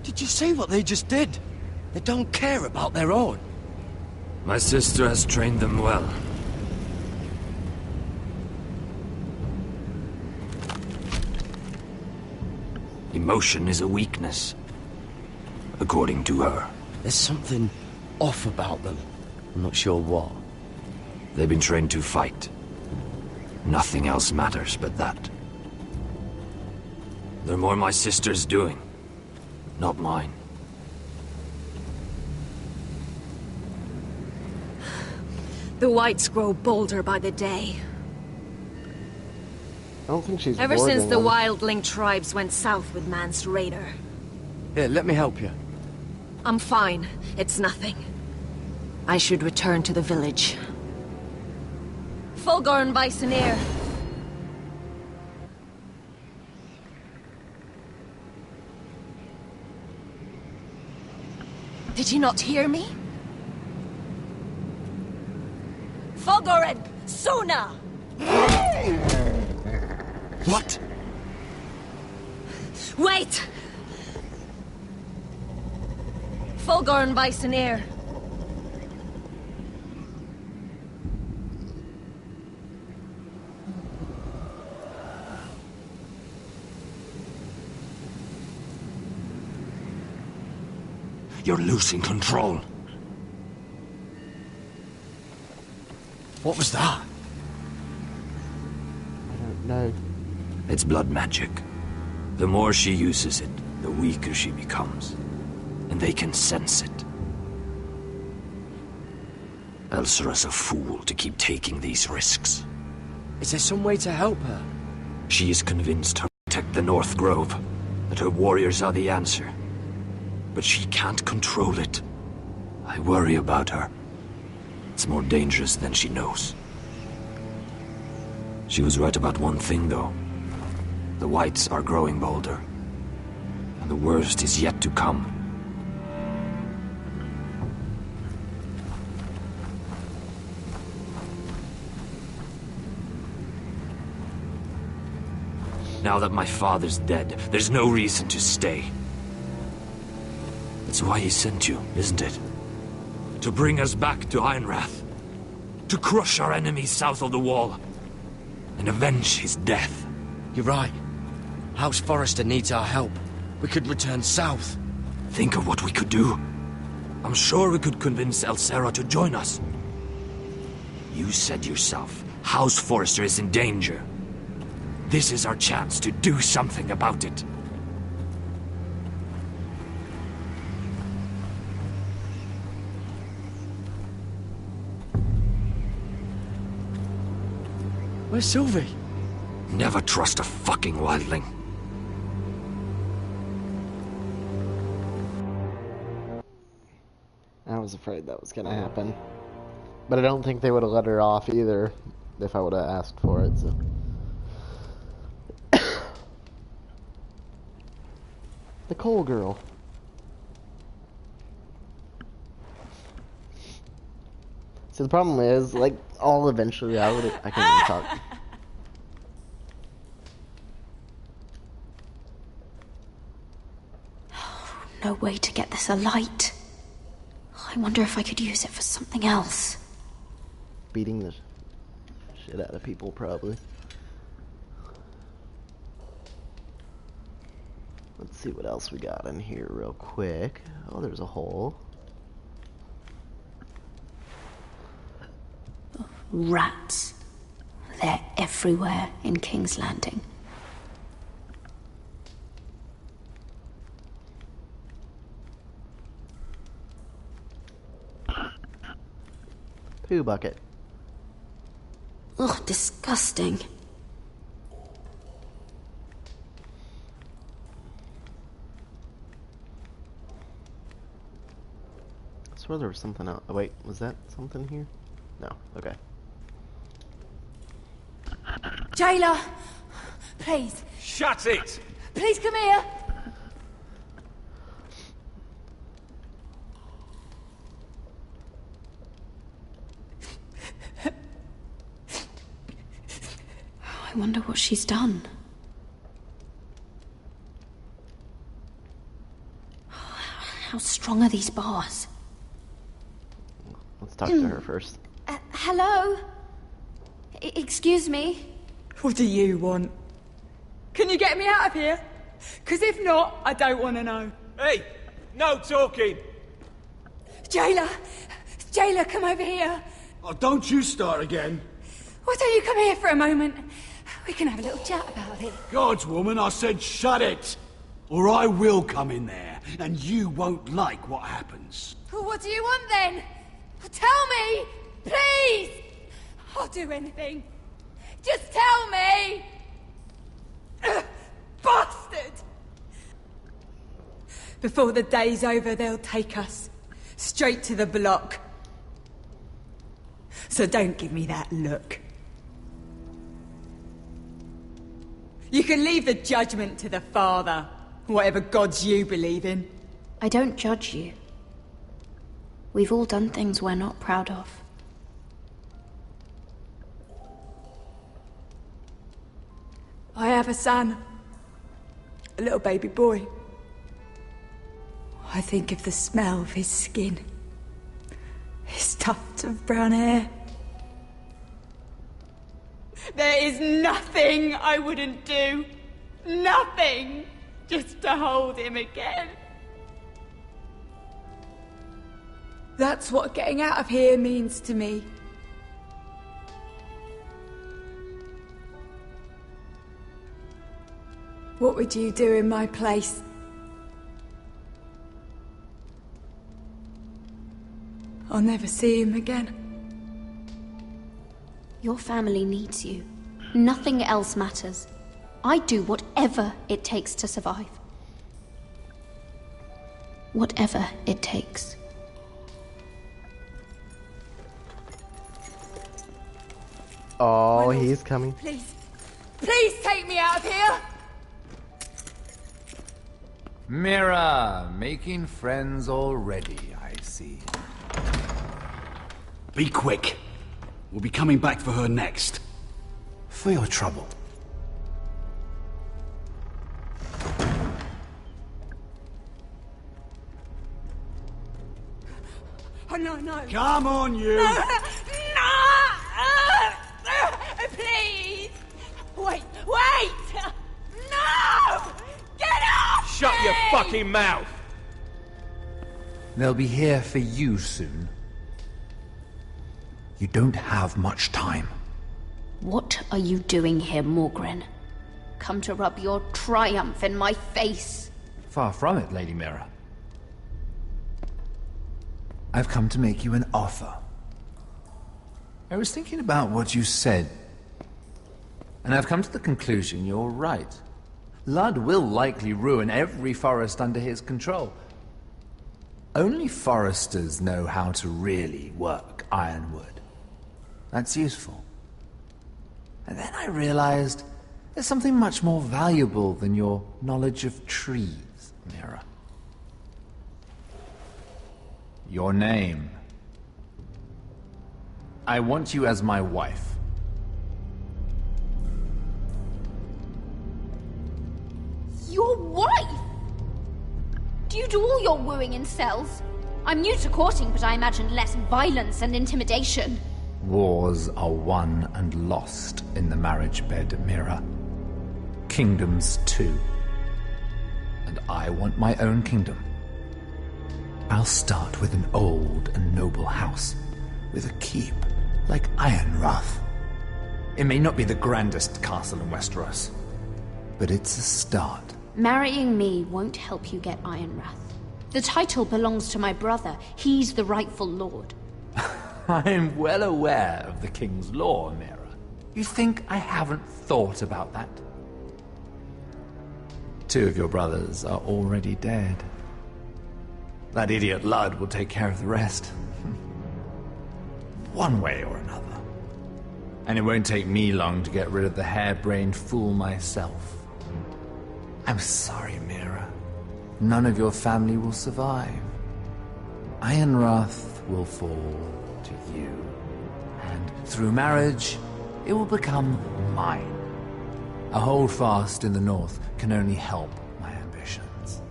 Did you see what they just did? They don't care about their own. My sister has trained them well. Emotion is a weakness, according to her. There's something off about them. I'm not sure what. They've been trained to fight. Nothing else matters but that. They're more my sister's doing, not mine. The whites grow bolder by the day. I don't think she's Ever since the them. wildling tribes went south with Mance Raider. Here, let me help you. I'm fine. It's nothing. I should return to the village. Fulgorn Bisoneer. Did you not hear me? Fulgorn Suna! What? Wait! Fulgorn Bisoneer. You're losing control. What was that? I don't know. It's blood magic. The more she uses it, the weaker she becomes. And they can sense it. Elsera's a fool to keep taking these risks. Is there some way to help her? She is convinced her protect the North Grove, that her warriors are the answer. But she can't control it. I worry about her. It's more dangerous than she knows. She was right about one thing, though. The whites are growing bolder. And the worst is yet to come. Now that my father's dead, there's no reason to stay. That's why he sent you, isn't it? To bring us back to Ironrath. To crush our enemies south of the wall. And avenge his death. You're right. House Forrester needs our help. We could return south. Think of what we could do. I'm sure we could convince Elsera to join us. You said yourself, House Forrester is in danger. This is our chance to do something about it. Where's Sylvie? Never trust a fucking wildling. I was afraid that was gonna happen. But I don't think they would have let her off either if I would have asked for it, so. The coal girl. See, the problem is, like, I'll eventually, I can't even talk. No way to get this alight. I wonder if I could use it for something else. Beating the shit out of people, probably. Let's see what else we got in here real quick. Oh, there's a hole. Rats. They're everywhere in King's Landing. Poo bucket. Ugh, disgusting. I swear there was something else. Oh, wait, was that something here? No, okay. Jailer! Please. Shut it! Please come here! I wonder what she's done. How strong are these bars? Let's talk to her first. Hello? Excuse me? What do you want? Can you get me out of here? Because if not, I don't want to know. Hey! No talking! Jailer! Jailer, come over here. Oh, don't you start again. Why don't you come here for a moment? We can have a little chat about it. God's woman, I said shut it! Or I will come in there, and you won't like what happens. Well, what do you want then? Tell me! Please! I'll do anything. Just tell me! Bastard! Before the day's over, they'll take us. Straight to the block. So don't give me that look. You can leave the judgment to the Father, whatever gods you believe in. I don't judge you. We've all done things we're not proud of. I have a son. A little baby boy. I think of the smell of his skin. His tufts of brown hair. There is nothing I wouldn't do. Nothing! Just to hold him again. That's what getting out of here means to me. What would you do in my place? I'll never see him again. Your family needs you. Nothing else matters. I do whatever it takes to survive. Whatever it takes. Oh, he's coming. Please. Please take me out of here! Mira, making friends already, I see. Be quick. We'll be coming back for her next. For your trouble. Oh, no, no. Come on, you! No! Please! Wait! Wait! No! Get off! Shut your fucking mouth! They'll be here for you soon. You don't have much time. What are you doing here, Morgren? Come to rub your triumph in my face? Far from it, Lady Mira. I've come to make you an offer. I was thinking about what you said, and I've come to the conclusion you're right. Ludd will likely ruin every forest under his control. Only foresters know how to really work ironwood. That's useful. And then I realized there's something much more valuable than your knowledge of trees, Mira. Your name. I want you as my wife. Your wife? Do you do all your wooing in cells? I'm new to courting, but I imagine less violence and intimidation. Wars are won and lost in the marriage bed, Mira. Kingdoms too. And I want my own kingdom. I'll start with an old and noble house, with a keep like Ironrath. It may not be the grandest castle in Westeros, but it's a start. Marrying me won't help you get Ironrath. The title belongs to my brother. He's the rightful lord. I'm well aware of the king's law, Mira. You think I haven't thought about that? 2 of your brothers are already dead. That idiot Ludd will take care of the rest. One way or another. And it won't take me long to get rid of the harebrained fool myself. I'm sorry, Mira. None of your family will survive. Ironrath will fall to you. And through marriage, it will become mine. A holdfast in the north can only help my ambitions.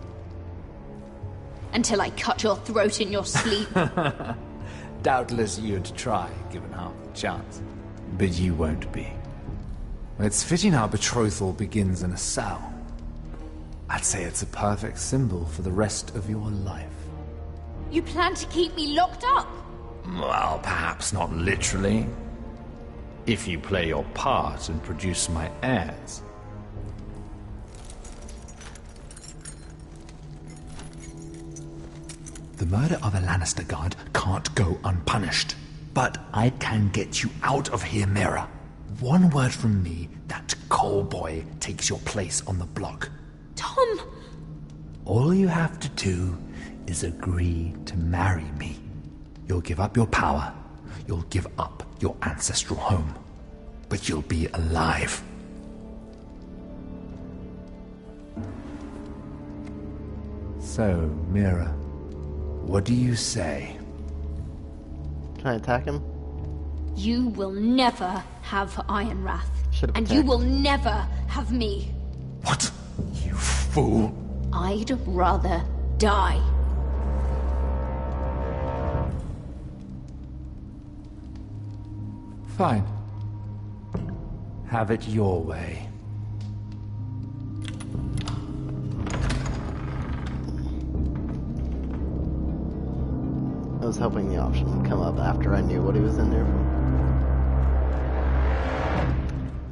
Until I cut your throat in your sleep. Doubtless you'd try, given half the chance. But you won't be. It's fitting our betrothal begins in a cell. I'd say it's a perfect symbol for the rest of your life. You plan to keep me locked up? Well, perhaps not literally. If you play your part and produce my heirs. The murder of a Lannister guard can't go unpunished. But I can get you out of here, Mira. One word from me, that coal boy takes your place on the block. Tom! All you have to do is agree to marry me. You'll give up your power. You'll give up your ancestral home. But you'll be alive. So, Mira, what do you say? Can I attack him? You will never have Ironrath. Should've and attacked. you will never have me. What? You fool! I'd rather die. Fine. Have it your way. I was hoping the option would come up after I knew what he was in there for.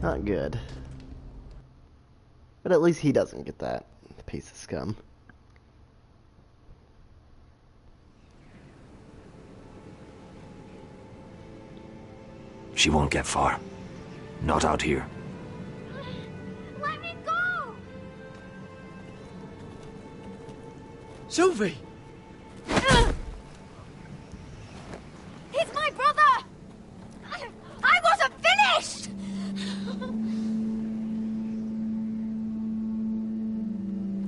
Not good. But at least he doesn't get that piece of scum. She won't get far. Not out here. Let me go! Sylvie! He's my brother! I wasn't finished!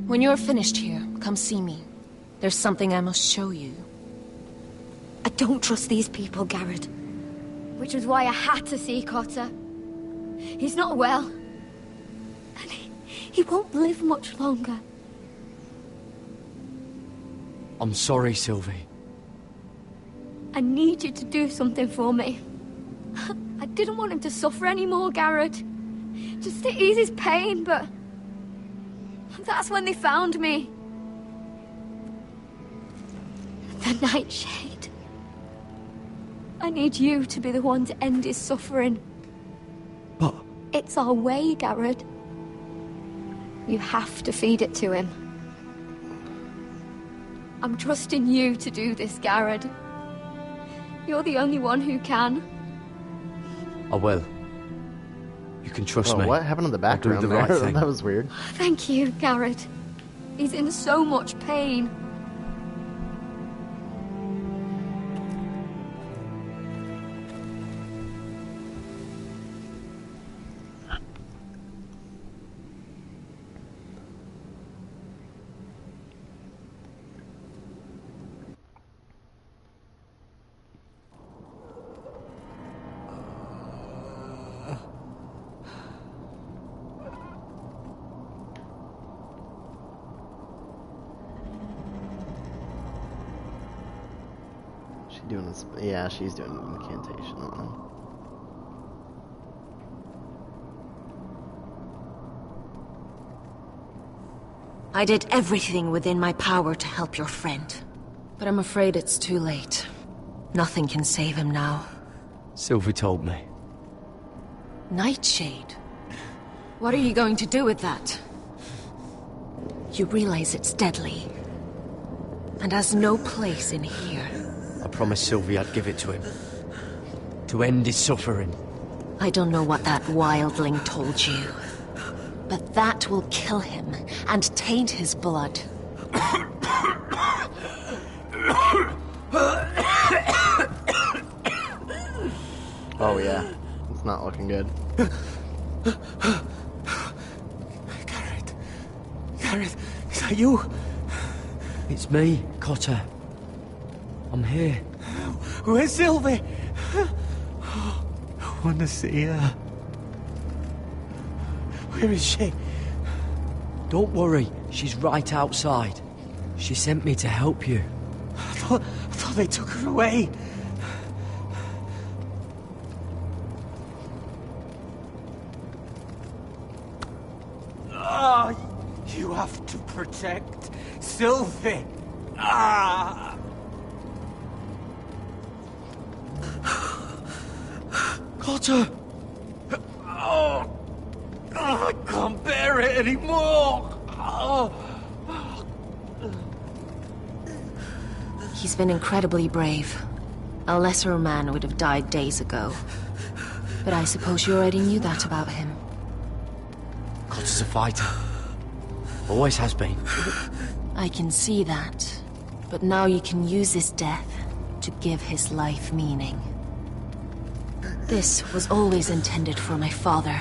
When you're finished here, come see me. There's something I must show you. I don't trust these people, Garrett. Which was why I had to see Cotter. He's not well. And he won't live much longer. I'm sorry, Sylvie. I need you to do something for me. I didn't want him to suffer anymore, Garrett. Just to ease his pain, but... that's when they found me. The Nightshade. I need you to be the one to end his suffering. But... It's our way, Garrett. You have to feed it to him. I'm trusting you to do this, Garrett. You're the only one who can. I will. You can trust me. What happened in the background I'll do the there? right thing. That was weird. Thank you, Garrett. He's in so much pain. Yeah, she's doing an incantation on him. I did everything within my power to help your friend. But I'm afraid it's too late. Nothing can save him now. Sylvie told me. Nightshade? What are you going to do with that? You realize it's deadly. And has no place in here. I promised Sylvie I'd give it to him. To end his suffering. I don't know what that wildling told you. But that will kill him and taint his blood. Oh yeah, it's not looking good. Garrett, is that you? It's me, Cotter. I'm here. Where's Sylvie? I want to see her. Where is she? Don't worry, she's right outside. She sent me to help you. I thought they took her away. Ah, you have to protect Sylvie. Ah. Cotter! Oh, I can't bear it anymore. Oh. He's been incredibly brave. A lesser man would have died days ago. But I suppose you already knew that about him. Cotter's a fighter. Always has been. I can see that. But now you can use his death to give his life meaning. This was always intended for my father.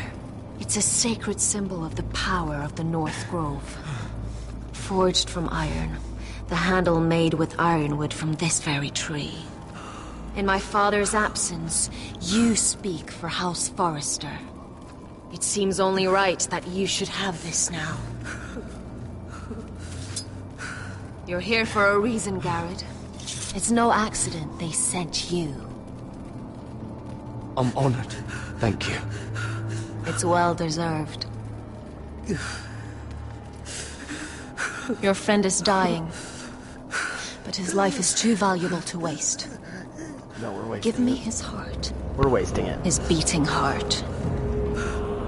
It's a sacred symbol of the power of the North Grove. Forged from iron, the handle made with ironwood from this very tree. In my father's absence, you speak for House Forrester. It seems only right that you should have this now. You're here for a reason, Garrett. It's no accident they sent you. I'm honored. Thank you. It's well deserved. Your friend is dying, but his life is too valuable to waste. No, we're wasting Give me it. his heart. We're wasting it. His beating heart.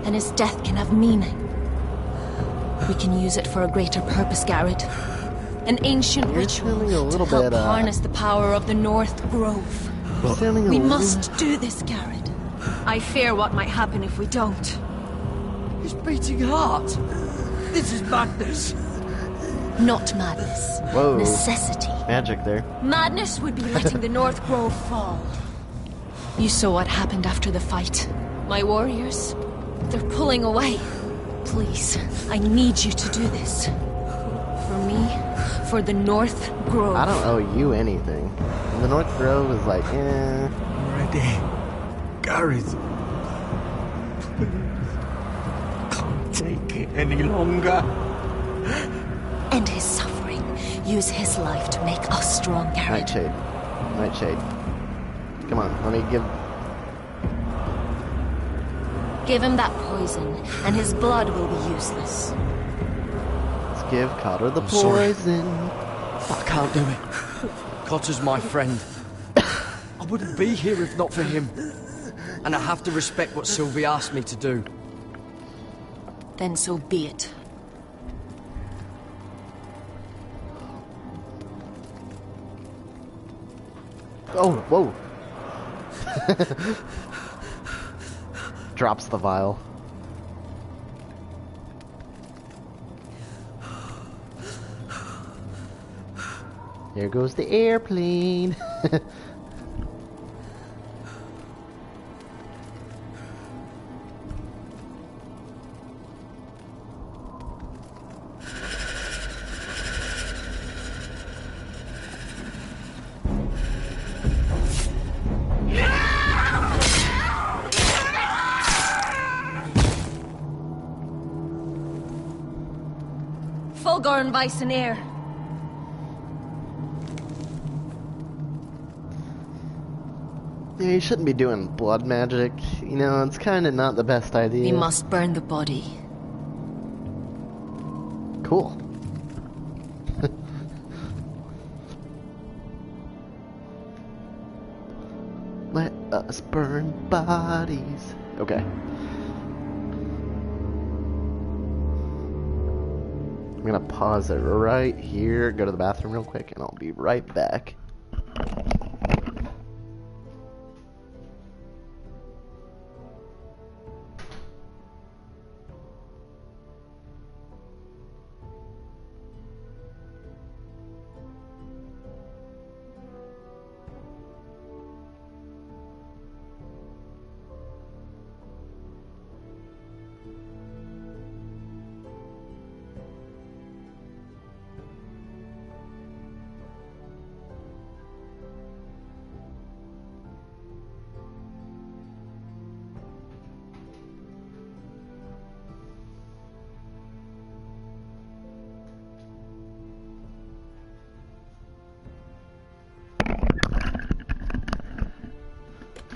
And his death can have meaning. We can use it for a greater purpose, Garrett. An ancient ritual to help harness the power of the North Grove. We must do this, Garrett. I fear what might happen if we don't. His beating heart! This is madness! Not madness. Whoa. Necessity. Magic there. Madness would be letting the North Grove fall. You saw what happened after the fight. My warriors, they're pulling away. Please, I need you to do this. For me, for the North Grove. I don't owe you anything. The North Grove is like, eh. Ready. Garrett. Can't take it any longer. End his suffering. Use his life to make us strong, Garrett. Nightshade. Nightshade. Come on, let me give... Give him that poison, and his blood will be useless. Let's give Cotter the sorry. poison. I can't do it. Cotter's my friend. I wouldn't be here if not for him. And I have to respect what Sylvie asked me to do. Then so be it. Oh, whoa. Drops the vial. There goes the airplane. Fulgorn Weissenair. Yeah, you shouldn't be doing blood magic. You know, it's kind of not the best idea. We must burn the body. Cool. Let us burn bodies. Okay. I'm gonna pause it right here, go to the bathroom real quick, and I'll be right back.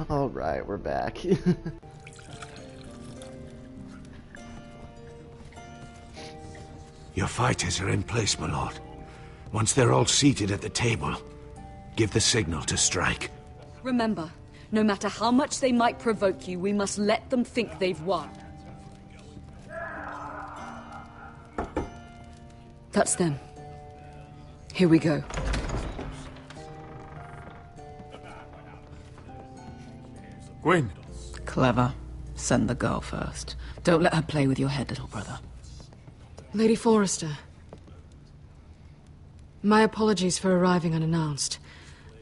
Alright, we're back. Your fighters are in place, my lord. Once they're all seated at the table, give the signal to strike. Remember, no matter how much they might provoke you, we must let them think they've won. That's them. Here we go. Gwyn. Clever. Send the girl first. Don't let her play with your head, little brother. Lady Forrester. My apologies for arriving unannounced.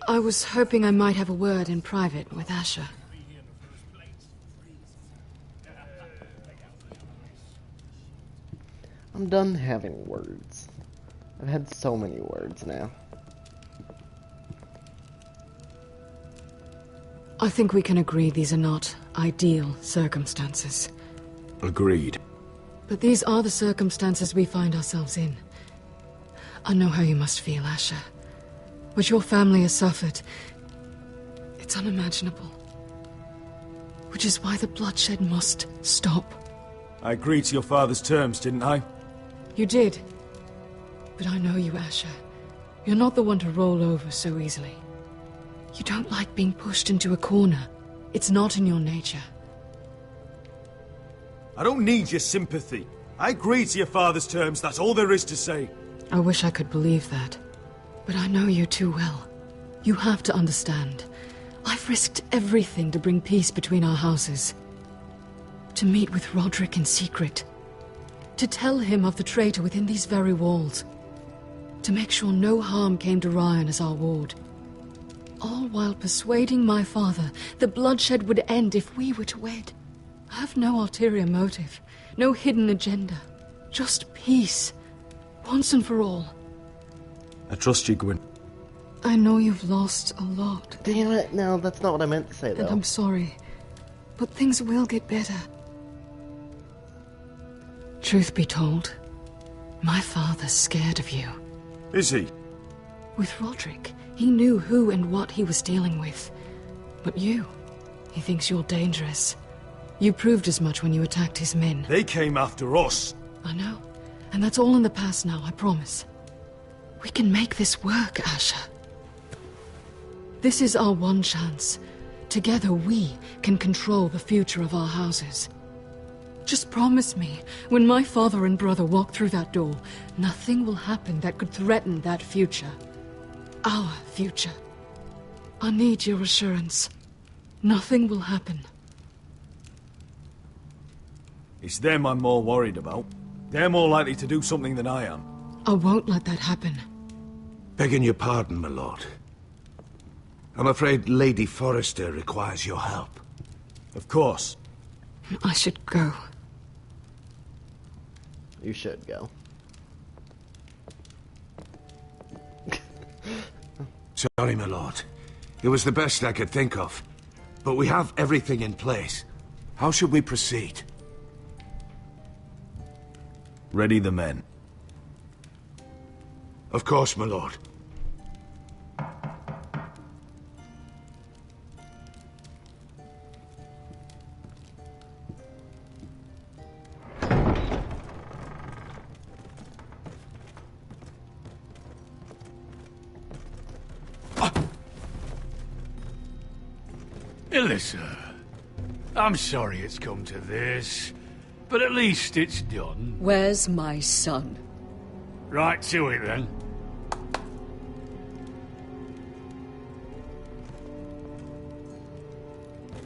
I was hoping I might have a word in private with Asher. I'm done having words. I've had so many words now. I think we can agree these are not ideal circumstances. Agreed. But these are the circumstances we find ourselves in. I know how you must feel, Asher. What your family has suffered, it's unimaginable. Which is why the bloodshed must stop. I agreed to your father's terms, didn't I? You did. But I know you, Asher. You're not the one to roll over so easily. You don't like being pushed into a corner. It's not in your nature. I don't need your sympathy. I agreed to your father's terms, that's all there is to say. I wish I could believe that. But I know you too well. You have to understand. I've risked everything to bring peace between our houses. To meet with Roderick in secret. To tell him of the traitor within these very walls. To make sure no harm came to Ryan as our ward. All while persuading my father the bloodshed would end if we were to wed. I have no ulterior motive, no hidden agenda. Just peace, once and for all. I trust you, Gwyn. I know you've lost a lot. Damn it, no, that's not what I meant to say, though. And I'm sorry, but things will get better. Truth be told, my father's scared of you. Is he? With Roderick, he knew who and what he was dealing with. But you, he thinks you're dangerous. You proved as much when you attacked his men. They came after us. I know. And that's all in the past now, I promise. We can make this work, Asher. This is our one chance. Together we can control the future of our houses. Just promise me, when my father and brother walk through that door, nothing will happen that could threaten that future. Our future. I need your assurance. Nothing will happen. It's them I'm more worried about. They're more likely to do something than I am. I won't let that happen. Begging your pardon, my lord. I'm afraid Lady Forrester requires your help. Of course. I should go. You should go. Sorry, my lord. It was the best I could think of. But we have everything in place. How should we proceed? Ready the men. Of course, my lord. Alyssa, I'm sorry it's come to this, but at least it's done. Where's my son? Right to it, then.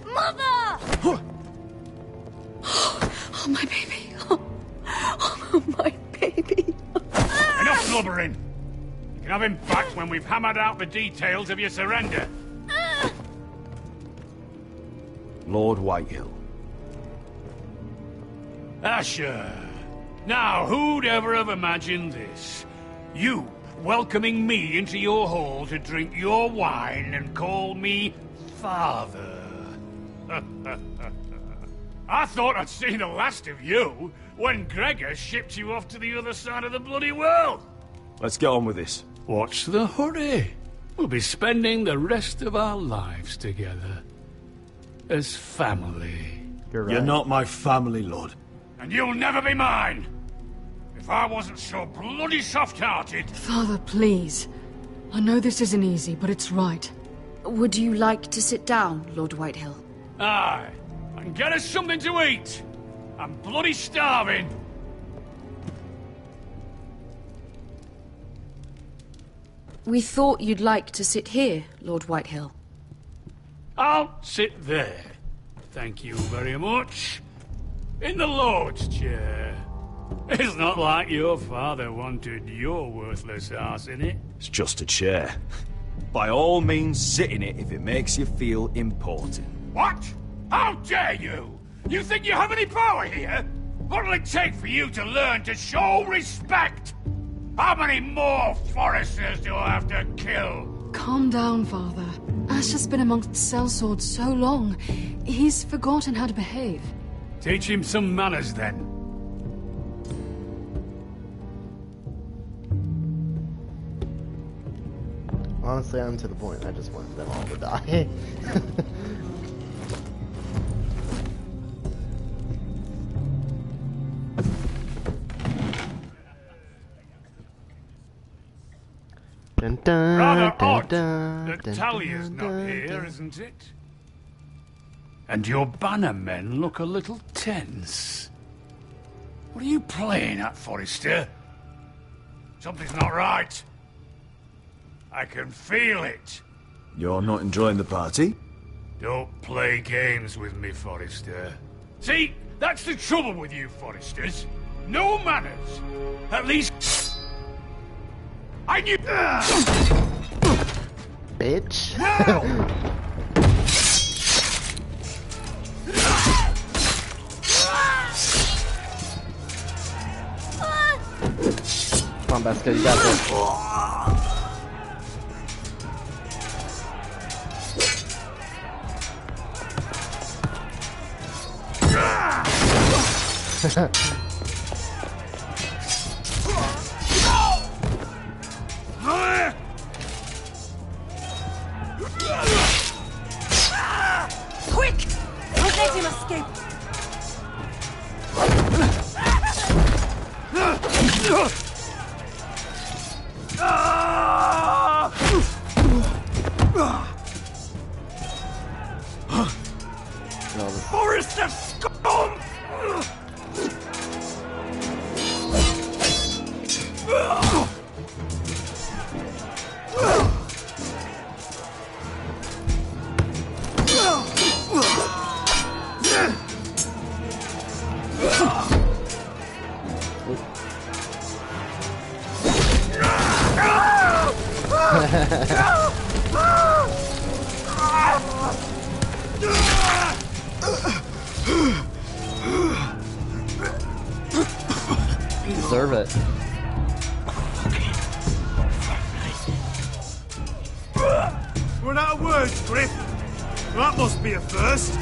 Mother! Oh, my baby. Oh, my baby. Enough blubbering. You can have him back when we've hammered out the details of your surrender. Lord Whitehill. Asher. Now, who'd ever have imagined this? You welcoming me into your hall to drink your wine and call me father. I thought I'd seen the last of you when Gregor shipped you off to the other side of the bloody world. Let's get on with this. What's the hurry? We'll be spending the rest of our lives together. As family. You're not my family, Lord. And you'll never be mine! If I wasn't so bloody soft-hearted... Father, please. I know this isn't easy, but it's right. Would you like to sit down, Lord Whitehill? Aye. And get us something to eat. I'm bloody starving. We thought you'd like to sit here, Lord Whitehill. I'll sit there. Thank you very much. In the Lord's chair. It's not like your father wanted your worthless ass in it. It's just a chair. By all means, sit in it if it makes you feel important. What? How dare you? You think you have any power here? What'll it take for you to learn to show respect? How many more Foresters do I have to kill? Calm down, Father. Asher's been amongst sellswords so long, he's forgotten how to behave. Teach him some manners, then. Honestly, I'm to the point. I just want them all to die. Dun, dun, Rather dun, odd dun, that dun, Talia's dun, not dun, here, dun. isn't it? And your bannermen look a little tense. What are you playing at, Forrester? Something's not right. I can feel it. You're not enjoying the party? Don't play games with me, Forrester. See, that's the trouble with you, Forresters. No manners. At least... I knew... Bitch. Come on, Beska, you got this. Quick! Don't let him escape! Forrester scum! Deserve it. Run out of words, Griff. That must be a first.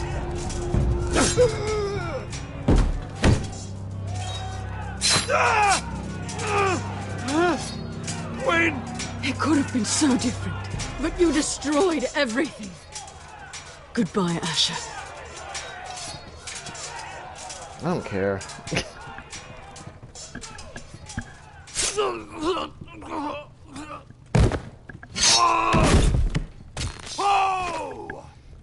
When? It could have been so different, but you destroyed everything. Goodbye, Asher. I don't care.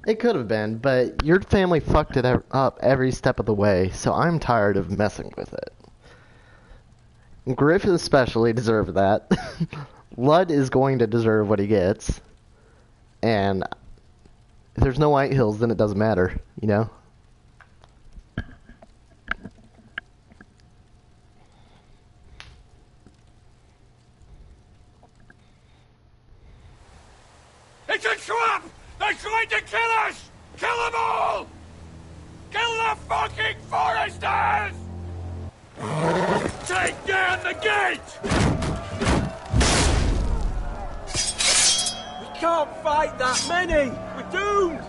It could have been, but your family fucked it up every step of the way, so I'm tired of messing with it. Griff especially deserved that. Ludd is going to deserve what he gets. And if there's no White Hills, then it doesn't matter, you know? It's a trap! They're trying to kill us! Kill them all! Kill the fucking Foresters! Take down the gate! We can't fight that many! We're doomed!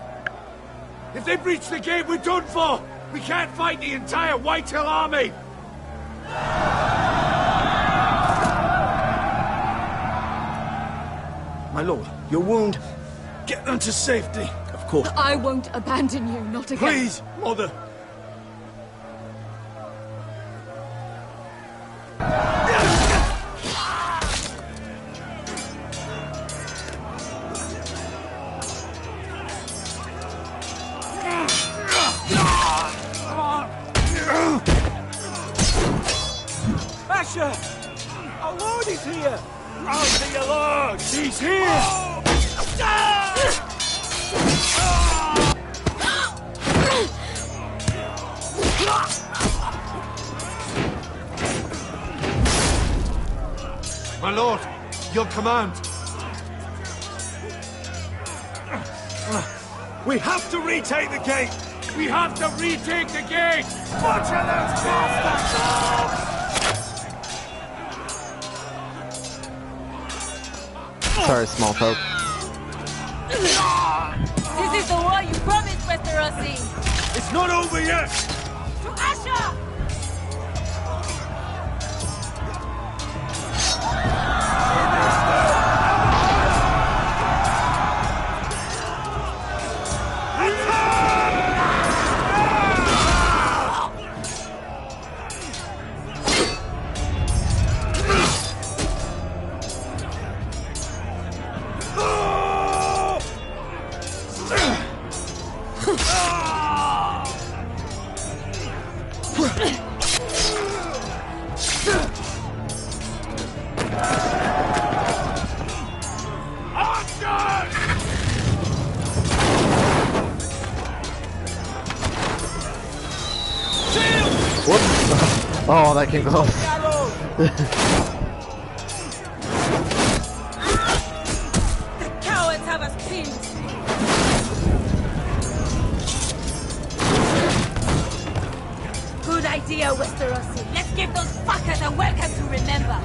If they breach the gate, we're done for! We can't fight the entire Whitehill army! My lord, your wound. Get them to safety. Of course. I won't abandon you, not again. Please, Mother. Asher! Our lord is here! Round to your lord! He's here! My lord, your command. We have to retake the gate! We have to retake the gate! Butcher those bastards! Sorry, small folk. This is the war you promised, Westerosi! It's not over yet! To Asher! Oh, that came close. The cowards have us pinned! Good idea, Westerosi. Let's give those fuckers a welcome to remember.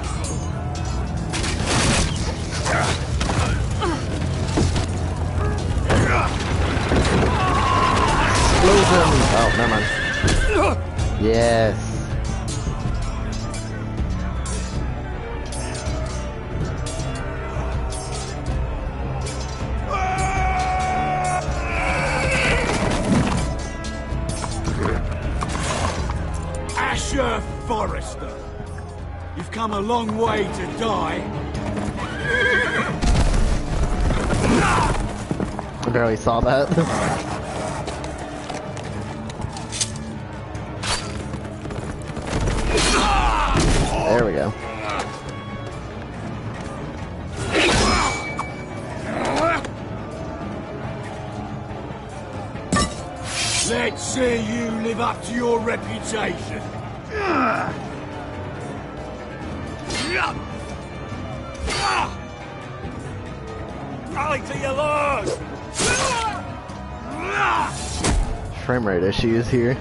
Explosion! Oh, never mind. Yes. Asher Forrester, you've come a long way to die. I barely saw that. There we go. Let's see you live up to your reputation. Rally to your lord! Frame rate issues here.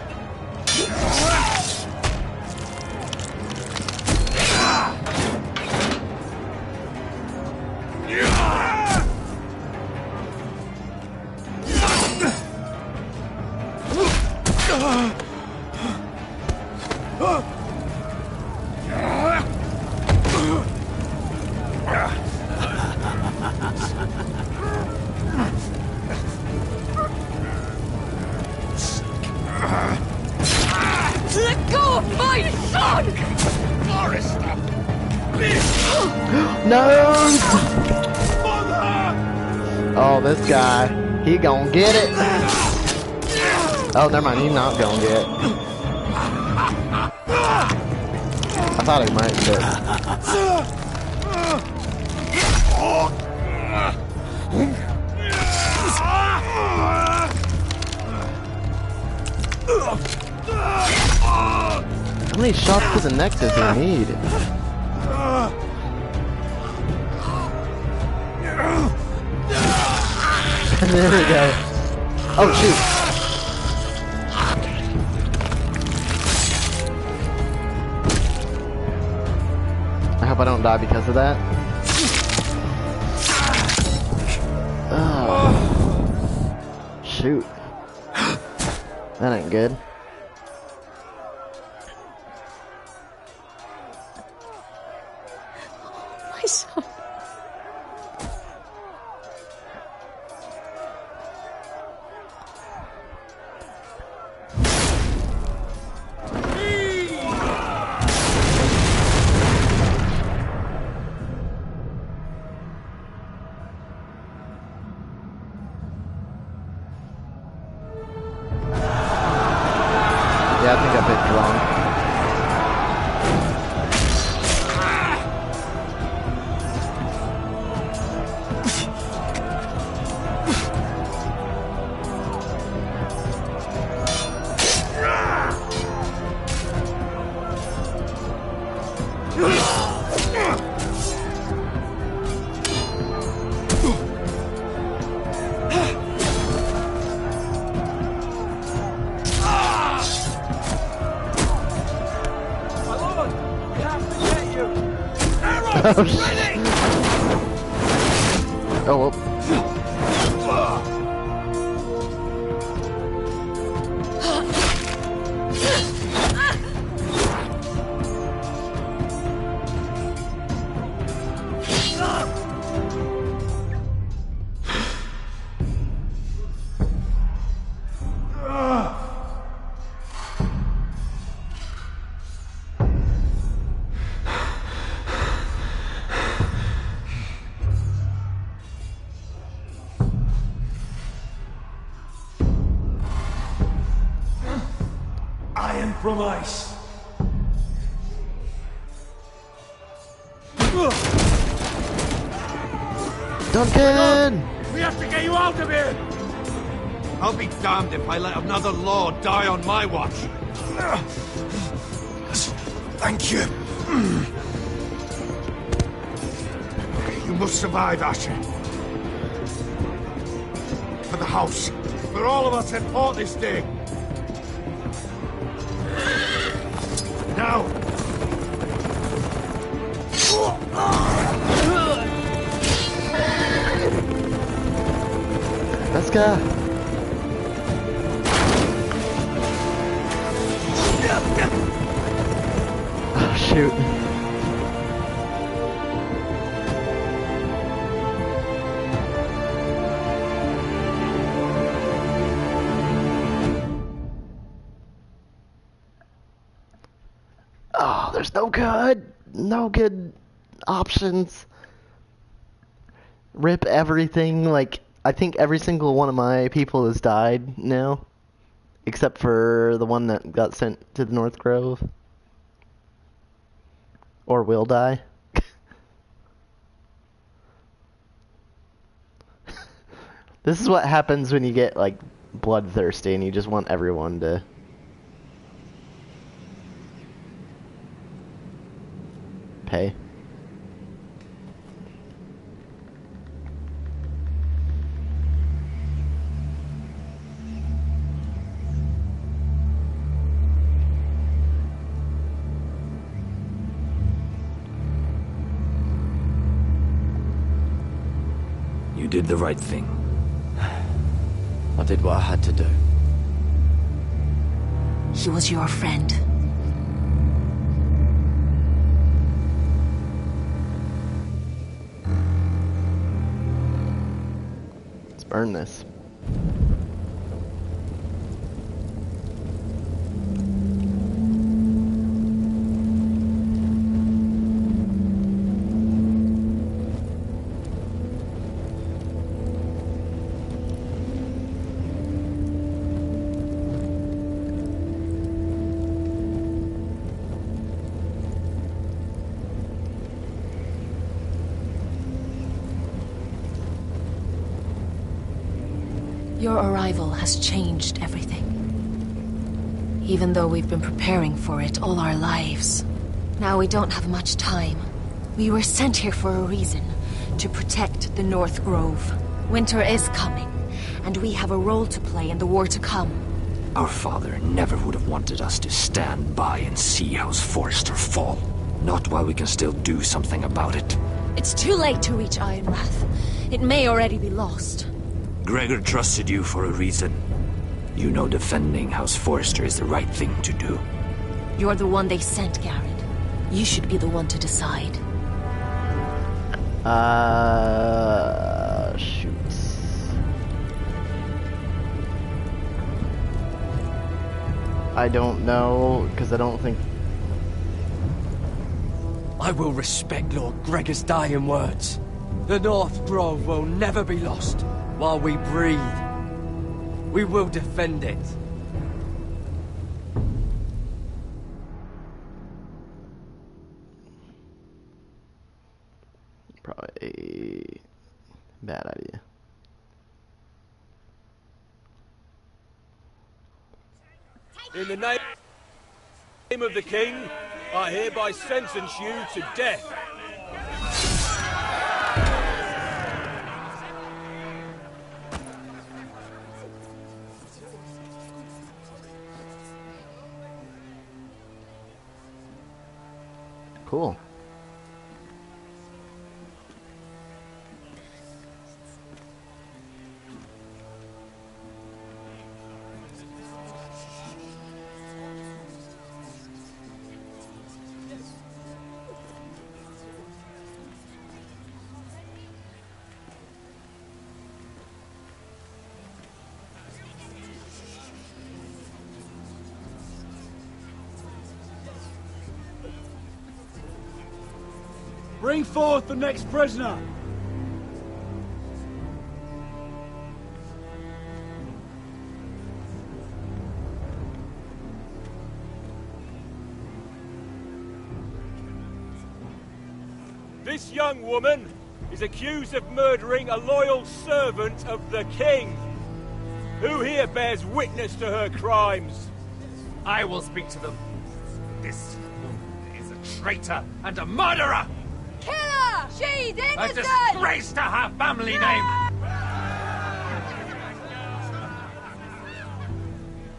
Let go of my son! Forrester! No! Oh, this guy. He gonna get it. Oh, never mind. He's not gonna get it. I thought he might, but... How many shots to the neck does he need? There we go. Oh, shoot. I hope I don't die because of that. Oh. Shoot. That ain't good. My son. Yeah, I think I picked wrong. Oh, shit. Oh, well. Iron from ice. Duncan! We have to get you out of here! I'll be damned if I let another lord die on my watch. Thank you. You must survive, Asher. For the house. For all of us in port this day. Now! Let's go. Oh, shoot. Oh, there's no good options. Rip everything. Like, I think every single one of my people has died now, except for the one that got sent to the North Grove. Or will die. This is what happens when you get, like, bloodthirsty and you just want everyone to... pay. You did the right thing. I did what I had to do. He was your friend. Let's burn this. Your arrival has changed everything. Even though we've been preparing for it all our lives. Now we don't have much time. We were sent here for a reason. To protect the North Grove. Winter is coming, and we have a role to play in the war to come. Our father never would have wanted us to stand by and see House Forrester fall. Not while we can still do something about it. It's too late to reach Ironrath. It may already be lost. Gregor trusted you for a reason. You know defending House Forrester is the right thing to do. You're the one they sent, Garrett. You should be the one to decide. Shoot. I don't know, because I don't think... I will respect Lord Gregor's dying words. The North Grove will never be lost. While we breathe, we will defend it. Probably a bad idea. In the name of the King, I hereby sentence you to death. Cool. Bring forth the next prisoner! This young woman is accused of murdering a loyal servant of the King. Who here bears witness to her crimes? I will speak to them. This woman is a traitor and a murderer! Kill her! She's A innocent! disgrace to her family name!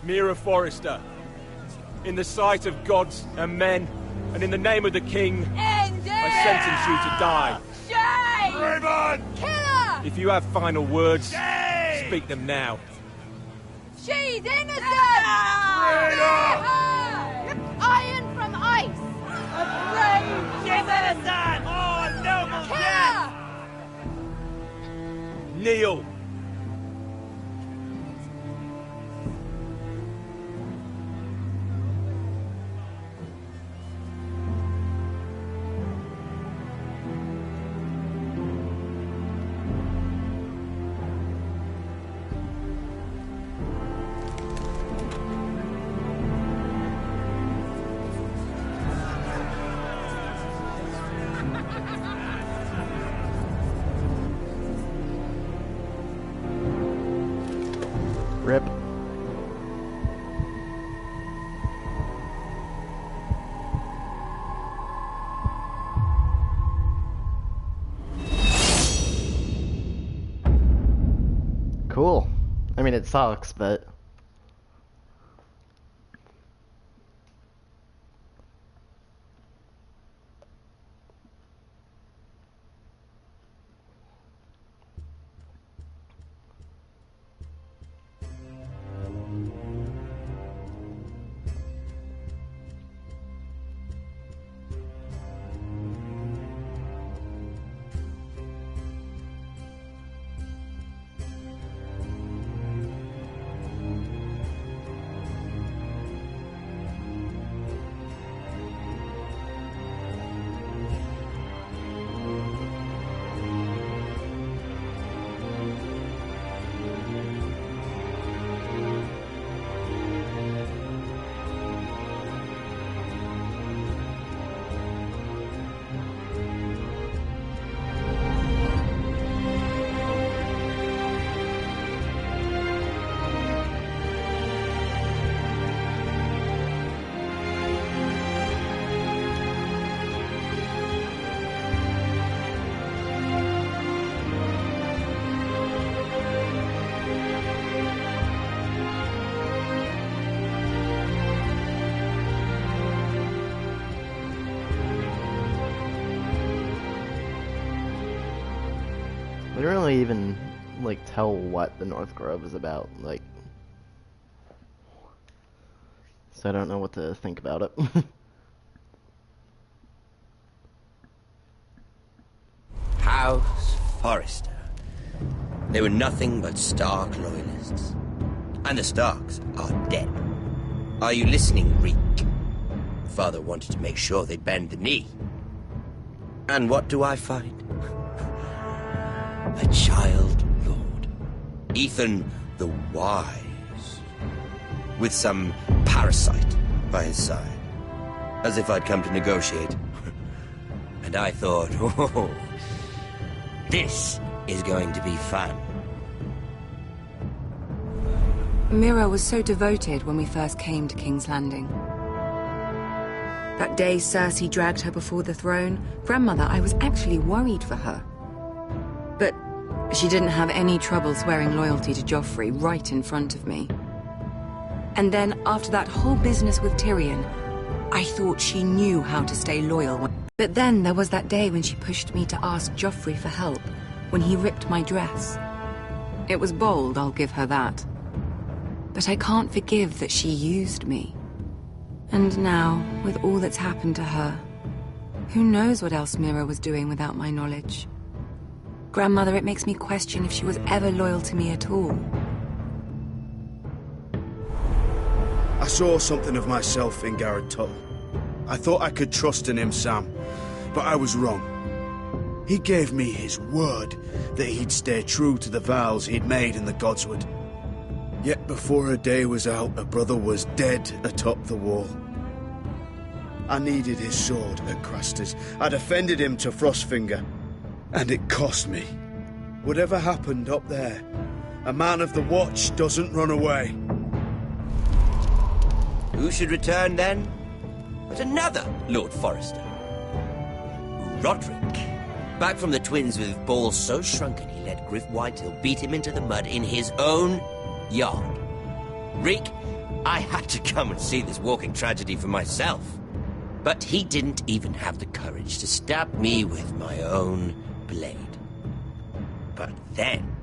Mira Forrester, in the sight of gods and men, and in the name of the King, I sentence you to die. Shame! Raven! Kill her! If you have final words, speak them now. She's innocent! Iron from ice! A brave! She's innocent! Oh, noble death! Kneel! Rip. Cool. I mean, it sucks, but... We don't really even, like, tell what the North Grove is about, like... So I don't know what to think about it. House Forrester. They were nothing but Stark loyalists. And the Starks are dead. Are you listening, Reek? Father wanted to make sure they'd bend the knee. And what do I find? A child lord. Ethan the Wise. With some parasite by his side. As if I'd come to negotiate. And I thought, oh, this is going to be fun. Mira was so devoted when we first came to King's Landing. That day Cersei dragged her before the throne, Grandmother, I was actually worried for her. But she didn't have any trouble swearing loyalty to Joffrey right in front of me. And then, after that whole business with Tyrion, I thought she knew how to stay loyal. But then there was that day when she pushed me to ask Joffrey for help, when he ripped my dress. It was bold, I'll give her that. But I can't forgive that she used me. And now, with all that's happened to her, who knows what else Mira was doing without my knowledge? Grandmother, it makes me question if she was ever loyal to me at all. I saw something of myself in Garrett Tuttle. I thought I could trust in him, Sam, but I was wrong. He gave me his word that he'd stay true to the vows he'd made in the Godswood. Yet before a day was out, a brother was dead atop the wall. I needed his sword at Craster's. I'd offended him to Frostfinger, and it cost me. Whatever happened up there, a man of the Watch doesn't run away. Who should return then? But another Lord Forrester. Roderick. Back from the Twins with balls so shrunken he let Griff Whitehill beat him into the mud in his own yard. Reek, I had to come and see this walking tragedy for myself. But he didn't even have the courage to stab me with my own blade. But then,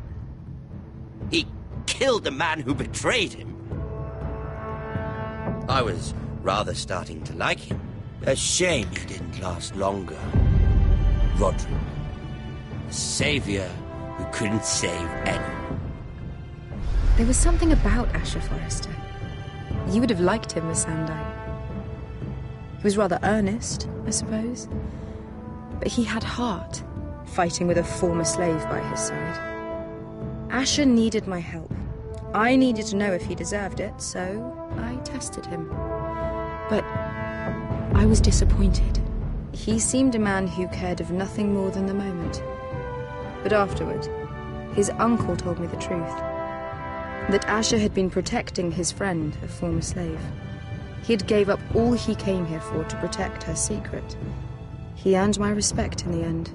he killed the man who betrayed him. I was rather starting to like him. A shame he didn't last longer. Roderick, the savior who couldn't save anyone. There was something about Asher Forrester. You would have liked him, Miss Sandine. He was rather earnest, I suppose. But he had heart, fighting with a former slave by his side. Asher needed my help. I needed to know if he deserved it, so I tested him. But I was disappointed. He seemed a man who cared of nothing more than the moment. But afterward, his uncle told me the truth. That Asher had been protecting his friend, a former slave. He'd gave up all he came here for to protect her secret. He earned my respect in the end.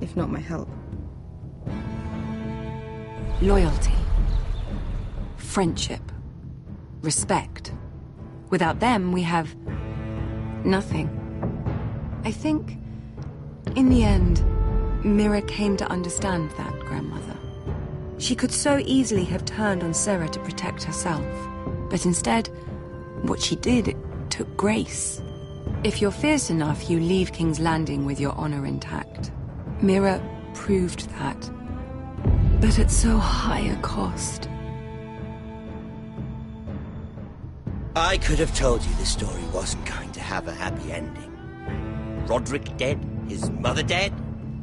If not my help. Loyalty. Friendship. Respect. Without them, we have nothing. I think, in the end, Mira came to understand that, Grandmother. She could so easily have turned on Sarah to protect herself. But instead, what she did, it took grace. If you're fierce enough, you leave King's Landing with your honor intact. Mira proved that. But at so high a cost. I could have told you this story wasn't going to have a happy ending. Roderick dead, his mother dead,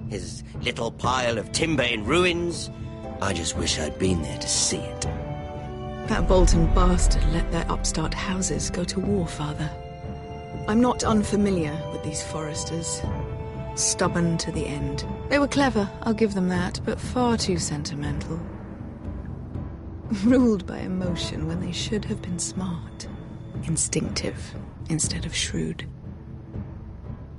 his little pile of timber in ruins. I just wish I'd been there to see it. That Bolton bastard let their upstart houses go to war, Father. I'm not unfamiliar with these Forresters. Stubborn to the end. They were clever, I'll give them that, but far too sentimental. Ruled by emotion when they should have been smart. Instinctive instead of shrewd.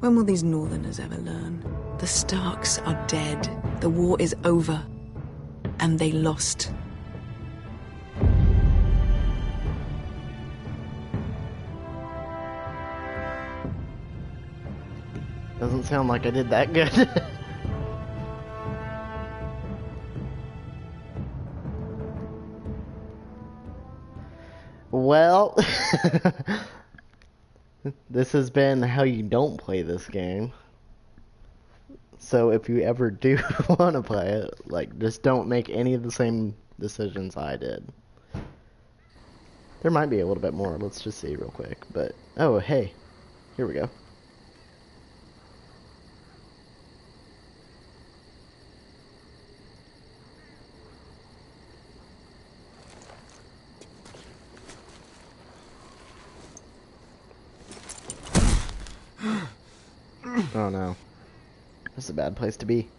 When will these Northerners ever learn? The Starks are dead. The war is over. And they lost. Doesn't sound like I did that good. Well, this has been how you don't play this game. So if you ever do want to play it, like, just don't make any of the same decisions I did. There might be a little bit more. Let's just see real quick. But, oh, hey. Here we go. Oh no. This is a bad place to be.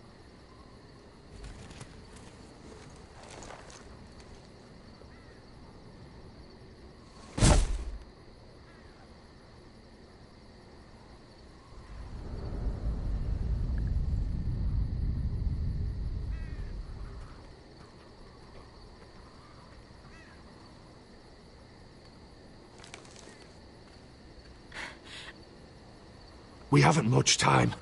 We haven't much time.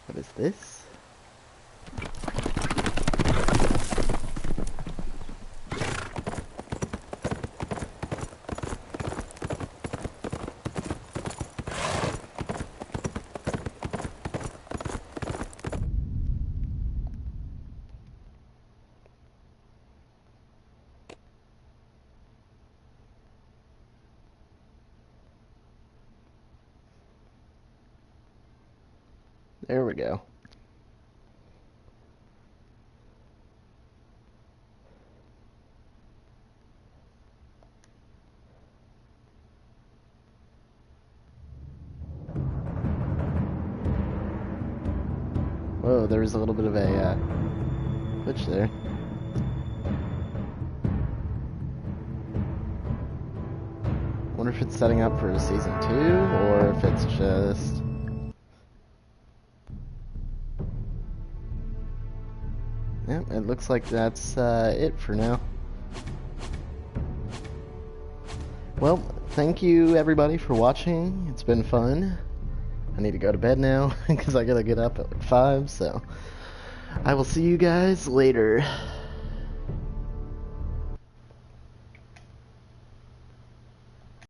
What is this? There we go. Whoa, there was a little bit of a glitch there. Wonder if it's setting up for season 2 or if it's just... Yeah, it looks like that's it for now. Well, thank you everybody for watching. It's been fun. I need to go to bed now because I gotta get up at like 5, so I will see you guys later.